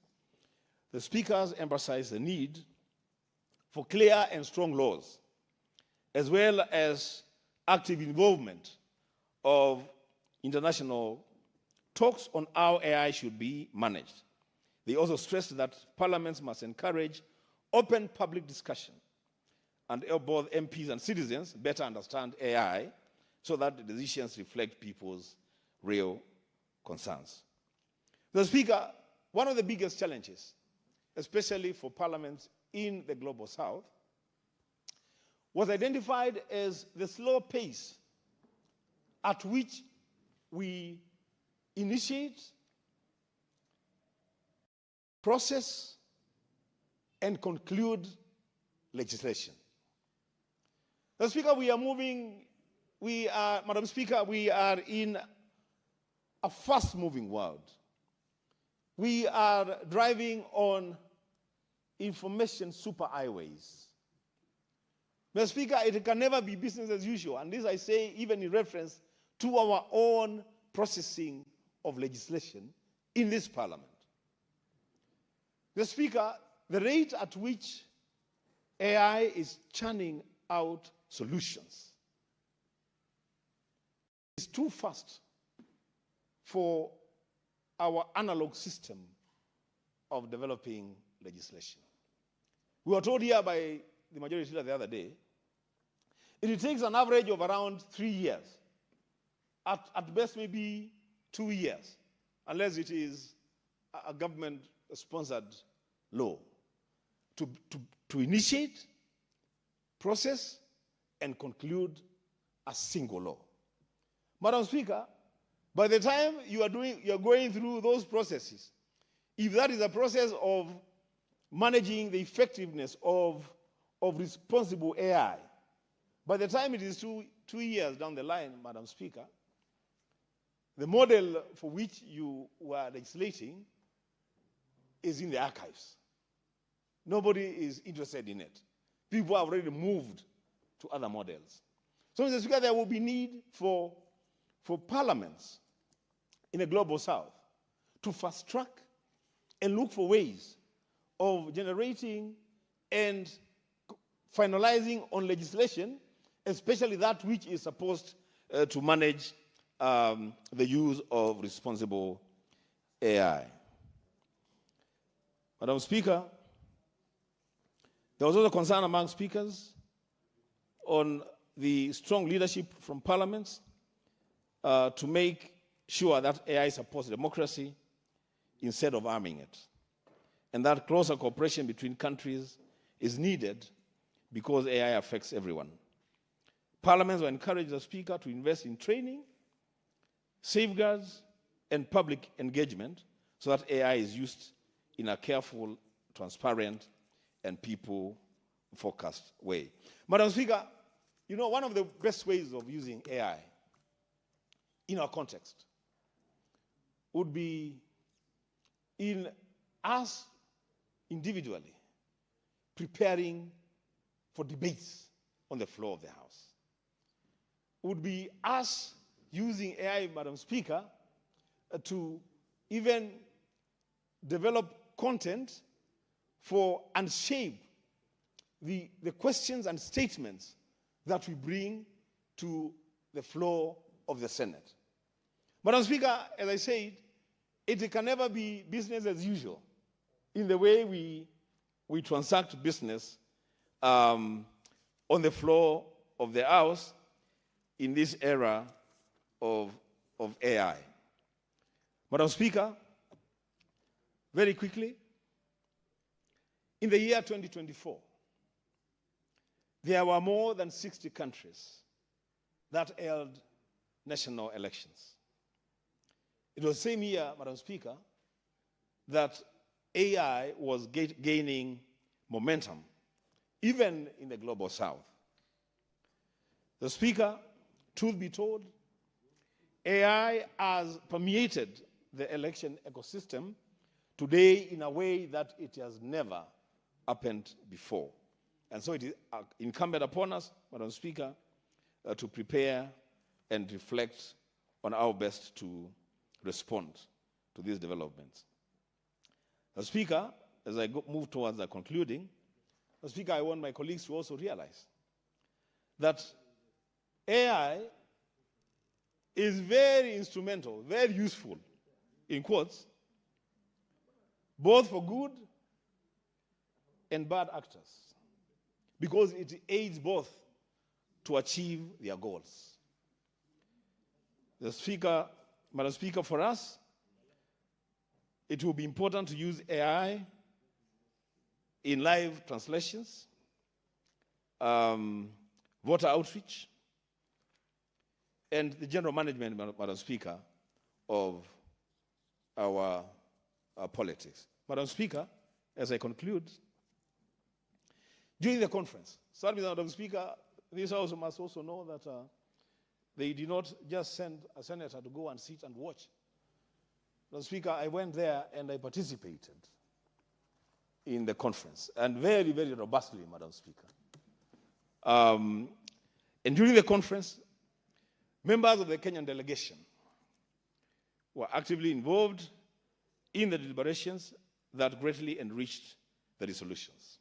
[SPEAKER 1] the speakers emphasized the need for clear and strong laws, as well as active involvement of international talks on how AI should be managed. They also stressed that parliaments must encourage open public discussion and help both MPs and citizens better understand AI so that the decisions reflect people's real concerns. Mr. Speaker, one of the biggest challenges, especially for parliaments in the global south, was identified as the slow pace at which we initiate, process, and conclude legislation. Mr. Speaker, Madam Speaker, we are in a fast-moving world. We are driving on information superhighways. Mr. Speaker, it can never be business as usual, and this I say even in reference to our own processing of legislation in this parliament. Mr. Speaker, the rate at which AI is churning out solutions is too fast for our analog system of developing legislation. We were told here by the majority leader the other day, it takes an average of around 3 years, at best maybe 2 years, unless it is a government-sponsored law, to initiate, process, and conclude a single law. Madam Speaker, by the time you are going through those processes, if that is a process of managing the effectiveness of of responsible AI. By the time it is two years down the line, Madam Speaker, the model for which you were legislating is in the archives. Nobody is interested in it. People have already moved to other models. So, Mr. Speaker, there will be need for parliaments in the global south to fast track and look for ways of generating and finalizing on legislation, especially that which is supposed to manage the use of responsible AI. Madam Speaker, there was also concern among speakers on the strong leadership from parliaments to make sure that AI supports democracy instead of arming it, and that closer cooperation between countries is needed because AI affects everyone. Parliaments will encourage the Speaker to invest in training, safeguards, and public engagement so that AI is used in a careful, transparent, and people-focused way. Madam Speaker, you know, one of the best ways of using AI in our context would be in us individually preparing for debates on the floor of the House. Would be us using AI, Madam Speaker, to even develop content for and shape the questions and statements that we bring to the floor of the Senate. Madam Speaker, as I said, it can never be business as usual in the way we transact business on the floor of the House in this era of AI. Madam Speaker, very quickly, in the year 2024, there were more than 60 countries that held national elections. It was the same year, Madam Speaker, that AI was gaining momentum, even in the global south. The Speaker, truth be told, AI has permeated the election ecosystem today in a way that it has never happened before. And so it is incumbent upon us, Madam Speaker, to prepare and reflect on how best to respond to these developments. Mr. Speaker, as I move towards the concluding, Mr. Speaker, I want my colleagues to also realize that AI is very instrumental, very useful, in quotes, both for good and bad actors, because it aids both to achieve their goals. The Speaker, Madam Speaker, for us, it will be important to use AI in live translations, voter outreach, and the general management, Madam Speaker, of our politics. Madam Speaker, as I conclude, during the conference, starting with Madam Speaker, this House must also know that they did not just send a senator to go and sit and watch. Madam Speaker, I went there and I participated in the conference, and very, very robustly, Madam Speaker. And during the conference, members of the Kenyan delegation were actively involved in the deliberations that greatly enriched the resolutions.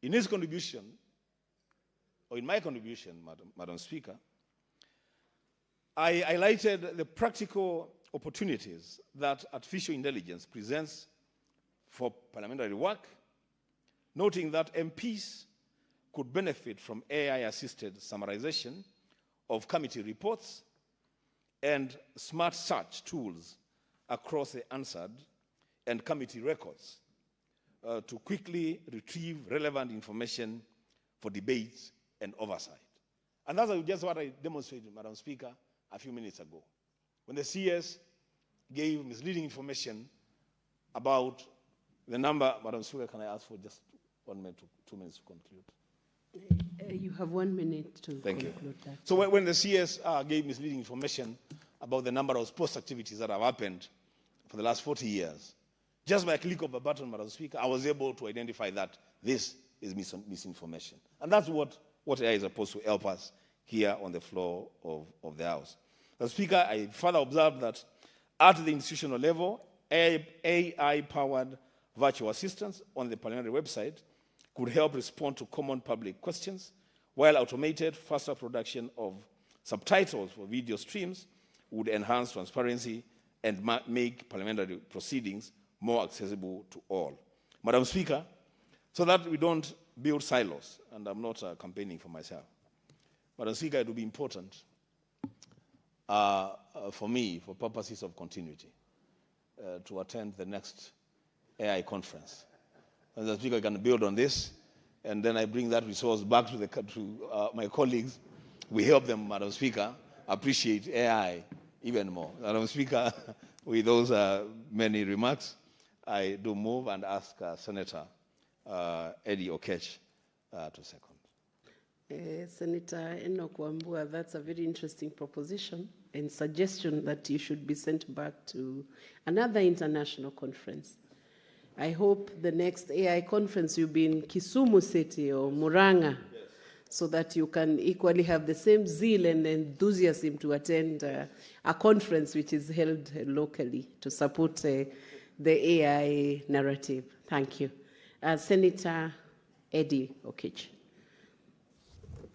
[SPEAKER 1] In his contribution, or in my contribution, Madam Speaker, I highlighted the practical opportunities that artificial intelligence presents for parliamentary work, noting that MPs could benefit from AI-assisted summarization of committee reports and smart search tools across the answered and committee records to quickly retrieve relevant information for debates and oversight. And that's just what I demonstrated, Madam Speaker, a few minutes ago, when the CS gave misleading information about the number. Madam Speaker, can I ask for just 1 minute to 2 minutes to conclude.
[SPEAKER 15] You have 1 minute to
[SPEAKER 1] Thank you.
[SPEAKER 15] conclude that.
[SPEAKER 1] So when the CS gave misleading information about the number of sports activities that have happened for the last 40 years, just by a click of a button, Madam Speaker, I was able to identify that this is misinformation. And that's what AI is supposed to help us here on the floor of the House. Madam Speaker, I further observed that at the institutional level, AI-powered virtual assistants on the parliamentary website could help respond to common public questions, while automated, faster production of subtitles for video streams would enhance transparency and make parliamentary proceedings more accessible to all. Madam Speaker, so that we don't build silos, and I'm not campaigning for myself, Madam Speaker, it would be important for me, for purposes of continuity, to attend the next AI conference. Madam Speaker, I can build on this, and then I bring that resource back to my colleagues. We help them, Madam Speaker, appreciate AI even more. Madam Speaker, with those many remarks, I do move and ask Senator Eddie Okech to second.
[SPEAKER 15] Senator Enoch Wambua, that's a very interesting proposition and suggestion that you should be sent back to another international conference. I hope the next AI conference you'll be in Kisumu City or Muranga, yes, so that you can equally have the same zeal and enthusiasm to attend a conference which is held locally to support the AI narrative. Thank you. Senator Eddie Okech.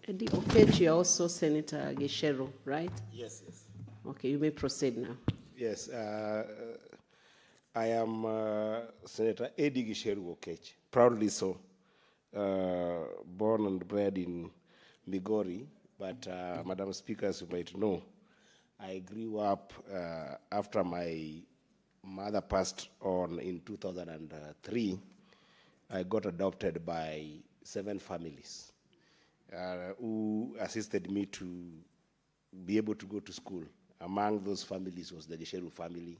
[SPEAKER 15] Eddie Okech, you're also Senator Geshero, right?
[SPEAKER 22] Yes, yes.
[SPEAKER 15] Okay, you may proceed now.
[SPEAKER 22] Yes, I am Senator Eddie Gisheru Okech, proudly so, born and bred in Migori, but Madam Speaker, as you might know, I grew up after my mother passed on in 2003. I got adopted by 7 families who assisted me to be able to go to school. Among those families was the Gisheru family,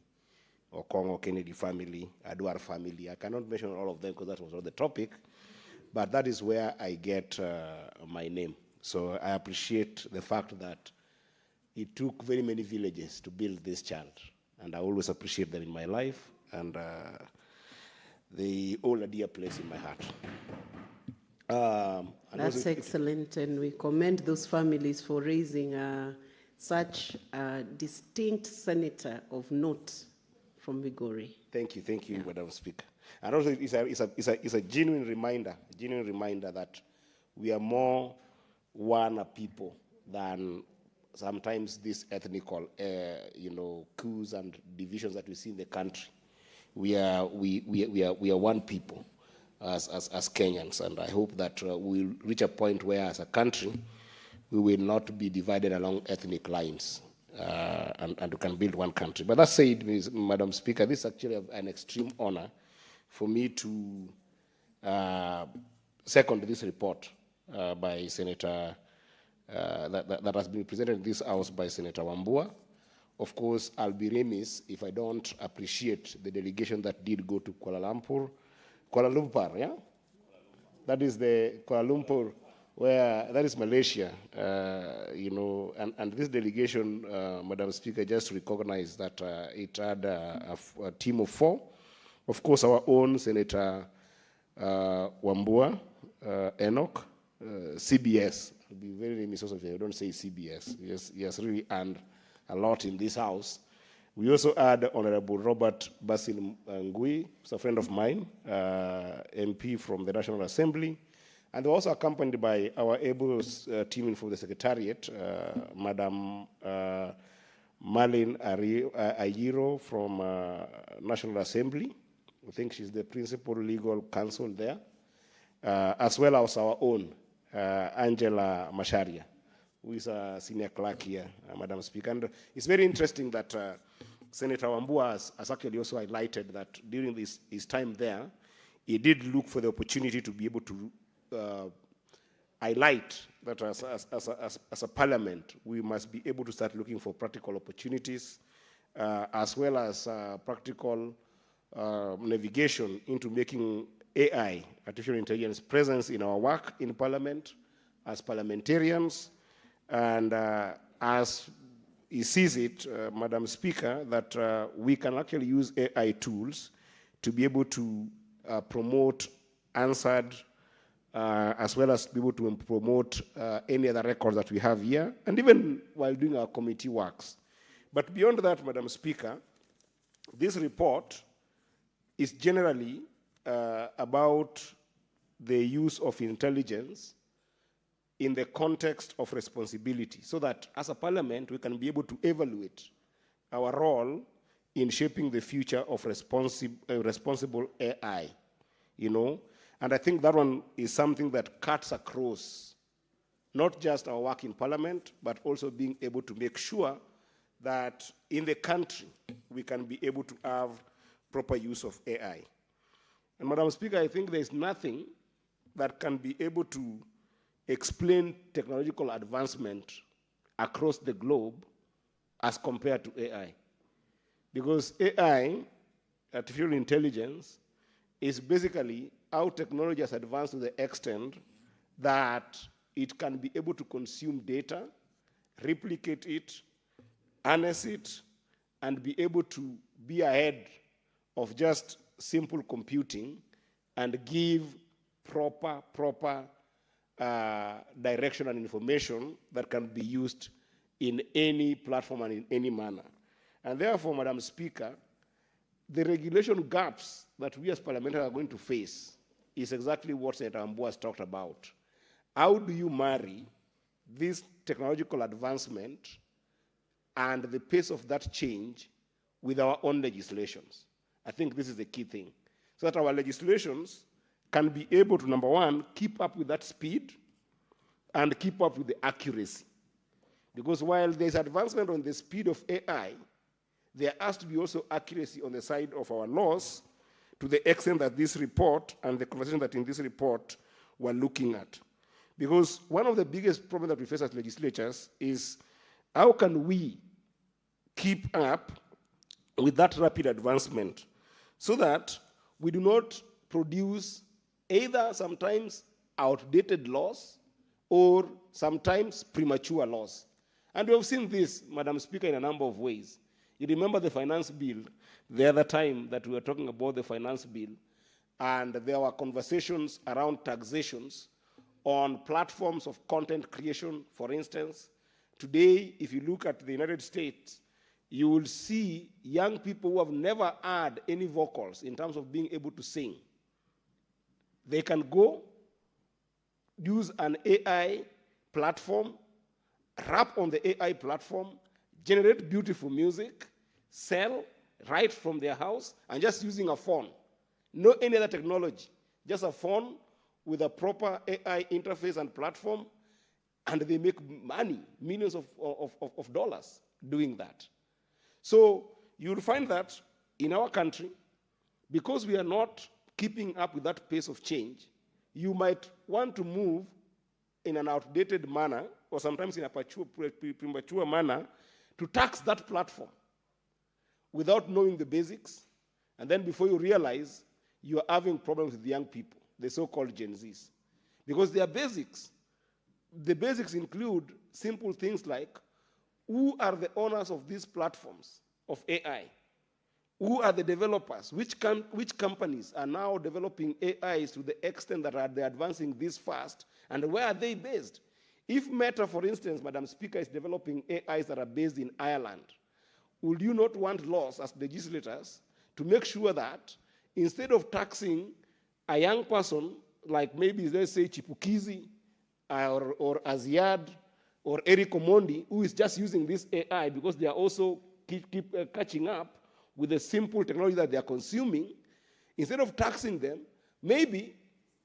[SPEAKER 22] Okongo Kennedy family, Adwar family. I cannot mention all of them because that was not the topic, but that is where I get my name. So I appreciate the fact that it took very many villages to build this child, and I always appreciate them in my life, and they hold a dear place in my heart.
[SPEAKER 15] That's excellent, and we commend those families for raising such a distinct senator of note from Migori.
[SPEAKER 22] Thank you, Madam Speaker. And also, it's a genuine reminder that we are more one people than sometimes these ethnical, coups and divisions that we see in the country. We are one people as Kenyans, and I hope that we'll reach a point where, as a country, we will not be divided along ethnic lines, and we can build one country. But that said, Madam Speaker, this is actually an extreme honor for me to second this report by Senator that has been presented in this House by Senator Wambua. Of course, I'll be remiss if I don't appreciate the delegation that did go to Kuala Lumpur, yeah? That is the Kuala Lumpur, where that is Malaysia, and this delegation, Madam Speaker, just recognized that it had a team of 4. Of course, our own Senator Wambua, Enoch, CBS. I'll be very remiss also if I don't say CBS. He has really earned a lot in this House. We also had Honorable Robert Basil Ngui, who's a friend of mine, MP from the National Assembly, and also accompanied by our able team from the Secretariat, Madam Marlene Ayiro from National Assembly. I think she's the principal legal counsel there, as well as our own, Angela Masharia, who is a senior clerk here, Madam Speaker. And it's very interesting that Senator Wambua has actually also highlighted that during his time there, he did look for the opportunity to be able to highlight that as a parliament, we must be able to start looking for practical opportunities, as well as practical navigation into making AI, artificial intelligence, presence in our work in Parliament, as parliamentarians, and as he sees it, Madam Speaker, that we can actually use AI tools to be able to promote answered, as well as be able to promote any other records that we have here, and even while doing our committee works. But beyond that, Madam Speaker, this report is generally about the use of intelligence in the context of responsibility, so that as a parliament, we can be able to evaluate our role in shaping the future of responsible AI, you know. And I think that one is something that cuts across not just our work in Parliament, but also being able to make sure that in the country, we can be able to have proper use of AI. And Madam Speaker, I think there's nothing that can be able to explain technological advancement across the globe as compared to AI. Because AI, artificial intelligence, is basically how technology has advanced to the extent that it can be able to consume data, replicate it, harness it, and be able to be ahead of just simple computing and give proper direction and information that can be used in any platform and in any manner. And therefore, Madam Speaker, the regulation gaps that we as parliamentarians are going to face is exactly what Senator Wambua has talked about. How do you marry this technological advancement and the pace of that change with our own legislations? I think this is the key thing, so that our legislations can be able to, number one, keep up with that speed and keep up with the accuracy. Because while there's advancement on the speed of AI, there has to be also accuracy on the side of our laws, to the extent that this report and the conversation that in this report we're looking at. Because one of the biggest problems that we face as legislatures is how can we keep up with that rapid advancement so that we do not produce either sometimes outdated laws or sometimes premature laws. And we have seen this, Madam Speaker, in a number of ways. You remember the finance bill, the other time that we were talking about the finance bill, and there were conversations around taxations on platforms of content creation, for instance. Today, if you look at the United States, you will see young people who have never heard any vocals in terms of being able to sing. They can go, use an AI platform, rap on the AI platform, generate beautiful music, sell right from their house, and just using a phone. No any other technology, just a phone with a proper AI interface and platform, and they make money, millions of dollars doing that. So you'll find that in our country, because we are not keeping up with that pace of change, you might want to move in an outdated manner, or sometimes in a premature manner, to tax that platform without knowing the basics, and then before you realize, you are having problems with the young people, the so-called Gen Zs. Because their basics, the basics include simple things like, who are the owners of these platforms of AI? Who are the developers? Which companies are now developing AIs to the extent that they're advancing this fast, and where are they based? If Meta, for instance, Madam Speaker, is developing AIs that are based in Ireland, would you not want laws as legislators to make sure that instead of taxing a young person, like maybe, let's say, Chipukizi or Aziad or Eric Omondi, who is just using this AI because they are also keep catching up with the simple technology that they are consuming, instead of taxing them, maybe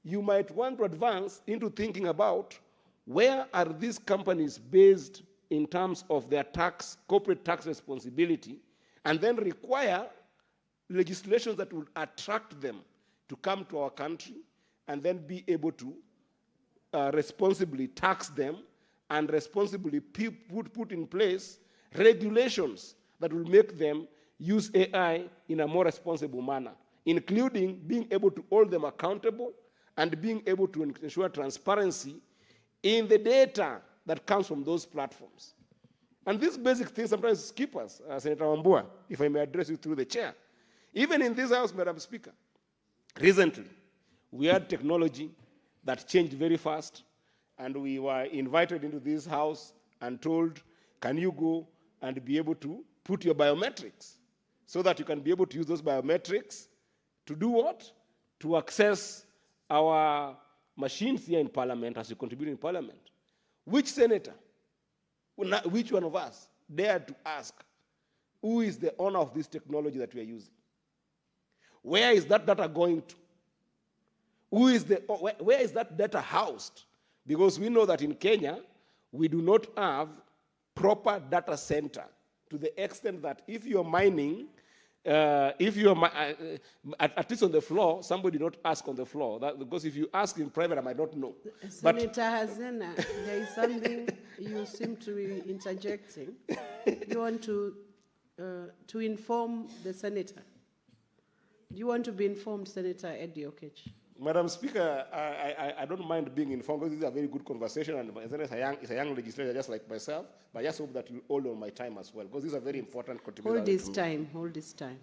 [SPEAKER 22] you might want to advance into thinking about where are these companies based in terms of their corporate tax responsibility, and then require legislations that would attract them to come to our country and then be able to responsibly tax them and responsibly put in place regulations that will make them use AI in a more responsible manner. including being able to hold them accountable and being able to ensure transparency in the data that comes from those platforms. And these basic things sometimes skip us, Senator Wambua, if I may address you through the chair. Even in this House, Madam Speaker, recently, we had technology that changed very fast, and we were invited into this House and told, can you go and be able to put your biometrics so that you can be able to use those biometrics to do what? To access our machines here in Parliament as you contribute in Parliament. Which senator, which one of us dared to ask, who is the owner of this technology that we are using? Where is that data going to? Where is that data housed? Because we know that in Kenya, we do not have proper data center to the extent that if you're mining, at least on the floor, somebody not ask on the floor. Because if you ask in private, I might not know.
[SPEAKER 15] Senator Hazena, there is something you seem to be interjecting. You want to inform the senator. Do you want to be informed, Senator Eddie Okech?
[SPEAKER 22] Madam Speaker, I don't mind being informed because this is a very good conversation, and it's a young legislator just like myself, but I just hope that you hold on my time as well, because this is a very important contribution.
[SPEAKER 15] Hold this time.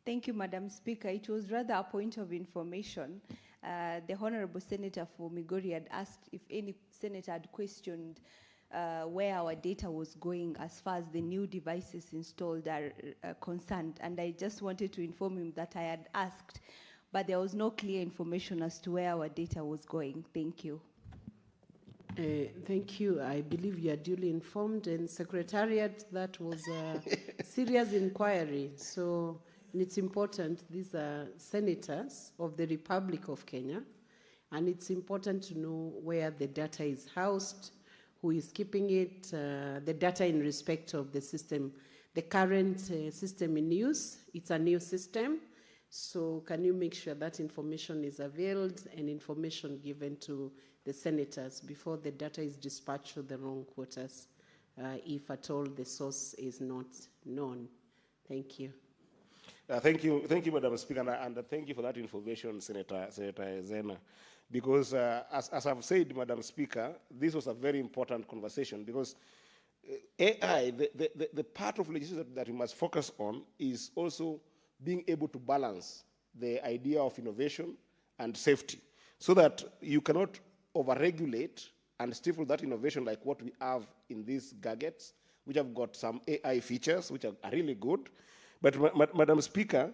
[SPEAKER 13] Thank you, Madam Speaker. It was rather a point of information. The Honorable Senator for Migori had asked if any senator had questioned where our data was going as far as the new devices installed are concerned. And I just wanted to inform him that I had asked, but there was no clear information as to where our data was going. Thank you.
[SPEAKER 15] Thank you. I believe you are duly informed. And Secretariat, that was a serious inquiry. So it's important. These are senators of the Republic of Kenya. And it's important to know where the data is housed, who is keeping it, the data in respect of the system. The current system in use, it's a new system. So can you make sure that information is availed and information given to the senators before the data is dispatched to the wrong quarters, if at all the source is not known? Thank you.
[SPEAKER 22] Thank you, Madam Speaker, and thank you for that information, Senator Zena. Because as I've said, Madam Speaker, this was a very important conversation because AI, the part of legislation that we must focus on is also being able to balance the idea of innovation and safety so that you cannot overregulate and stifle that innovation like what we have in these gadgets, which have got some AI features, which are really good. But, Madam Speaker,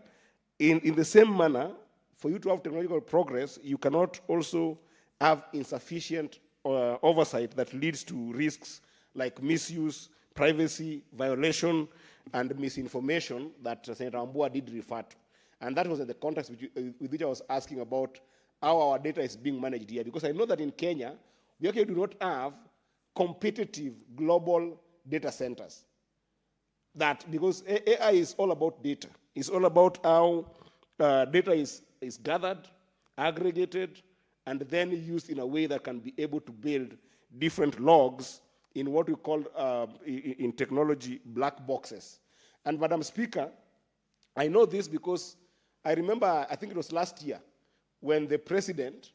[SPEAKER 22] in the same manner, for you to have technological progress, you cannot also have insufficient oversight that leads to risks like misuse, privacy, violation, and misinformation that Senator Wambua did refer to. And that was in the context with which I was asking about how our data is being managed here. Because I know that in Kenya, we actually do not have competitive global data centers. Because AI is all about data. It's all about how data is gathered, aggregated, and then used in a way that can be able to build different logs in what we call, in technology, black boxes. And Madam Speaker, I know this because I remember, I think it was last year, when the president,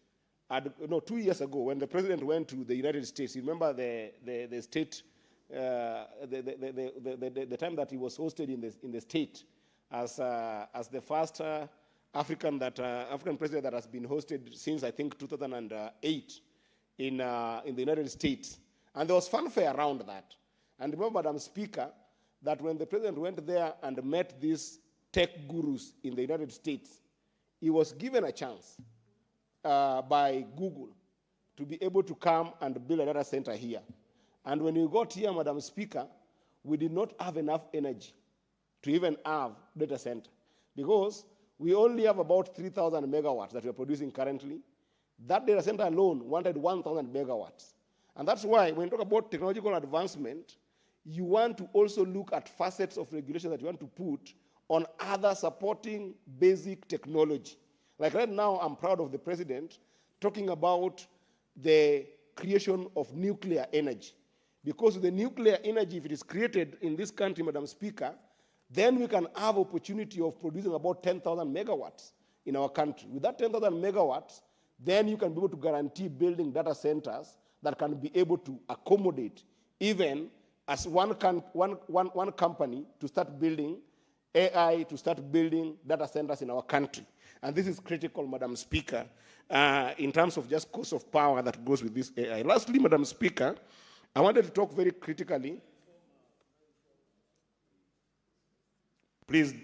[SPEAKER 22] 2 years ago, when the president went to the United States, you remember the state, the time that he was hosted in the state as the first African president that has been hosted since, I think, 2008 in the United States. And there was fanfare around that. And remember, Madam Speaker, that when the president went there and met these tech gurus in the United States, he was given a chance by Google to be able to come and build a data center here. And when we got here, Madam Speaker, we did not have enough energy to even have data center because we only have about 3,000 megawatts that we are producing currently. That data center alone wanted 1,000 megawatts. And that's why when you talk about technological advancement, you want to also look at facets of regulation that you want to put on other supporting basic technology. Like right now, I'm proud of the president talking about the creation of nuclear energy. Because the nuclear energy, if it is created in this country, Madam Speaker, then we can have opportunity of producing about 10,000 megawatts in our country. With that 10,000 megawatts, then you can be able to guarantee building data centers that can be able to accommodate even as one company to start building AI, to start building data centers in our country. And this is critical, Madam Speaker, in terms of just cost of power that goes with this AI. Lastly, Madam Speaker, I wanted to talk very critically. Please,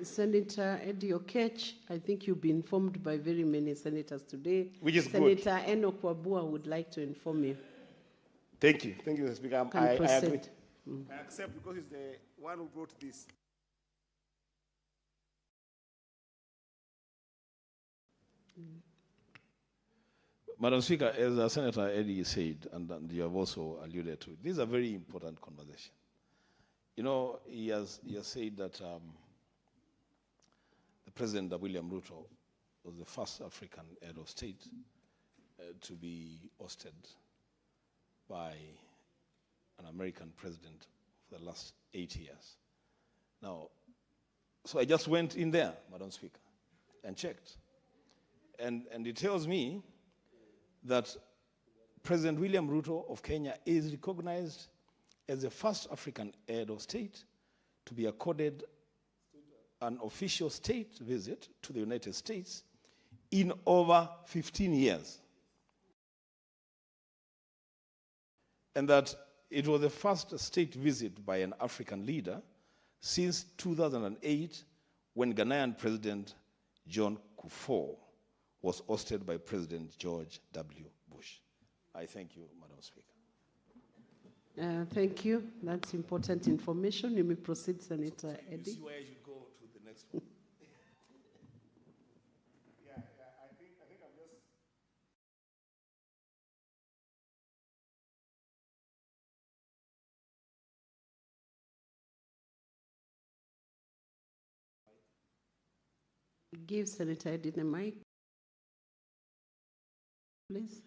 [SPEAKER 15] Senator Eddie Okech, I think you've been informed by very many senators today.
[SPEAKER 22] Which is
[SPEAKER 15] Senator
[SPEAKER 22] good.
[SPEAKER 15] Senator Enoch Wabua would like to inform you.
[SPEAKER 22] Thank you. Thank you, Mr. Speaker.
[SPEAKER 15] Can
[SPEAKER 22] I agree.
[SPEAKER 15] proceed.
[SPEAKER 22] I accept because he's the one who brought this.
[SPEAKER 1] Madam Speaker, as Senator Eddie said, and you have also alluded to, this is a very important conversation. You know, he has said that the President William Ruto was the first African head of state to be hosted by an American president for the last 8 years. Now, so I just went in there, Madam Speaker, and checked. And it tells me that President William Ruto of Kenya is recognized as the first African head of state to be accorded an official state visit to the United States in over 15 years. And that it was the first state visit by an African leader since 2008, when Ghanaian President John Kufuor was hosted by President George W. Bush. I thank you, Madam Speaker.
[SPEAKER 15] Thank you. That's important information. You may proceed, Senator Eddie.
[SPEAKER 1] You see where I should go to the next one.
[SPEAKER 22] I think I'm just...
[SPEAKER 15] Give Senator Eddie the mic, please.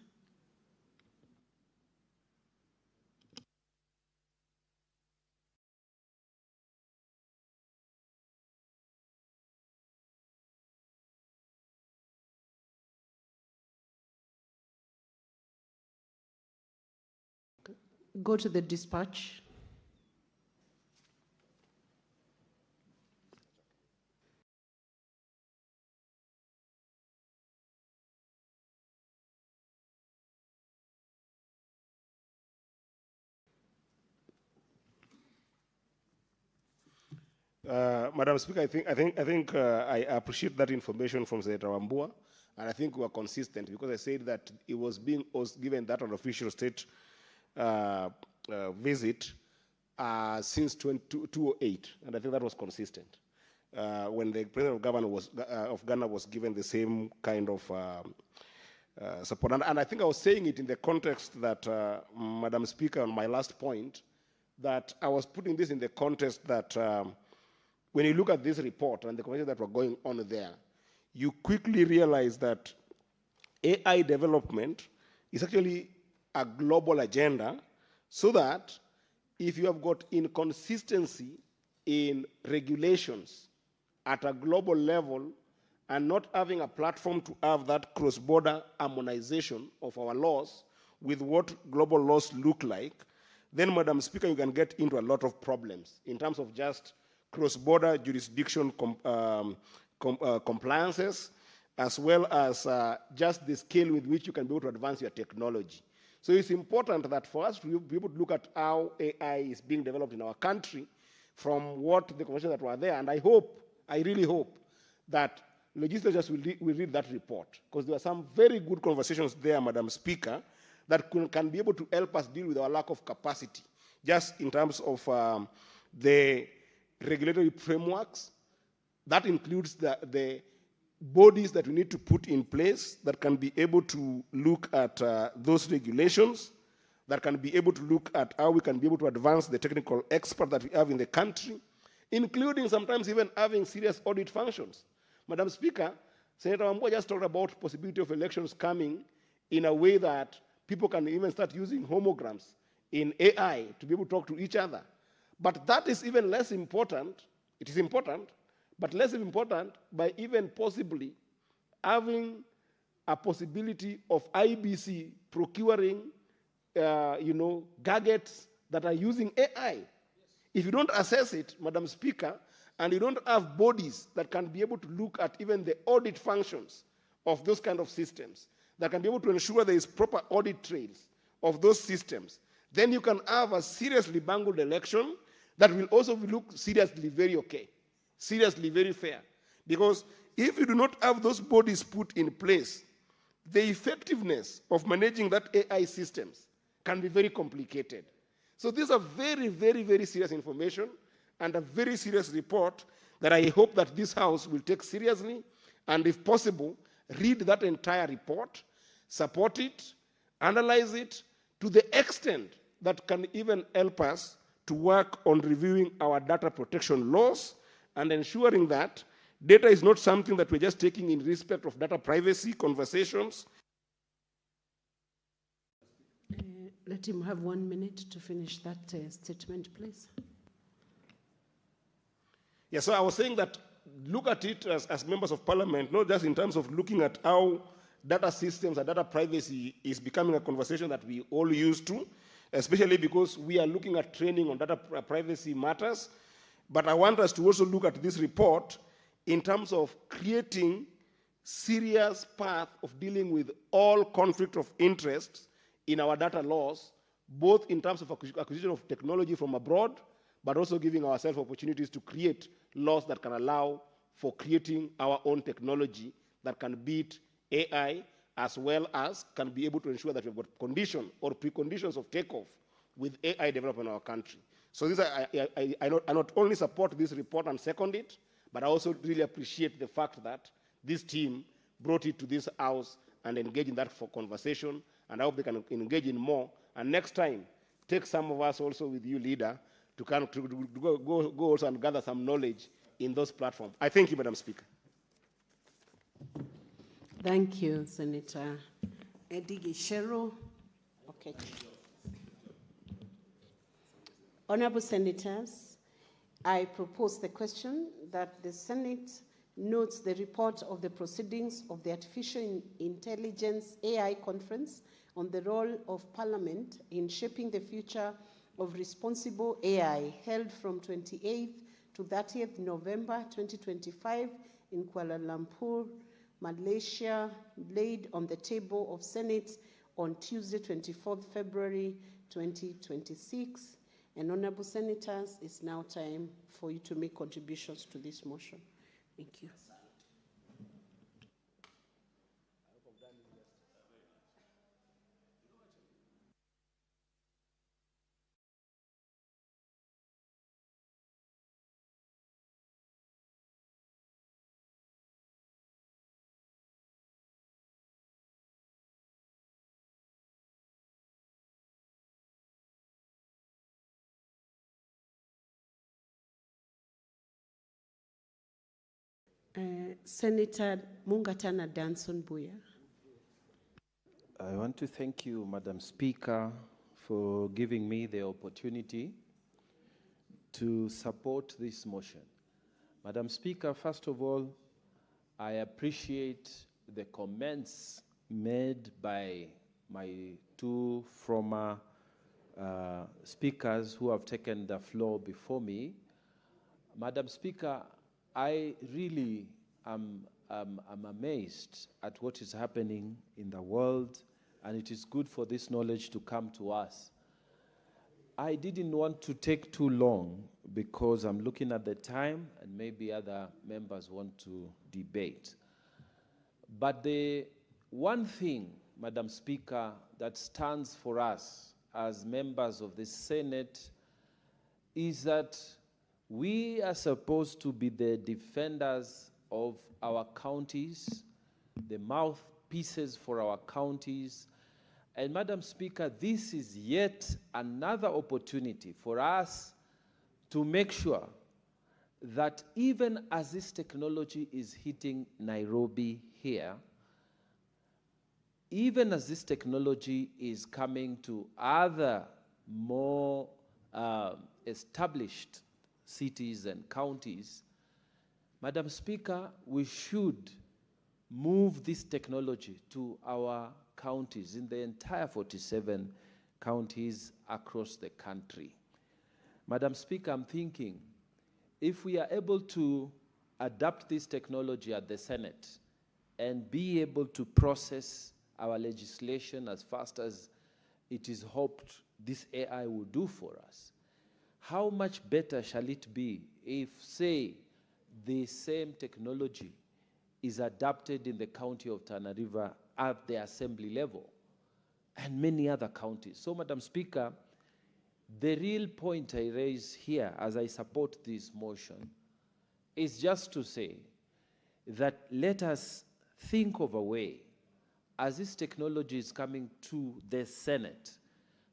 [SPEAKER 15] Go to the dispatch.
[SPEAKER 22] Madam Speaker, I appreciate that information from Senator Wambua, and I think we are consistent because I said that it was given that an official state visit since 2008, and I think that was consistent. When the President of Ghana was given the same kind of support. And I think I was saying it in the context that, Madam Speaker, on my last point, that I was putting this in the context that when you look at this report and the conversations that were going on there, you quickly realize that AI development is actually a global agenda, so that if you have got inconsistency in regulations at a global level and not having a platform to have that cross-border harmonization of our laws with what global laws look like, then, Madam Speaker, you can get into a lot of problems in terms of just cross-border jurisdiction compliances, as well as just the scale with which you can be able to advance your technology. So it's important that for us to be able to look at how AI is being developed in our country from what the conversations that were there. And I really hope that legislators will read that report, because there are some very good conversations there, Madam Speaker, that can be able to help us deal with our lack of capacity, just in terms of the regulatory frameworks. That includes the bodies that we need to put in place that can be able to look at those regulations, that can be able to look at how we can be able to advance the technical expert that we have in the country, including sometimes even having serious audit functions. Madam Speaker, Senator Wambua just talked about possibility of elections coming in a way that people can even start using homograms in AI to be able to talk to each other. But that is even less important. It is important, but less important by even possibly having a possibility of IBC procuring, gadgets that are using AI. If you don't assess it, Madam Speaker, and you don't have bodies that can be able to look at even the audit functions of those kind of systems, that can be able to ensure there is proper audit trails of those systems, then you can have a seriously bungled election that will also look seriously very okay, seriously very fair. Because if you do not have those bodies put in place, the effectiveness of managing that AI systems can be very complicated. So these are very, very, very serious information and a very serious report that I hope that this House will take seriously, and if possible, read that entire report, support it, analyze it to the extent that can even help us to work on reviewing our data protection laws and ensuring that data is not something that we're just taking in respect of data privacy conversations.
[SPEAKER 14] Let him have 1 minute to finish that statement, please.
[SPEAKER 22] Yeah, so I was saying that look at it as members of parliament, not just in terms of looking at how data systems and data privacy is becoming a conversation that we all used to, especially because we are looking at training on data privacy matters. But I want us to also look at this report in terms of creating serious path of dealing with all conflict of interest in our data laws, both in terms of acquisition of technology from abroad, but also giving ourselves opportunities to create laws that can allow for creating our own technology that can beat AI, as well as can be able to ensure that we've got condition or preconditions of takeoff with AI development in our country. So this, I not only support this report and second it, but I also really appreciate the fact that this team brought it to this House and engaged in that for conversation, and I hope they can engage in more. And next time, take some of us also with you, leader, to kind of go also and gather some knowledge in those platforms. I thank you, Madam Speaker.
[SPEAKER 14] Thank you, Senator Eddie Gishero. Okay. Honorable Senators, I propose the question that the Senate notes the report of the proceedings of the Artificial Intelligence AI Conference on the role of Parliament in shaping the future of responsible AI, held from 28th to 30th November 2025 in Kuala Lumpur, Malaysia, laid on the table of Senate on Tuesday, 24th February 2026. And Honorable Senators, it's now time for you to make contributions to this motion. Thank you. Senator Mungatana Danson Buya.
[SPEAKER 16] I want to thank you, Madam Speaker, for giving me the opportunity to support this motion. Madam Speaker, first of all, I appreciate the comments made by my two former speakers who have taken the floor before me. Madam Speaker, I really am amazed at what is happening in the world, and it is good for this knowledge to come to us. I didn't want to take too long because I'm looking at the time and maybe other members want to debate. But the one thing, Madam Speaker, that stands for us as members of the Senate is that we are supposed to be the defenders of our counties, the mouthpieces for our counties. And Madam Speaker, this is yet another opportunity for us to make sure that even as this technology is hitting Nairobi here, even as this technology is coming to other more established cities and counties, Madam Speaker, we should move this technology to our counties in the entire 47 counties across the country. Madam Speaker, I'm thinking if we are able to adapt this technology at the Senate and be able to process our legislation as fast as it is hoped this AI will do for us, how much better shall it be if, say, the same technology is adapted in the county of Tana River at the assembly level and many other counties? So, Madam Speaker, the real point I raise here as I support this motion is just to say that let us think of a way, as this technology is coming to the Senate,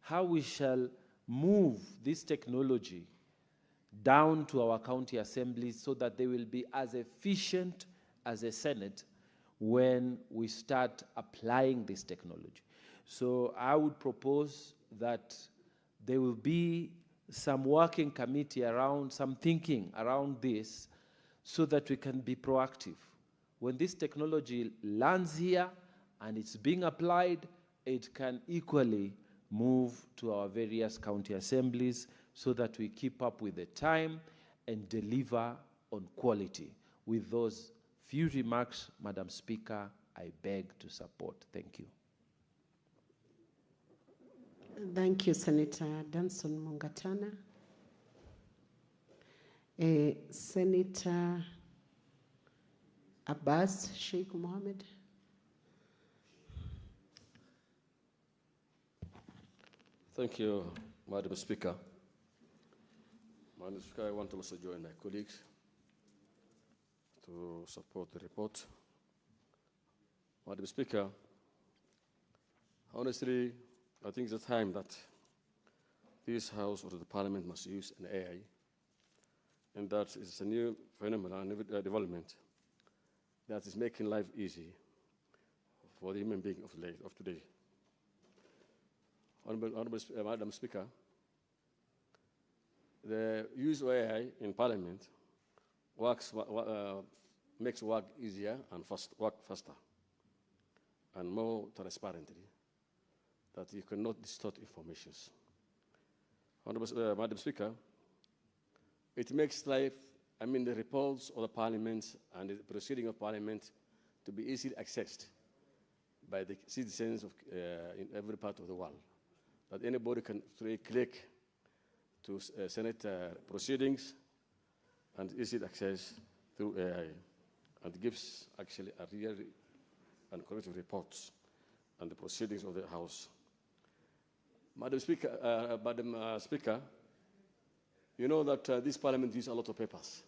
[SPEAKER 16] how we shall move this technology down to our county assemblies so that they will be as efficient as the Senate when we start applying this technology. So I would propose that there will be some working committee around, some thinking around this so that we can be proactive. When this technology lands here and it's being applied, it can equally move to our various county assemblies so that we keep up with the time and deliver on quality. With those few remarks, Madam Speaker, I beg to support. Thank you.
[SPEAKER 14] Thank you, Senator Danson Mungatana. Senator Abbas Sheikh Mohammed.
[SPEAKER 17] Thank you, Madam Speaker. Madam Speaker, I want to also join my colleagues to support the report. Madam Speaker, honestly, I think it's the time that this House or the Parliament must use an AI, and that is a new phenomenon, a development that is making life easy for the human being of today. Honorable Madam Speaker, the use of AI in Parliament makes work easier and work faster and more transparently, that you cannot distort information. Honorable Madam Speaker, it makes life, the reports of the Parliament and the proceeding of Parliament to be easily accessed by the citizens of, in every part of the world. That anybody can click to Senate proceedings and easily access through AI, and gives actually a real and correct reports and the proceedings of the House. Madam Speaker, you know that this Parliament uses a lot of papers.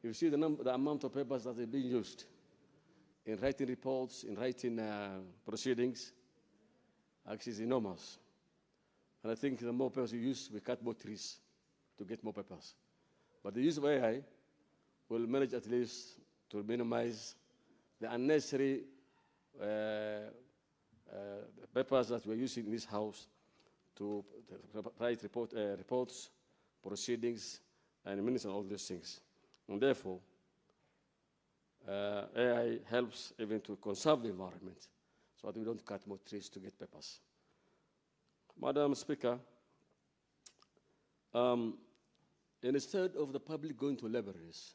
[SPEAKER 17] You see the amount of papers that are being used in writing reports, in writing proceedings, actually is enormous. And I think the more papers you use, we cut more trees to get more papers. But the use of AI will manage at least to minimize the unnecessary papers that we're using in this House to write reports, proceedings, and minutes and all these things. And therefore, AI helps even to conserve the environment so that we don't cut more trees to get papers. Madam Speaker, instead of the public going to libraries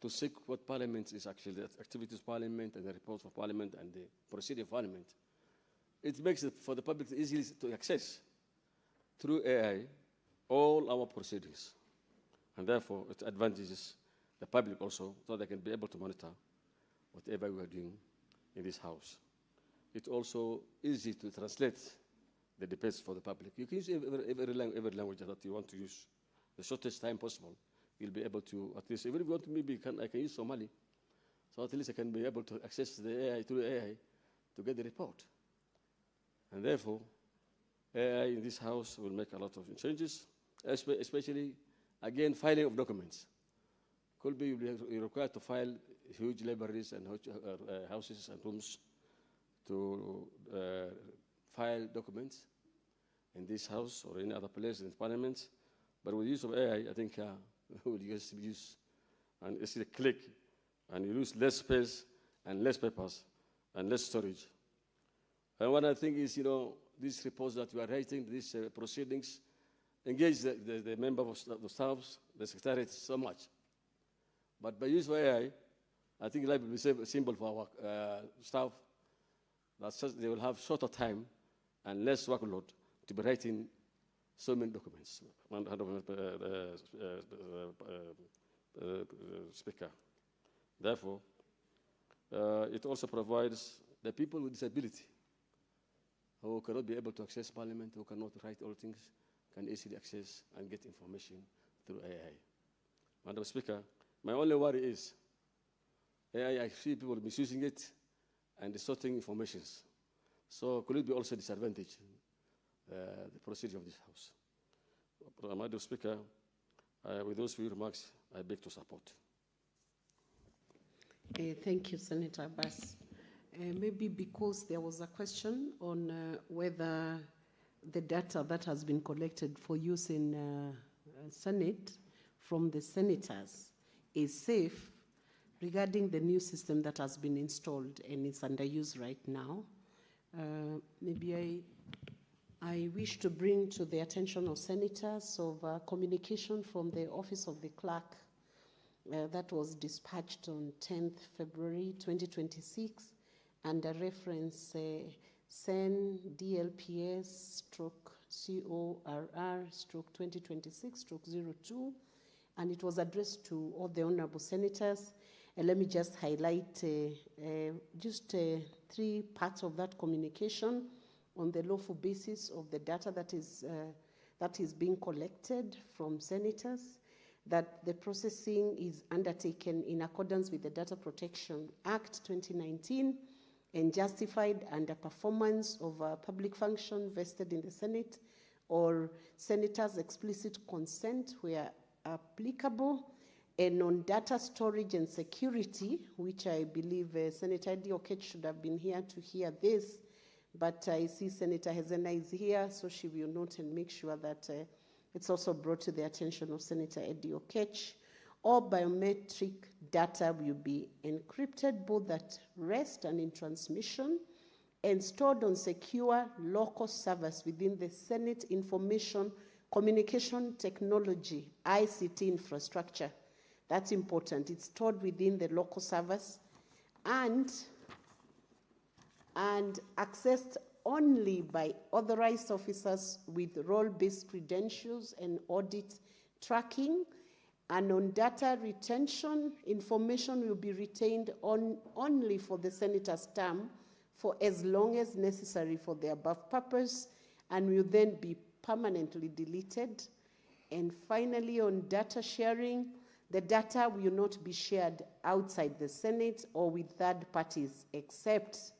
[SPEAKER 17] to seek what Parliament is actually, the activities of Parliament and the reports of Parliament and the procedure of Parliament, it makes it for the public easy to access through AI all our proceedings. And therefore, it advantages the public also so they can be able to monitor whatever we are doing in this House. It's also easy to translate the debates for the public. You can use every language that you want to use. The shortest time possible, you'll be able to, at least, even if you want to, maybe I can use Somali, so at least I can be able to access the AI through AI to get the report. And therefore, AI in this House will make a lot of changes, especially, again, filing of documents. Could be required to file huge libraries and houses and rooms to file documents. in this house or any other place in Parliament. But with the use of AI, I think we'll just use and it's a click, and you lose less space and less papers and less storage. And what I think is, these reports that we are writing, these proceedings, engage the member of the staff, the secretariat so much. But by use of AI, I think life will be simple for our staff. That they will have shorter time and less workload to be writing so many documents. Speaker. Therefore, it also provides the people with disability who cannot be able to access Parliament, who cannot write all things, can easily access and get information through AI. Madam Speaker, my only worry is AI, I see people misusing it and distorting information. So could it be also disadvantage the procedure of this House? Madam Speaker, with those few remarks, I beg to support.
[SPEAKER 14] Thank you, Senator Abbas. Maybe because there was a question on whether the data that has been collected for use in Senate from the senators is safe regarding the new system that has been installed and it's under use right now. Maybe I wish to bring to the attention of senators of communication from the Office of the Clerk that was dispatched on 10th February 2026 under reference SEN DLPS /CORR 2026/02, and it was addressed to all the honorable senators. And let me just highlight just 3 parts of that communication on the lawful basis of the data that is being collected from senators, that the processing is undertaken in accordance with the Data Protection Act 2019 and justified under performance of a public function vested in the Senate or senators' explicit consent where applicable, and on data storage and security, which I believe Senator Eddie Okech should have been here to hear this, but I see Senator Hezena is here, so she will note and make sure that it's also brought to the attention of Senator Eddie Okech. All biometric data will be encrypted both at rest and in transmission and stored on secure local servers within the Senate Information Communication Technology, ICT infrastructure. That's important. It's stored within the local servers and accessed only by authorized officers with role-based credentials and audit tracking. And on data retention, information will be retained only for the senator's term for as long as necessary for the above purpose and will then be permanently deleted. And finally, on data sharing, the data will not be shared outside the Senate or with third parties except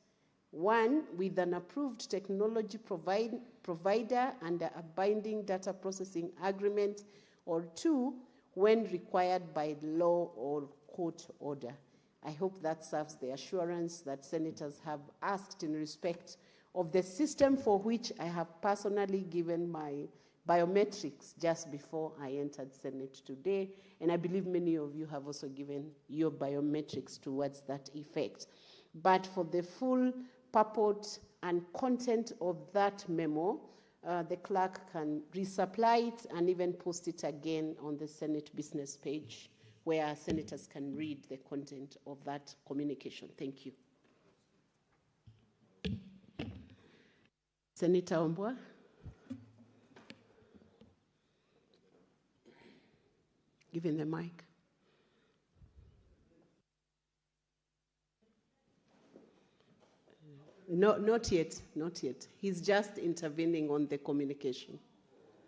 [SPEAKER 14] 1, with an approved technology provider under a binding data processing agreement, or 2, when required by law or court order. I hope that serves the assurance that senators have asked in respect of the system for which I have personally given my biometrics just before I entered Senate today, and I believe many of you have also given your biometrics towards that effect. But for the full purport and content of that memo, the clerk can resupply it and even post it again on the Senate business page where senators can read the content of that communication. Thank you. Senator Mvurya. Given the mic. No, not yet, not yet. He's just intervening on the communication.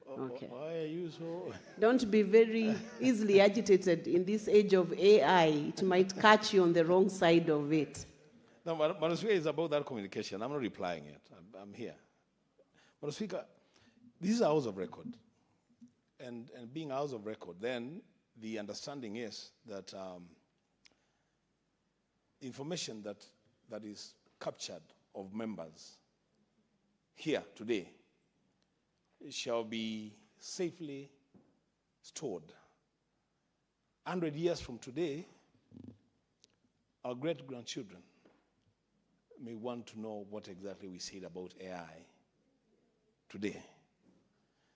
[SPEAKER 14] Okay.
[SPEAKER 1] Why are you so...
[SPEAKER 14] Don't be very easily agitated in this age of AI. It might catch you on the wrong side of it.
[SPEAKER 1] No, Madam Speaker, it's about that communication. I'm not replying it. I'm here. Madam Speaker, this is a house of record. And being a house of record, then the understanding is that information that is captured of members here today shall be safely stored. 100 years from today, our great-grandchildren may want to know what exactly we said about AI today.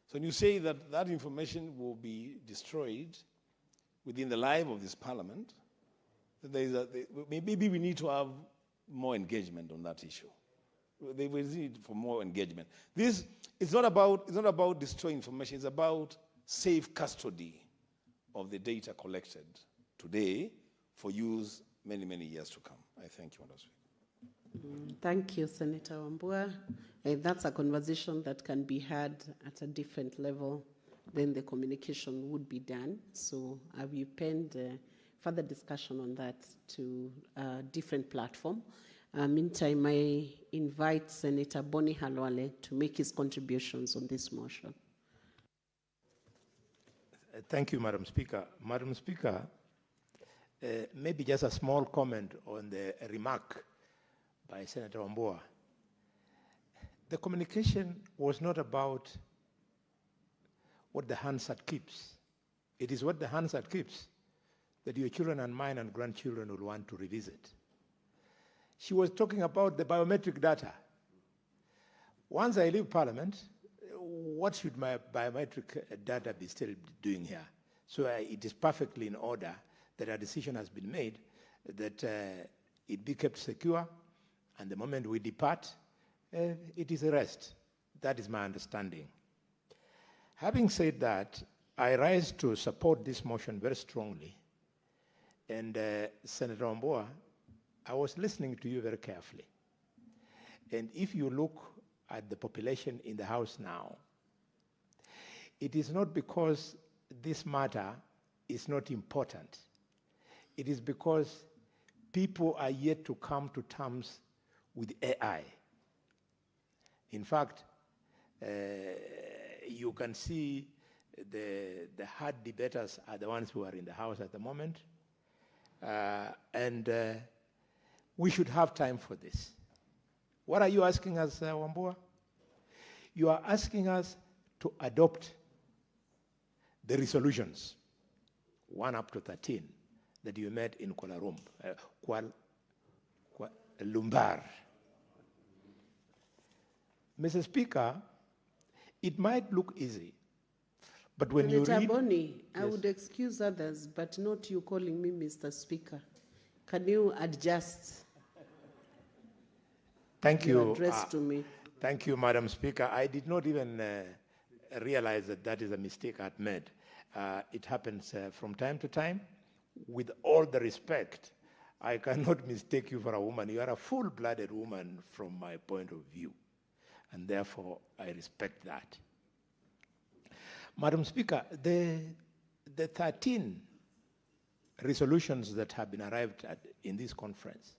[SPEAKER 1] So when you say that that information will be destroyed within the life of this parliament, maybe we need to have more engagement on that issue. They will need for more engagement. This it's not about destroying information. It's about safe custody of the data collected today for use many, many years to come. I thank you, Madam Speaker.
[SPEAKER 14] Thank you, Senator Wambua. That's a conversation that can be had at a different level. Then the communication would be done. So I will pend further discussion on that to a different platform. Meantime, I invite Senator Boni Halwale to make his contributions on this motion.
[SPEAKER 9] Thank you, Madam Speaker. Madam Speaker, maybe just a small comment on the remark by Senator Wambua. The communication was not about what the Hansard keeps. It is what the Hansard keeps that your children and mine and grandchildren will want to revisit. She was talking about the biometric data. Once I leave Parliament, what should my biometric data be still doing here? So it is perfectly in order that a decision has been made that it be kept secure, and the moment we depart, it is a rest. That is my understanding. Having said that, I rise to support this motion very strongly. And Senator Wambua, I was listening to you very carefully. And if you look at the population in the House now, it is not because this matter is not important. It is because people are yet to come to terms with AI. In fact, you can see the hard debaters are the ones who are in the House at the moment. And we should have time for this. What are you asking us, Wambua? You are asking us to adopt the resolutions, 1 up to 13, that you made in Kuala Lumpur. Mr. Speaker, it might look easy, but when
[SPEAKER 14] Senator
[SPEAKER 9] you read...
[SPEAKER 14] Boni, I would excuse others, but not you calling me Mr. Speaker. Can you adjust?
[SPEAKER 9] Thank you.
[SPEAKER 14] Your address to me.
[SPEAKER 9] Thank you, Madam Speaker. I did not even realize that that is a mistake I'd made. It happens from time to time. With all the respect, I cannot mistake you for a woman. You are a full-blooded woman from my point of view, and therefore I respect that. Madam Speaker, the 13 resolutions that have been arrived at in this conference,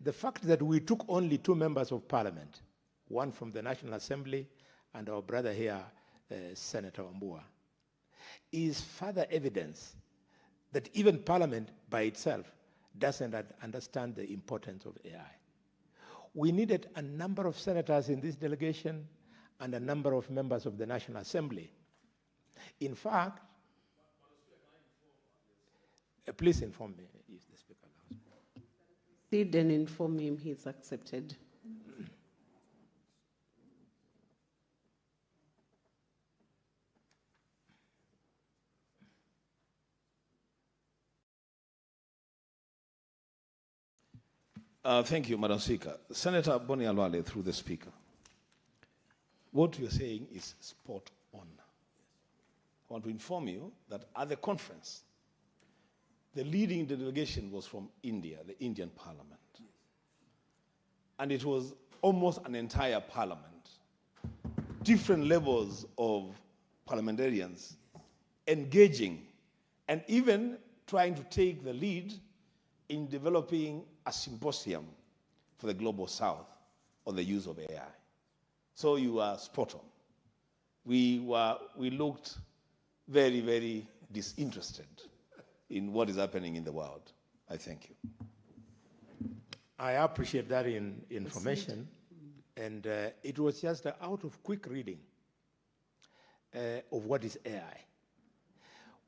[SPEAKER 9] the fact that we took only 2 members of Parliament, one from the National Assembly and our brother here, Senator Wambua, is further evidence that even Parliament by itself doesn't understand the importance of AI. We needed a number of senators in this delegation and a number of members of the National Assembly. In fact, please inform me if the Speaker allows me.
[SPEAKER 14] Did and inform him he's accepted.
[SPEAKER 1] Thank you, Madam Speaker. Senator Boni Halwale, through the Speaker. What you're saying is spot on. I want to inform you that at the conference, the leading delegation was from India, the Indian Parliament. And it was almost an entire parliament, different levels of parliamentarians engaging and even trying to take the lead in developing a symposium for the Global South on the use of AI. So you are spot on. We looked very, very disinterested in what is happening in the world. I thank you.
[SPEAKER 9] I appreciate that information. And it was just out of quick reading of what is AI.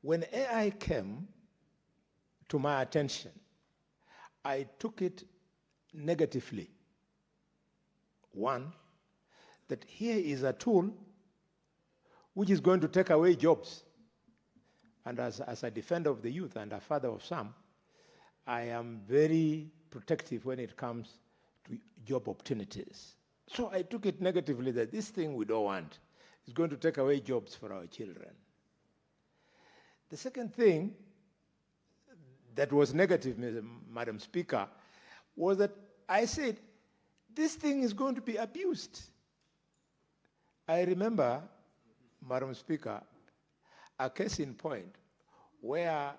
[SPEAKER 9] When AI came to my attention, I took it negatively. One, that here is a tool which is going to take away jobs. And as a defender of the youth and a father of some, I am very protective when it comes to job opportunities. So I took it negatively that this thing we don't want is going to take away jobs for our children. The second thing that was negative, Madam Speaker, was that I said, this thing is going to be abused. I remember, Madam Speaker, a case in point where,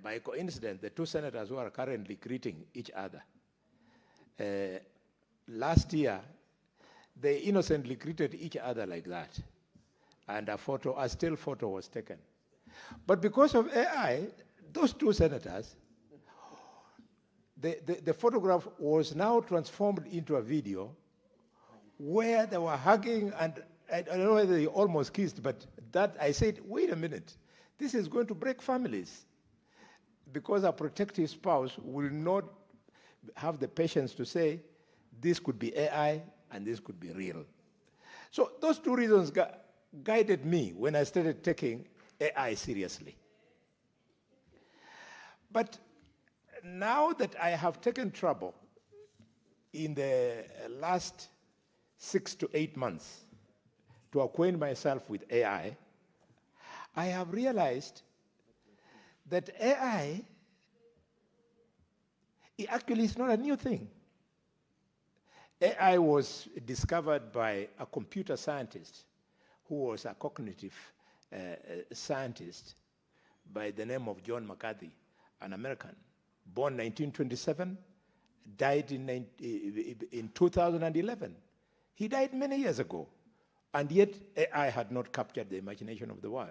[SPEAKER 9] by coincidence, the two senators who are currently greeting each other, last year, they innocently greeted each other like that, and a still photo was taken. But because of AI, those two senators, the photograph was now transformed into a video where they were hugging, and I don't know whether they almost kissed, but that I said, wait a minute, this is going to break families, because a protective spouse will not have the patience to say, this could be AI and this could be real. So those two reasons guided me when I started taking AI seriously. But now that I have taken trouble in the last 6 to 8 months to acquaint myself with AI, I have realized that AI actually is not a new thing. AI was discovered by a computer scientist who was a cognitive scientist by the name of John McCarthy, an American, born 1927, died in 2011. He died many years ago, and yet AI had not captured the imagination of the world.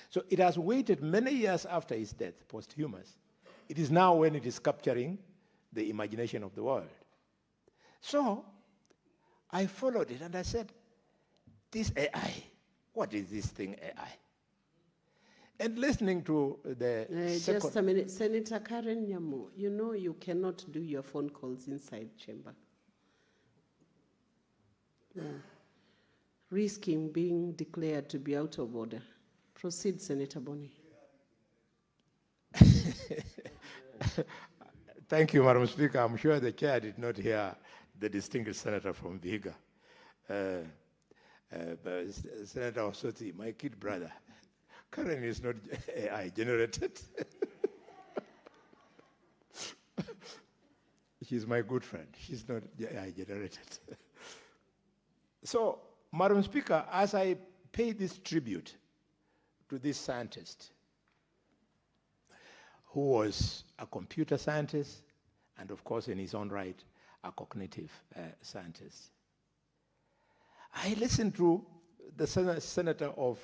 [SPEAKER 9] So it has waited many years after his death, posthumous. It is now when it is capturing the imagination of the world. So I followed it and I said, this AI, what is this thing AI? And listening to the
[SPEAKER 14] just a minute, Senator Karen Nyamu, you know you cannot do your phone calls inside chamber. Risking being declared to be out of order. Proceed, Senator Boni.
[SPEAKER 9] Thank you, Madam Speaker. I'm sure the chair did not hear the distinguished senator from Vihiga. Senator Osoti, my kid brother. Karen is not AI generated. She's my good friend. She's not AI generated. So, Madam Speaker, as I pay this tribute to this scientist, who was a computer scientist, and of course in his own right, a cognitive scientist, I listened to the senator of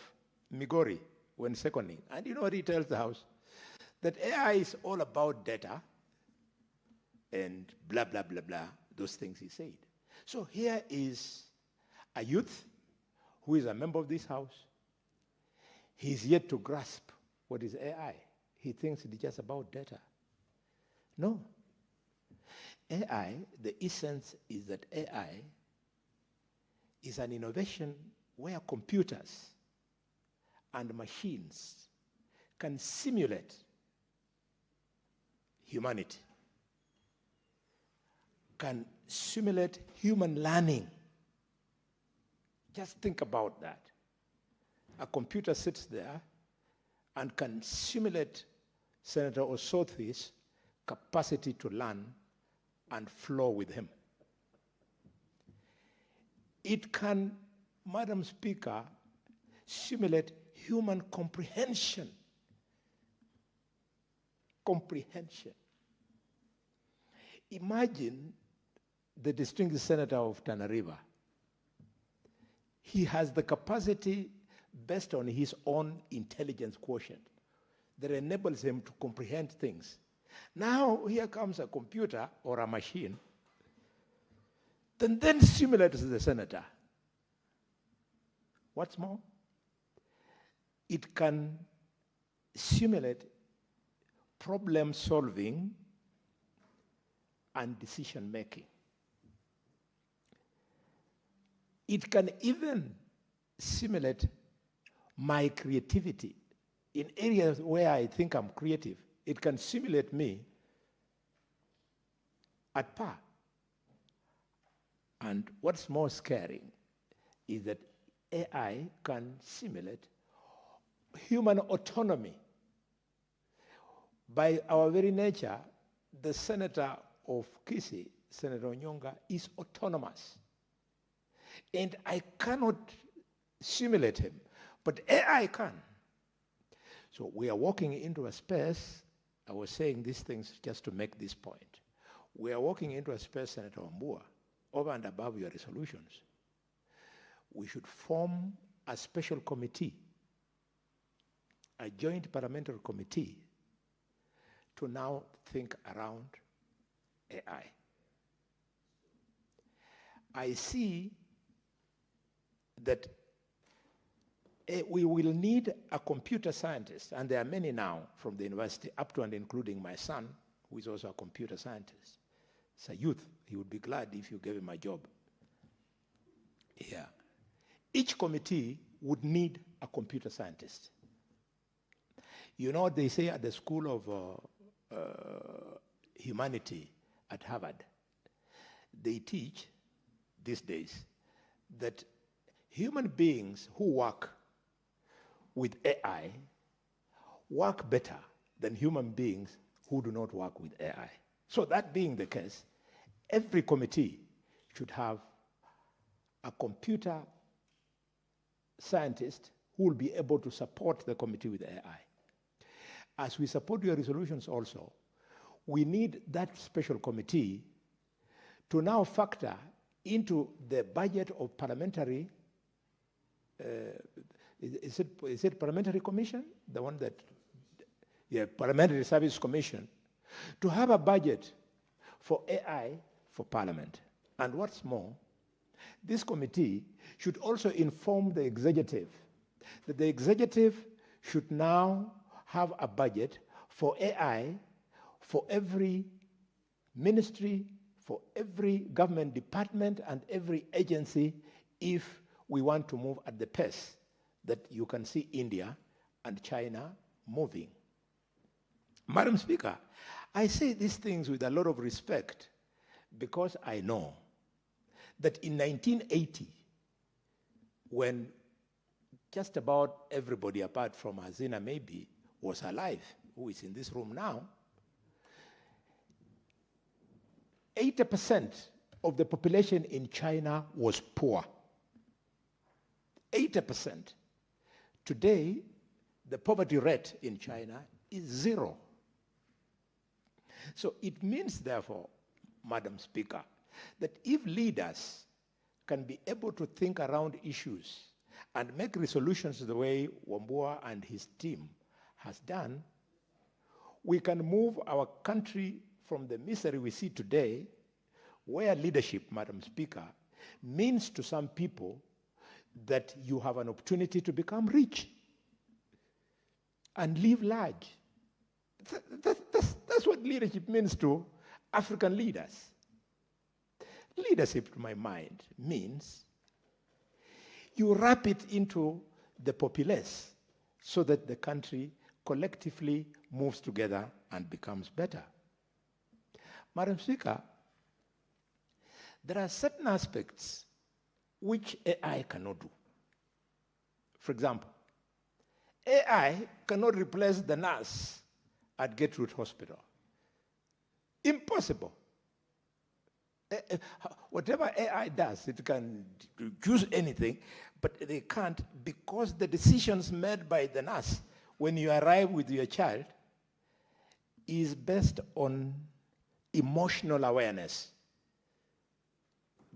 [SPEAKER 9] Migori when seconding, and you know what he tells the House? That AI is all about data and blah, blah, blah, blah, those things he said. So here is a youth who is a member of this House. He's yet to grasp what is AI. He thinks it's just about data. No. AI, the essence is that AI is an innovation where computers and machines can simulate humanity, can simulate human learning. Just think about that. A computer sits there and can simulate Senator Osothi's capacity to learn and flow with him. It can, Madam Speaker, simulate human comprehension. Comprehension. Imagine the distinguished senator of Tana River. He has the capacity, based on his own intelligence quotient, that enables him to comprehend things. Now, here comes a computer or a machine then simulates the senator. What's more, it can simulate problem solving and decision making. It can even simulate my creativity in areas where I think I'm creative. It can simulate me at par. And what's more scaring is that AI can simulate human autonomy. By our very nature, the senator of Kisii, Senator Onyonga, is autonomous. And I cannot simulate him, but AI can. So we are walking into a space, I was saying these things just to make this point. We are walking into a space, Senator Mvurya, over and above your resolutions. We should form a special committee, a joint parliamentary committee, to now think around AI. I see that we will need a computer scientist, and there are many now from the university, up to and including my son, who is also a computer scientist. He's a youth. He would be glad if you gave him a job. Yeah. Each committee would need a computer scientist. You know what they say at the School of Humanity at Harvard? They teach these days that human beings who work with AI work better than human beings who do not work with AI. So that being the case, every committee should have a computer scientist who will be able to support the committee with AI. As we support your resolutions also, we need that special committee to now factor into the budget of parliamentary, is it parliamentary commission? The one that, yeah, Parliamentary Service Commission, to have a budget for AI for Parliament. And what's more, this committee should also inform the executive that the executive should now have a budget for AI for every ministry, for every government department and every agency if we want to move at the pace that you can see India and China moving. Madam Speaker, I say these things with a lot of respect because I know that in 1980, when just about everybody apart from Hazina maybe was alive, who is in this room now, 80% of the population in China was poor. 80%. Today, the poverty rate in China is 0. So it means, therefore, Madam Speaker, that if leaders can be able to think around issues and make resolutions the way Wambua and his team has done, we can move our country from the misery we see today, where leadership, Madam Speaker, means to some people that you have an opportunity to become rich and live large. That's what leadership means to African leaders. Leadership, to my mind, means you wrap it into the populace so that the country collectively moves together and becomes better. Madam Speaker, there are certain aspects which AI cannot do. For example, AI cannot replace the nurse at Gertrude Hospital. Impossible. Whatever AI does, it can choose anything, but they can't, because the decisions made by the nurse when you arrive with your child is based on emotional awareness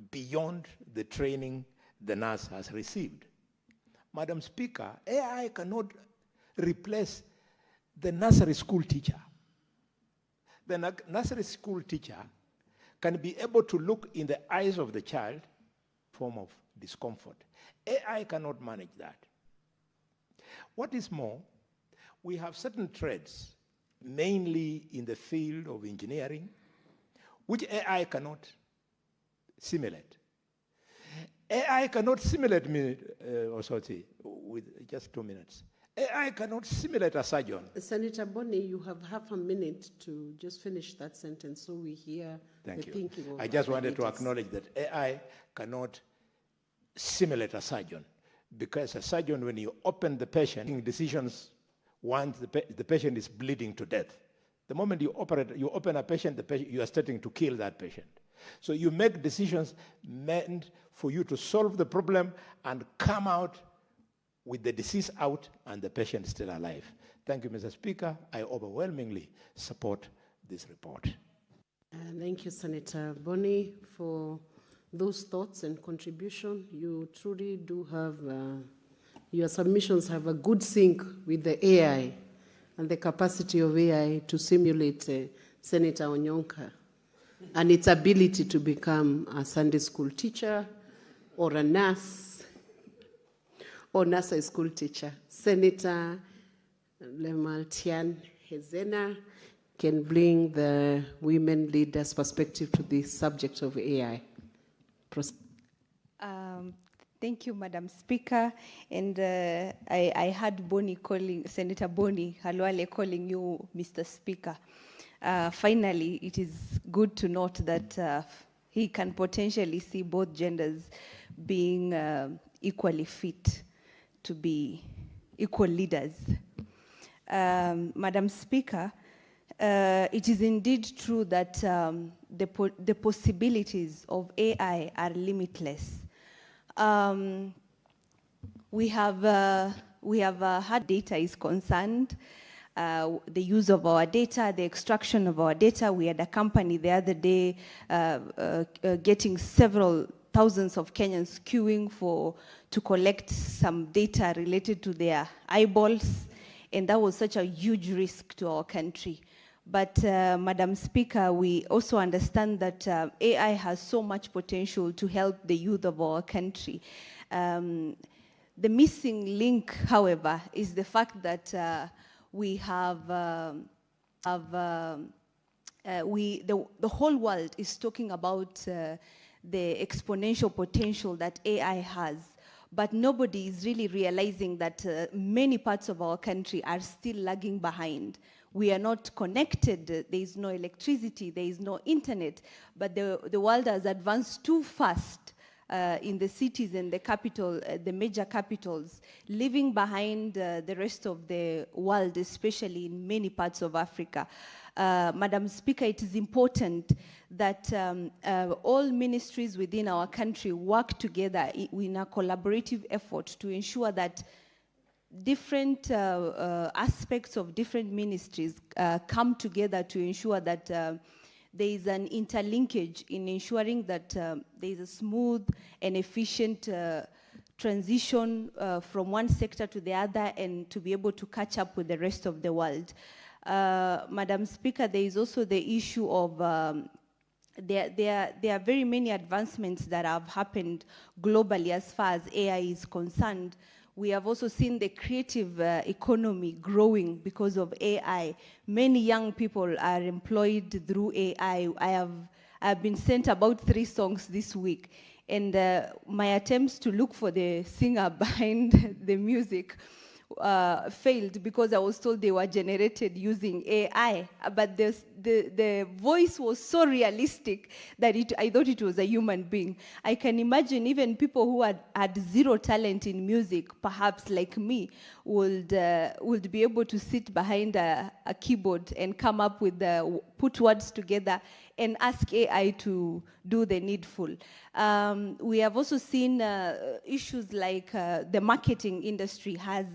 [SPEAKER 9] beyond the training the nurse has received. Madam Speaker, AI cannot replace the nursery school teacher. The nursery school teacher can be able to look in the eyes of the child, form of discomfort. AI cannot manage that. What is more, we have certain trades, mainly in the field of engineering, which AI cannot simulate. AI cannot simulate me, with just 2 minutes. AI cannot simulate a surgeon.
[SPEAKER 14] Senator Boni, you have half a minute to just finish that sentence so we hear
[SPEAKER 9] Thank you.
[SPEAKER 14] thinking of
[SPEAKER 9] I just wanted to
[SPEAKER 14] leaders.
[SPEAKER 9] acknowledge that AI cannot simulate a surgeon, because a surgeon, when you open the patient, making decisions once the patient is bleeding to death. The moment you open a patient, you are starting to kill that patient. So you make decisions meant for you to solve the problem and come out with the disease out and the patient still alive. Thank you, Mr. Speaker. I overwhelmingly support this report.
[SPEAKER 14] Thank you, Senator Boni, for those thoughts and contribution. You truly do have, your submissions have a good sync with the AI and the capacity of AI to simulate Senator Onyonka and its ability to become a Sunday school teacher or a nurse or nursery school teacher. Senator Lemaltian Hezena can bring the women leaders' perspective to the subject of AI.
[SPEAKER 13] Thank you, Madam Speaker. And I heard Boni calling, Senator Boni Halwale calling you Mr. Speaker. Finally, it is good to note that he can potentially see both genders being equally fit to be equal leaders. Madam Speaker, it is indeed true that the possibilities of AI are limitless. We have had data is concerned, the use of our data, the extraction of our data. We had a company the other day getting several thousands of Kenyans queuing to collect some data related to their eyeballs, and that was such a huge risk to our country. But Madam Speaker, we also understand that AI has so much potential to help the youth of our country. The missing link, however, is the fact that we have, the whole world is talking about the exponential potential that AI has, but nobody is really realizing that many parts of our country are still lagging behind. We are not connected, there is no electricity, there is no internet, but the world has advanced too fast in the cities and the capital, the major capitals, leaving behind the rest of the world, especially in many parts of Africa. Madam Speaker, it is important that all ministries within our country work together in a collaborative effort to ensure that different aspects of different ministries come together to ensure that there is an interlinkage in ensuring that there is a smooth and efficient transition from one sector to the other and to be able to catch up with the rest of the world. Madam Speaker, there is also the issue of there are very many advancements that have happened globally as far as AI is concerned. We have also seen the creative economy growing because of AI. Many young people are employed through AI. I've been sent about 3 songs this week, and my attempts to look for the singer behind the music failed because I was told they were generated using AI, but the voice was so realistic that I thought it was a human being. I can imagine even people who had zero talent in music, perhaps like me, would be able to sit behind a keyboard and come up with put words together and ask AI to do the needful. We have also seen issues like the marketing industry has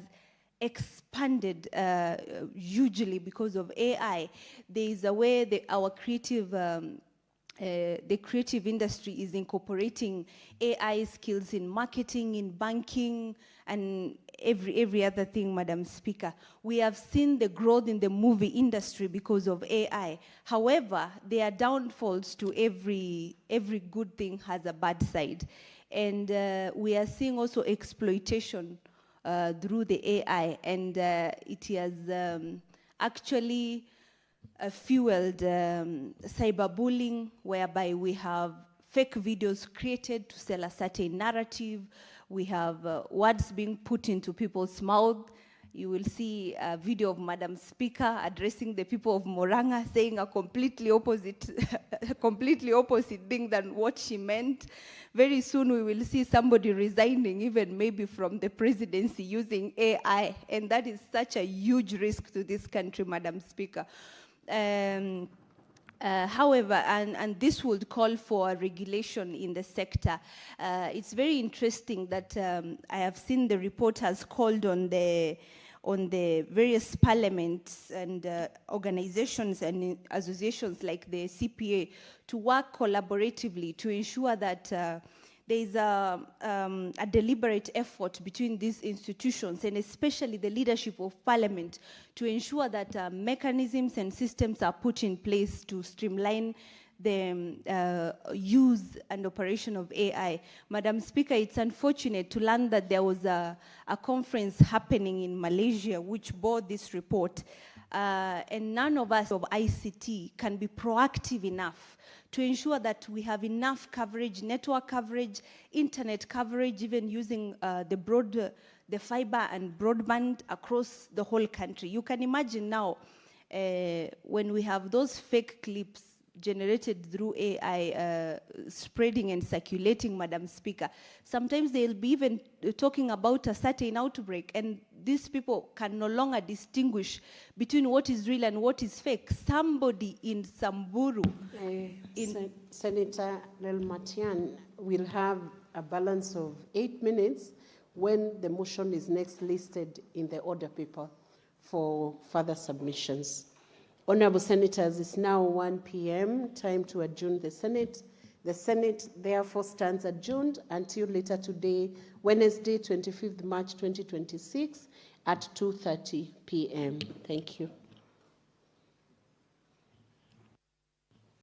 [SPEAKER 13] expanded hugely because of AI. There is a way that our creative the creative industry is incorporating AI skills in marketing, in banking, and every other thing, Madam Speaker. We have seen the growth in the movie industry because of AI. However, there are downfalls to every good thing has a bad side. And we are seeing also exploitation through the AI, and it has actually fueled cyberbullying, whereby we have fake videos created to sell a certain narrative. We have words being put into people's mouth. You will see a video of Madam Speaker addressing the people of Moranga, saying a completely opposite thing than what she meant. Very soon we will see somebody resigning, even maybe from the presidency, using AI, and that is such a huge risk to this country, Madam Speaker. However, and this would call for regulation in the sector. It's very interesting that I have seen the report has called on the various parliaments and organizations and associations like the CPA to work collaboratively to ensure that there is a deliberate effort between these institutions, and especially the leadership of Parliament, to ensure that mechanisms and systems are put in place to streamline the use and operation of AI. Madam Speaker, it's unfortunate to learn that there was a conference happening in Malaysia which bore this report, and none of us of ICT can be proactive enough to ensure that we have enough coverage, network coverage, internet coverage, even using the fiber and broadband across the whole country. You can imagine now when we have those fake clips generated through AI spreading and circulating, Madam Speaker. Sometimes they'll be even talking about a certain outbreak, and these people can no longer distinguish between what is real and what is fake. Somebody in Samburu...
[SPEAKER 14] Senator Lelmatian will have a balance of 8 minutes when the motion is next listed in the order paper for further submissions. Honorable Senators, it's now 1 p.m., time to adjourn the Senate. The Senate therefore stands adjourned until later today, Wednesday, 25th March 2026 at 2:30 p.m. Thank you.